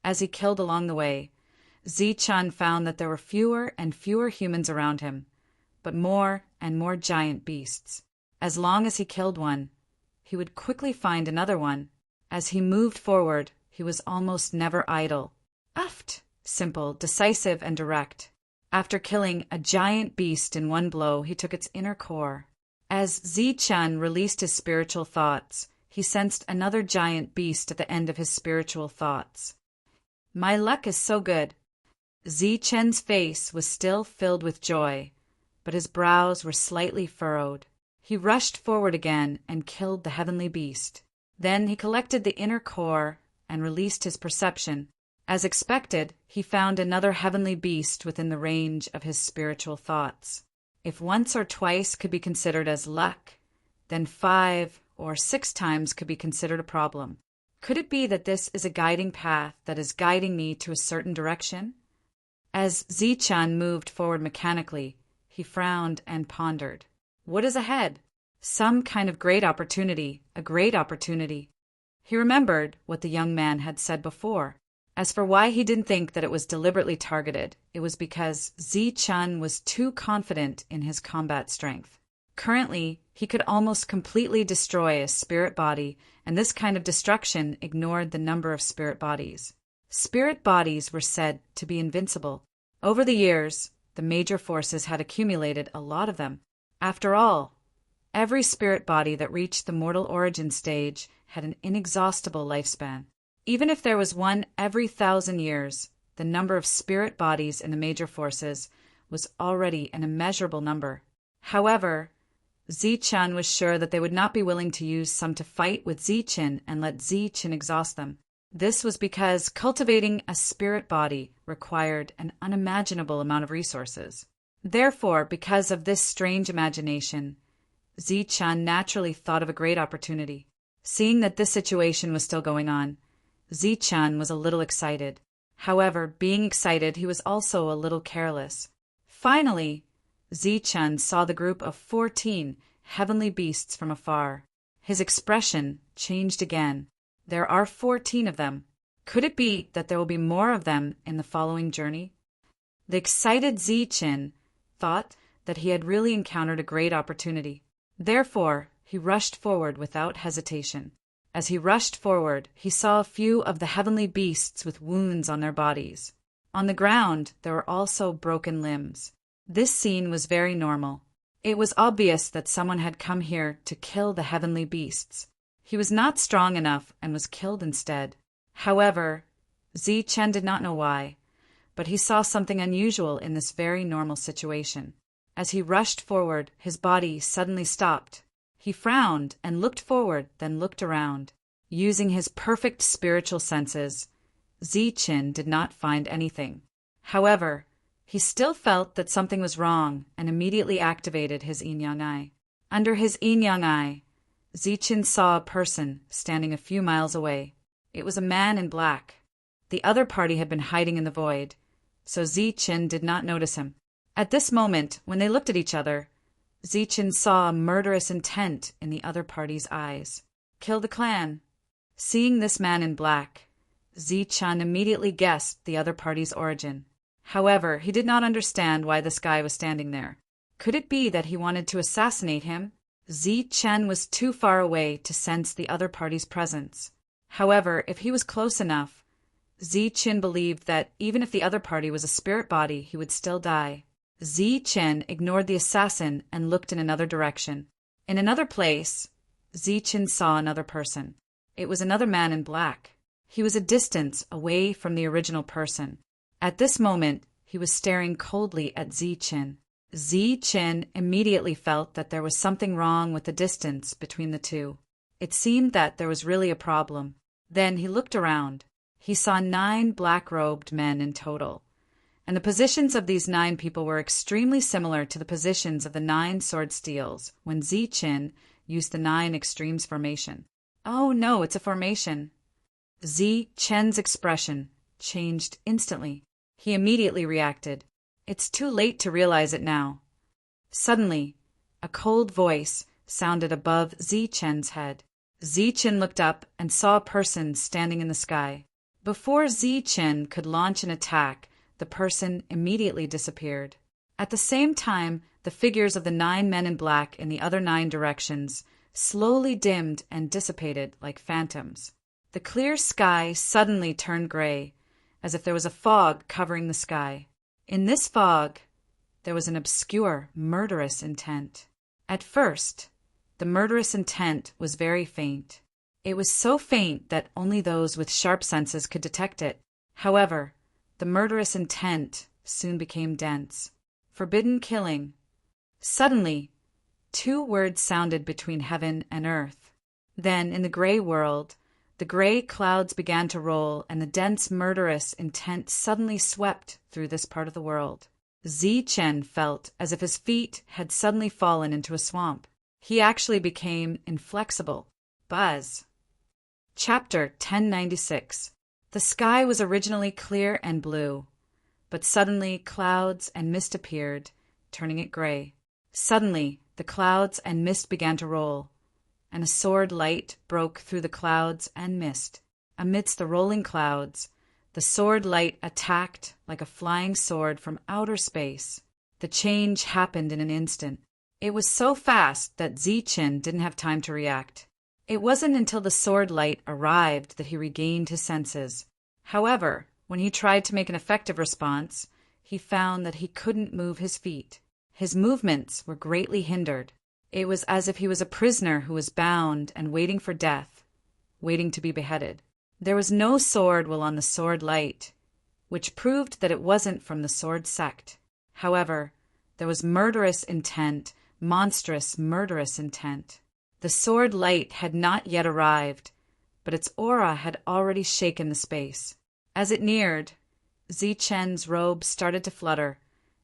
as he killed along the way, Zichan found that there were fewer and fewer humans around him, but more and more giant beasts. As long as he killed one, he would quickly find another one. As he moved forward, he was almost never idle. Uft! Simple, decisive, and direct. After killing a giant beast in one blow, he took its inner core. As Zichan released his spiritual thoughts, he sensed another giant beast at the end of his spiritual thoughts. "My luck is so good." Zichen's face was still filled with joy, but his brows were slightly furrowed. He rushed forward again and killed the heavenly beast. Then he collected the inner core and released his perception. As expected, he found another heavenly beast within the range of his spiritual thoughts. If once or twice could be considered as luck, then 5 or 6 times could be considered a problem. Could it be that this is a guiding path that is guiding me to a certain direction? As Zichun moved forward mechanically, he frowned and pondered. What is ahead? Some kind of great opportunity, a great opportunity. He remembered what the young man had said before. As for why he didn't think that it was deliberately targeted, it was because Zichun was too confident in his combat strength. Currently, he could almost completely destroy a spirit body, and this kind of destruction ignored the number of spirit bodies. Spirit bodies were said to be invincible. Over the years, the major forces had accumulated a lot of them. After all, every spirit body that reached the mortal origin stage had an inexhaustible lifespan. Even if there was one every 1,000 years, the number of spirit bodies in the major forces was already an immeasurable number. However, Zichun was sure that they would not be willing to use some to fight with Zichun and let Zichun exhaust them. This was because cultivating a spirit body required an unimaginable amount of resources. Therefore, because of this strange imagination, Zichun naturally thought of a great opportunity. Seeing that this situation was still going on, Zichun was a little excited. However, being excited, he was also a little careless. Finally, Zichun saw the group of 14 heavenly beasts from afar. His expression changed again. There are 14 of them. Could it be that there will be more of them in the following journey? The excited Zichun thought that he had really encountered a great opportunity. Therefore, he rushed forward without hesitation. As he rushed forward, he saw a few of the heavenly beasts with wounds on their bodies. On the ground, there were also broken limbs. This scene was very normal. It was obvious that someone had come here to kill the heavenly beasts. He was not strong enough and was killed instead. However, Zichun did not know why, but he saw something unusual in this very normal situation. As he rushed forward, his body suddenly stopped. He frowned and looked forward, then looked around. Using his perfect spiritual senses, Zichun did not find anything. However, he still felt that something was wrong and immediately activated his yin-yang eye. Under his yin-yang eye, Zichun saw a person standing a few miles away. It was a man in black. The other party had been hiding in the void, so Zichun did not notice him. At this moment, when they looked at each other, Zichun saw a murderous intent in the other party's eyes. Kill the clan. Seeing this man in black, Zichun immediately guessed the other party's origin. However, he did not understand why this guy was standing there. Could it be that he wanted to assassinate him? Zichun was too far away to sense the other party's presence. However, if he was close enough, Zichun believed that even if the other party was a spirit body, he would still die. Zichun ignored the assassin and looked in another direction. In another place, Zichun saw another person. It was another man in black. He was a distance away from the original person. At this moment, he was staring coldly at Zichun. Zichun immediately felt that there was something wrong with the distance between the two. It seemed that there was really a problem. Then he looked around. He saw 9 black-robed men in total, and the positions of these 9 people were extremely similar to the positions of the 9 sword steels when Zichun used the 9 extremes formation. Oh no, it's a formation. Zichun's expression changed instantly. He immediately reacted. It's too late to realize it now. Suddenly, a cold voice sounded above Zichun's head. Zichun looked up and saw a person standing in the sky. Before Zichun could launch an attack, the person immediately disappeared. At the same time, the figures of the 9 men in black in the other 9 directions slowly dimmed and dissipated like phantoms. The clear sky suddenly turned gray, as if there was a fog covering the sky. In this fog, there was an obscure, murderous intent. At first, the murderous intent was very faint. It was so faint that only those with sharp senses could detect it. However, the murderous intent soon became dense. Forbidden killing. Suddenly, 2 words sounded between heaven and earth. Then, in the gray world, The gray clouds began to roll, and the dense, murderous intent suddenly swept through this part of the world. Zichen felt as if his feet had suddenly fallen into a swamp. He actually became inflexible. Buzz. Chapter 1096. The sky was originally clear and blue, but suddenly clouds and mist appeared, turning it gray. Suddenly, the clouds and mist began to roll, and a sword light broke through the clouds and mist. Amidst the rolling clouds, the sword light attacked like a flying sword from outer space. The change happened in an instant. It was so fast that Zichen didn't have time to react. It wasn't until the sword light arrived that he regained his senses. However, when he tried to make an effective response, he found that he couldn't move his feet. His movements were greatly hindered. It was as if he was a prisoner who was bound and waiting for death, waiting to be beheaded. There was no sword while on the sword light, which proved that it wasn't from the sword sect. However, there was murderous intent, monstrous, murderous intent. The sword light had not yet arrived, but its aura had already shaken the space. As it neared, Zichen's robe started to flutter,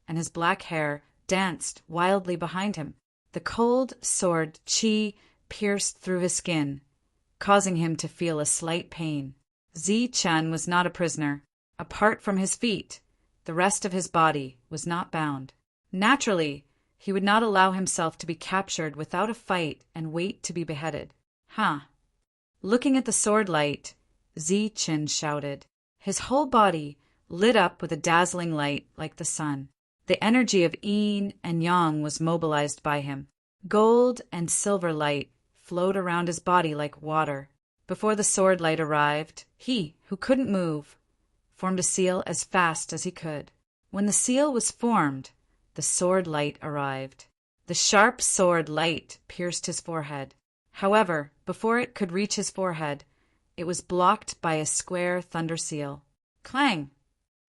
and his black hair danced wildly behind him. The cold sword qi pierced through his skin, causing him to feel a slight pain. Zichen was not a prisoner. Apart from his feet, the rest of his body was not bound. Naturally, he would not allow himself to be captured without a fight and wait to be beheaded. Looking at the sword light, Zichen shouted. His whole body lit up with a dazzling light like the sun. The energy of yin and yang was mobilized by him. Gold and silver light flowed around his body like water. Before the sword light arrived, he, who couldn't move, formed a seal as fast as he could. When the seal was formed, the sword light arrived. The sharp sword light pierced his forehead. However, before it could reach his forehead, it was blocked by a square thunder seal. Clang!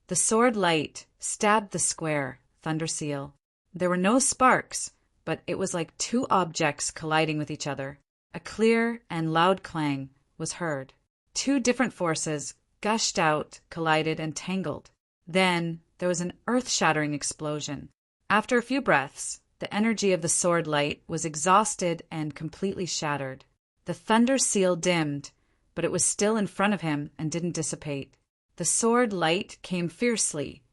The sword light stabbed the square thunder seal. There were no sparks, but it was like two objects colliding with each other. A clear and loud clang was heard. Two different forces gushed out, collided, and tangled. Then there was an earth-shattering explosion. After a few breaths, the energy of the sword light was exhausted and completely shattered. The thunder seal dimmed, but it was still in front of him and didn't dissipate. The sword light came fiercely,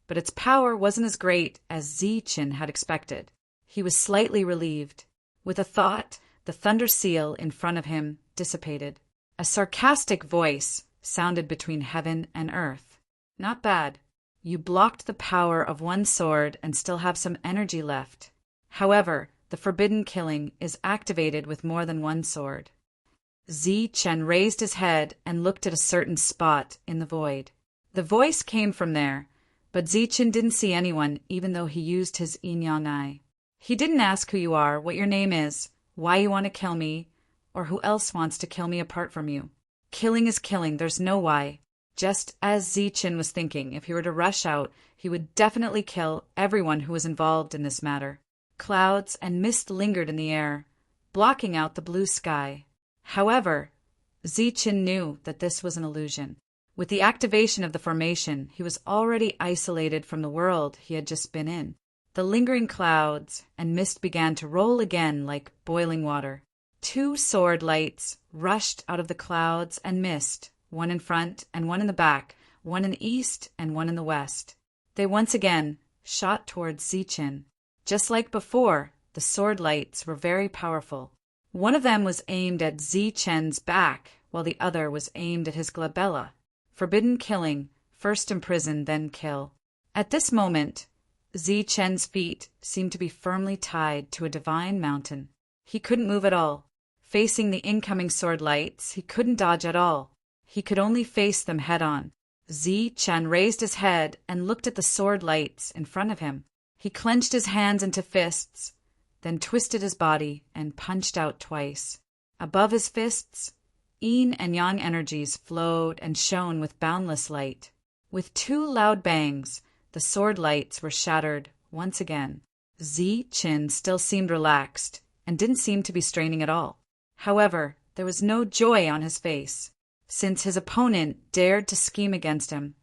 but its power wasn't as great as Zichen had expected. He was slightly relieved. With a thought, the thunder seal in front of him dissipated. A sarcastic voice sounded between heaven and earth. Not bad. You blocked the power of one sword and still have some energy left. However, the forbidden killing is activated with more than one sword. Zichen raised his head and looked at a certain spot in the void. The voice came from there, but Zichen didn't see anyone even though he used his yin-yang eye. He didn't ask who you are, what your name is, why you want to kill me, or who else wants to kill me apart from you. Killing is killing, there's no why. Just as Zichen was thinking, if he were to rush out, he would definitely kill everyone who was involved in this matter. Clouds and mist lingered in the air, blocking out the blue sky. However, Zichen knew that this was an illusion. With the activation of the formation, he was already isolated from the world he had just been in. The lingering clouds and mist began to roll again like boiling water. Two sword lights rushed out of the clouds and mist, one in front and one in the back, one in the east and one in the west. They once again shot towards Zichen. Just like before, the sword lights were very powerful. One of them was aimed at Zichen's back, while the other was aimed at his glabella. Forbidden killing, first imprison, then kill. At this moment, Zichen's feet seemed to be firmly tied to a divine mountain. He couldn't move at all. Facing the incoming sword lights, he couldn't dodge at all. He could only face them head-on. Zichen raised his head and looked at the sword lights in front of him. He clenched his hands into fists, then twisted his body and punched out twice. Above his fists, yin and yang energies flowed and shone with boundless light. With two loud bangs, the sword lights were shattered once again. Zichen still seemed relaxed and didn't seem to be straining at all. However, there was no joy on his face. Since his opponent dared to scheme against him,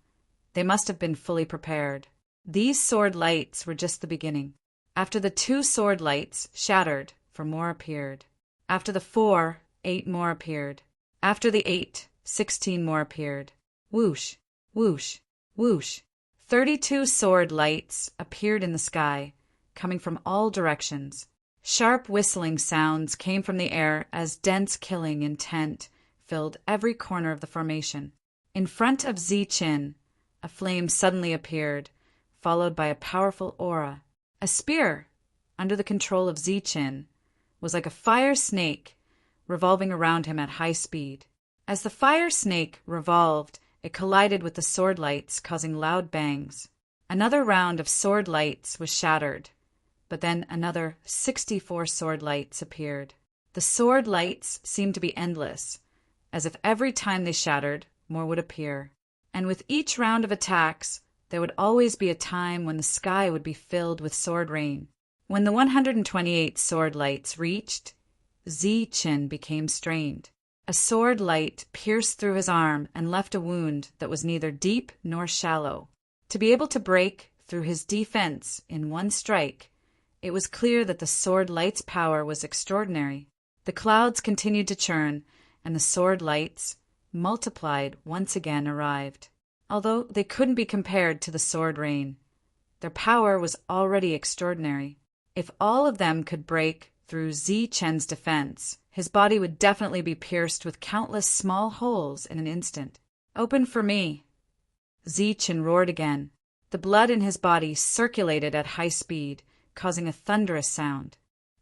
they must have been fully prepared. These sword lights were just the beginning. After the 2 sword lights shattered, 4 more appeared. After the 4, 8 more appeared. After the 8, 16 more appeared. Whoosh, whoosh, whoosh. 32 sword lights appeared in the sky, coming from all directions. Sharp whistling sounds came from the air as dense killing intent filled every corner of the formation. In front of Zi-Chin, a flame suddenly appeared, followed by a powerful aura. A spear, under the control of Zi-Chin, was like a fire snake revolving around him at high speed. As the fire snake revolved, it collided with the sword lights, causing loud bangs. Another round of sword lights was shattered, but then another 64 sword lights appeared. The sword lights seemed to be endless, as if every time they shattered, more would appear. And with each round of attacks, there would always be a time when the sky would be filled with sword rain. When the 128 sword lights reached, Zi-Chin became strained. A sword light pierced through his arm and left a wound that was neither deep nor shallow. To be able to break through his defense in one strike, it was clear that the sword light's power was extraordinary. The clouds continued to churn, and the sword lights, multiplied once again, arrived. Although they couldn't be compared to the sword rain, their power was already extraordinary. If all of them could break through Zi-Chen's defense, his body would definitely be pierced with countless small holes in an instant. "Open for me!" Zi-Chen roared again. The blood in his body circulated at high speed, causing a thunderous sound.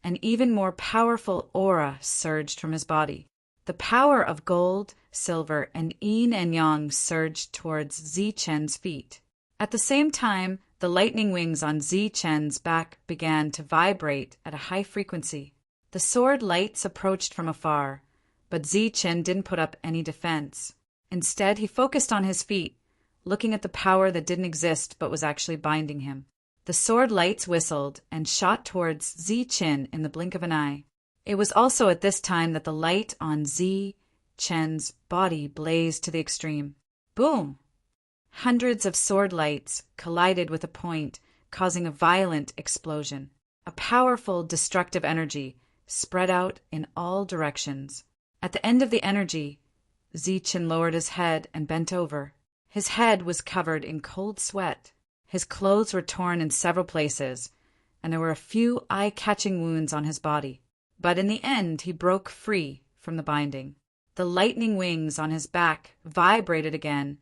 An even more powerful aura surged from his body. The power of gold, silver, and yin and yang surged towards Zi-Chen's feet. At the same time, the lightning wings on Zi-Chen's back began to vibrate at a high frequency. The sword lights approached from afar, but Zi-Chen didn't put up any defense. Instead, he focused on his feet, looking at the power that didn't exist but was actually binding him. The sword lights whistled and shot towards Zi-Chen in the blink of an eye. It was also at this time that the light on Zi-Chen's body blazed to the extreme. Boom! Hundreds of sword lights collided with a point, causing a violent explosion. A powerful destructive energy spread out in all directions. At the end of the energy, Zi-Chen lowered his head and bent over. His head was covered in cold sweat. His clothes were torn in several places, and there were a few eye-catching wounds on his body. But in the end, he broke free from the binding. The lightning wings on his back vibrated again,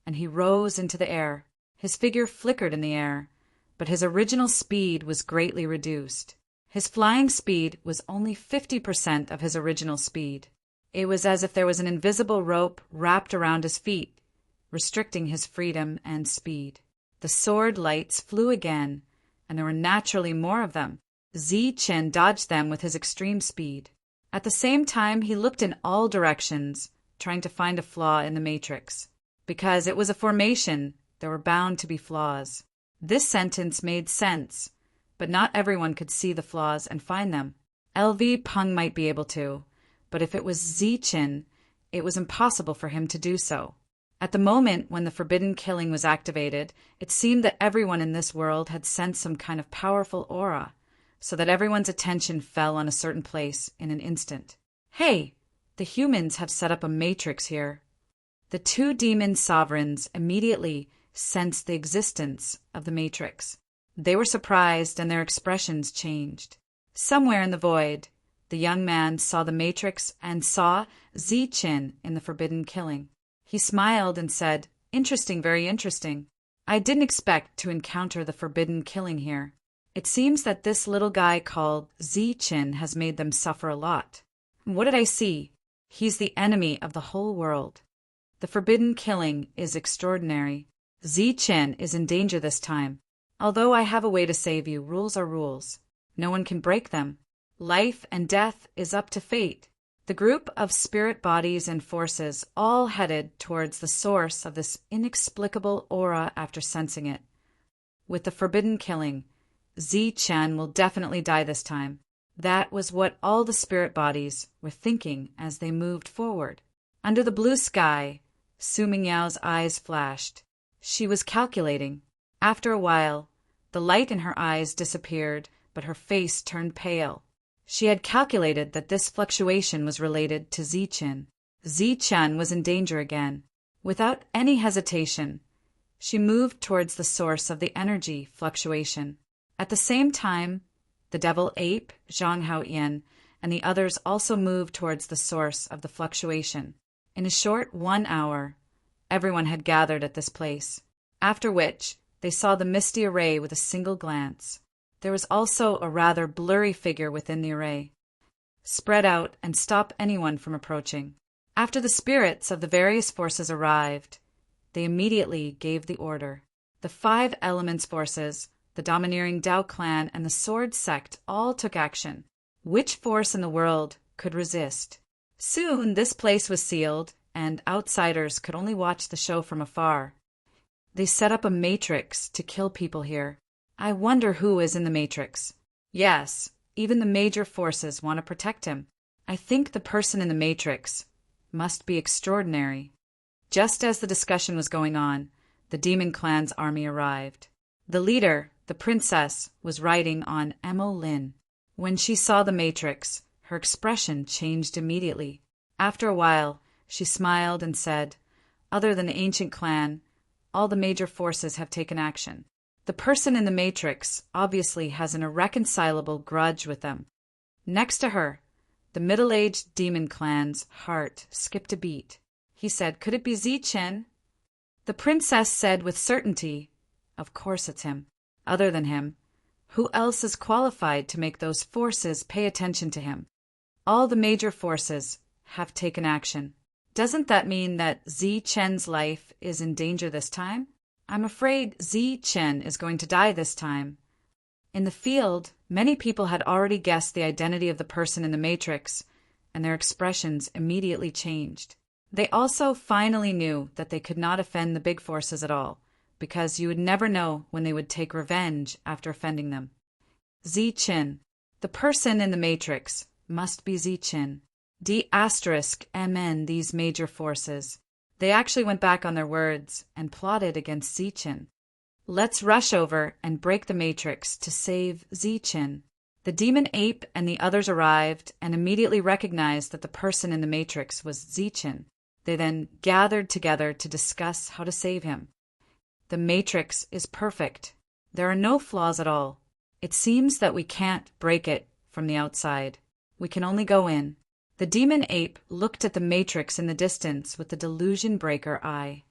and he rose into the air. His figure flickered in the air, but his original speed was greatly reduced. His flying speed was only 50% of his original speed. It was as if there was an invisible rope wrapped around his feet, restricting his freedom and speed. The sword lights flew again, and there were naturally more of them. Zi-Chen dodged them with his extreme speed. At the same time, he looked in all directions, trying to find a flaw in the matrix. Because it was a formation, there were bound to be flaws. This sentence made sense, but not everyone could see the flaws and find them. LV Peng might be able to, but if it was Zi-Chen, it was impossible for him to do so. At the moment when the forbidden killing was activated, it seemed that everyone in this world had sensed some kind of powerful aura, so that everyone's attention fell on a certain place in an instant. Hey, the humans have set up a matrix here. The 2 demon sovereigns immediately sensed the existence of the matrix. They were surprised and their expressions changed. Somewhere in the void, the young man saw the matrix and saw Zi-Chen in the forbidden killing. He smiled and said, "Interesting, very interesting. I didn't expect to encounter the forbidden killing here. It seems that this little guy called Zi-Chen has made them suffer a lot. What did I see? He's the enemy of the whole world. The forbidden killing is extraordinary. Zi-Chen is in danger this time. Although I have a way to save you, rules are rules. No one can break them. Life and death is up to fate." The group of spirit bodies and forces all headed towards the source of this inexplicable aura after sensing it. With the forbidden killing, Zi-Chen will definitely die this time. That was what all the spirit bodies were thinking as they moved forward. Under the blue sky, Su Mingyao's eyes flashed. She was calculating. After a while, the light in her eyes disappeared, but her face turned pale. She had calculated that this fluctuation was related to Zichen. Zichen was in danger again. Without any hesitation, she moved towards the source of the energy fluctuation. At the same time, the devil ape, Zhang Haoyan, and the others also moved towards the source of the fluctuation. In a short 1 hour, everyone had gathered at this place, after which they saw the misty array with a single glance. There was also a rather blurry figure within the array. Spread out and stop anyone from approaching. After the spirits of the various forces arrived, they immediately gave the order. The 5 elements forces, the domineering Dao clan, and the sword sect all took action. Which force in the world could resist? Soon this place was sealed, and outsiders could only watch the show from afar. They set up a matrix to kill people here. I wonder who is in the matrix. Yes, even the major forces want to protect him. I think the person in the matrix must be extraordinary. Just as the discussion was going on, the demon clan's army arrived. The leader, the princess, was riding on Emo Lin. When she saw the matrix, her expression changed immediately. After a while, she smiled and said, "Other than the ancient clan, all the major forces have taken action. The person in the matrix obviously has an irreconcilable grudge with them." Next to her, the middle-aged demon clan's heart skipped a beat. He said, "Could it be Zichen?" The princess said with certainty, "Of course it's him. Other than him, who else is qualified to make those forces pay attention to him? All the major forces have taken action. Doesn't that mean that Zichen's life is in danger this time? I'm afraid Zichen is going to die this time." In the field, many people had already guessed the identity of the person in the matrix, and their expressions immediately changed. They also finally knew that they could not offend the big forces at all, because you would never know when they would take revenge after offending them. Zichen, the person in the matrix, must be Zichen. D*MN these major forces. They actually went back on their words and plotted against Zichen. Let's rush over and break the matrix to save Zichen. The demon ape and the others arrived and immediately recognized that the person in the matrix was Zichen. They then gathered together to discuss how to save him. The matrix is perfect. There are no flaws at all. It seems that we can't break it from the outside. We can only go in. The demon ape looked at the matrix in the distance with the delusion breaker eye.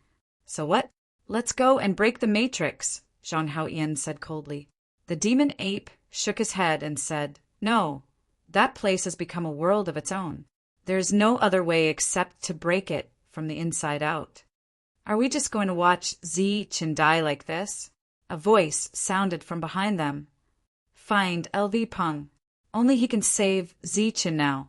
"So what? Let's go and break the matrix," Zhang Haoyan said coldly. The demon ape shook his head and said, "No, that place has become a world of its own. There is no other way except to break it from the inside out." "Are we just going to watch Zichen die like this?" A voice sounded from behind them. "Find LV Peng. Only he can save Zichen now."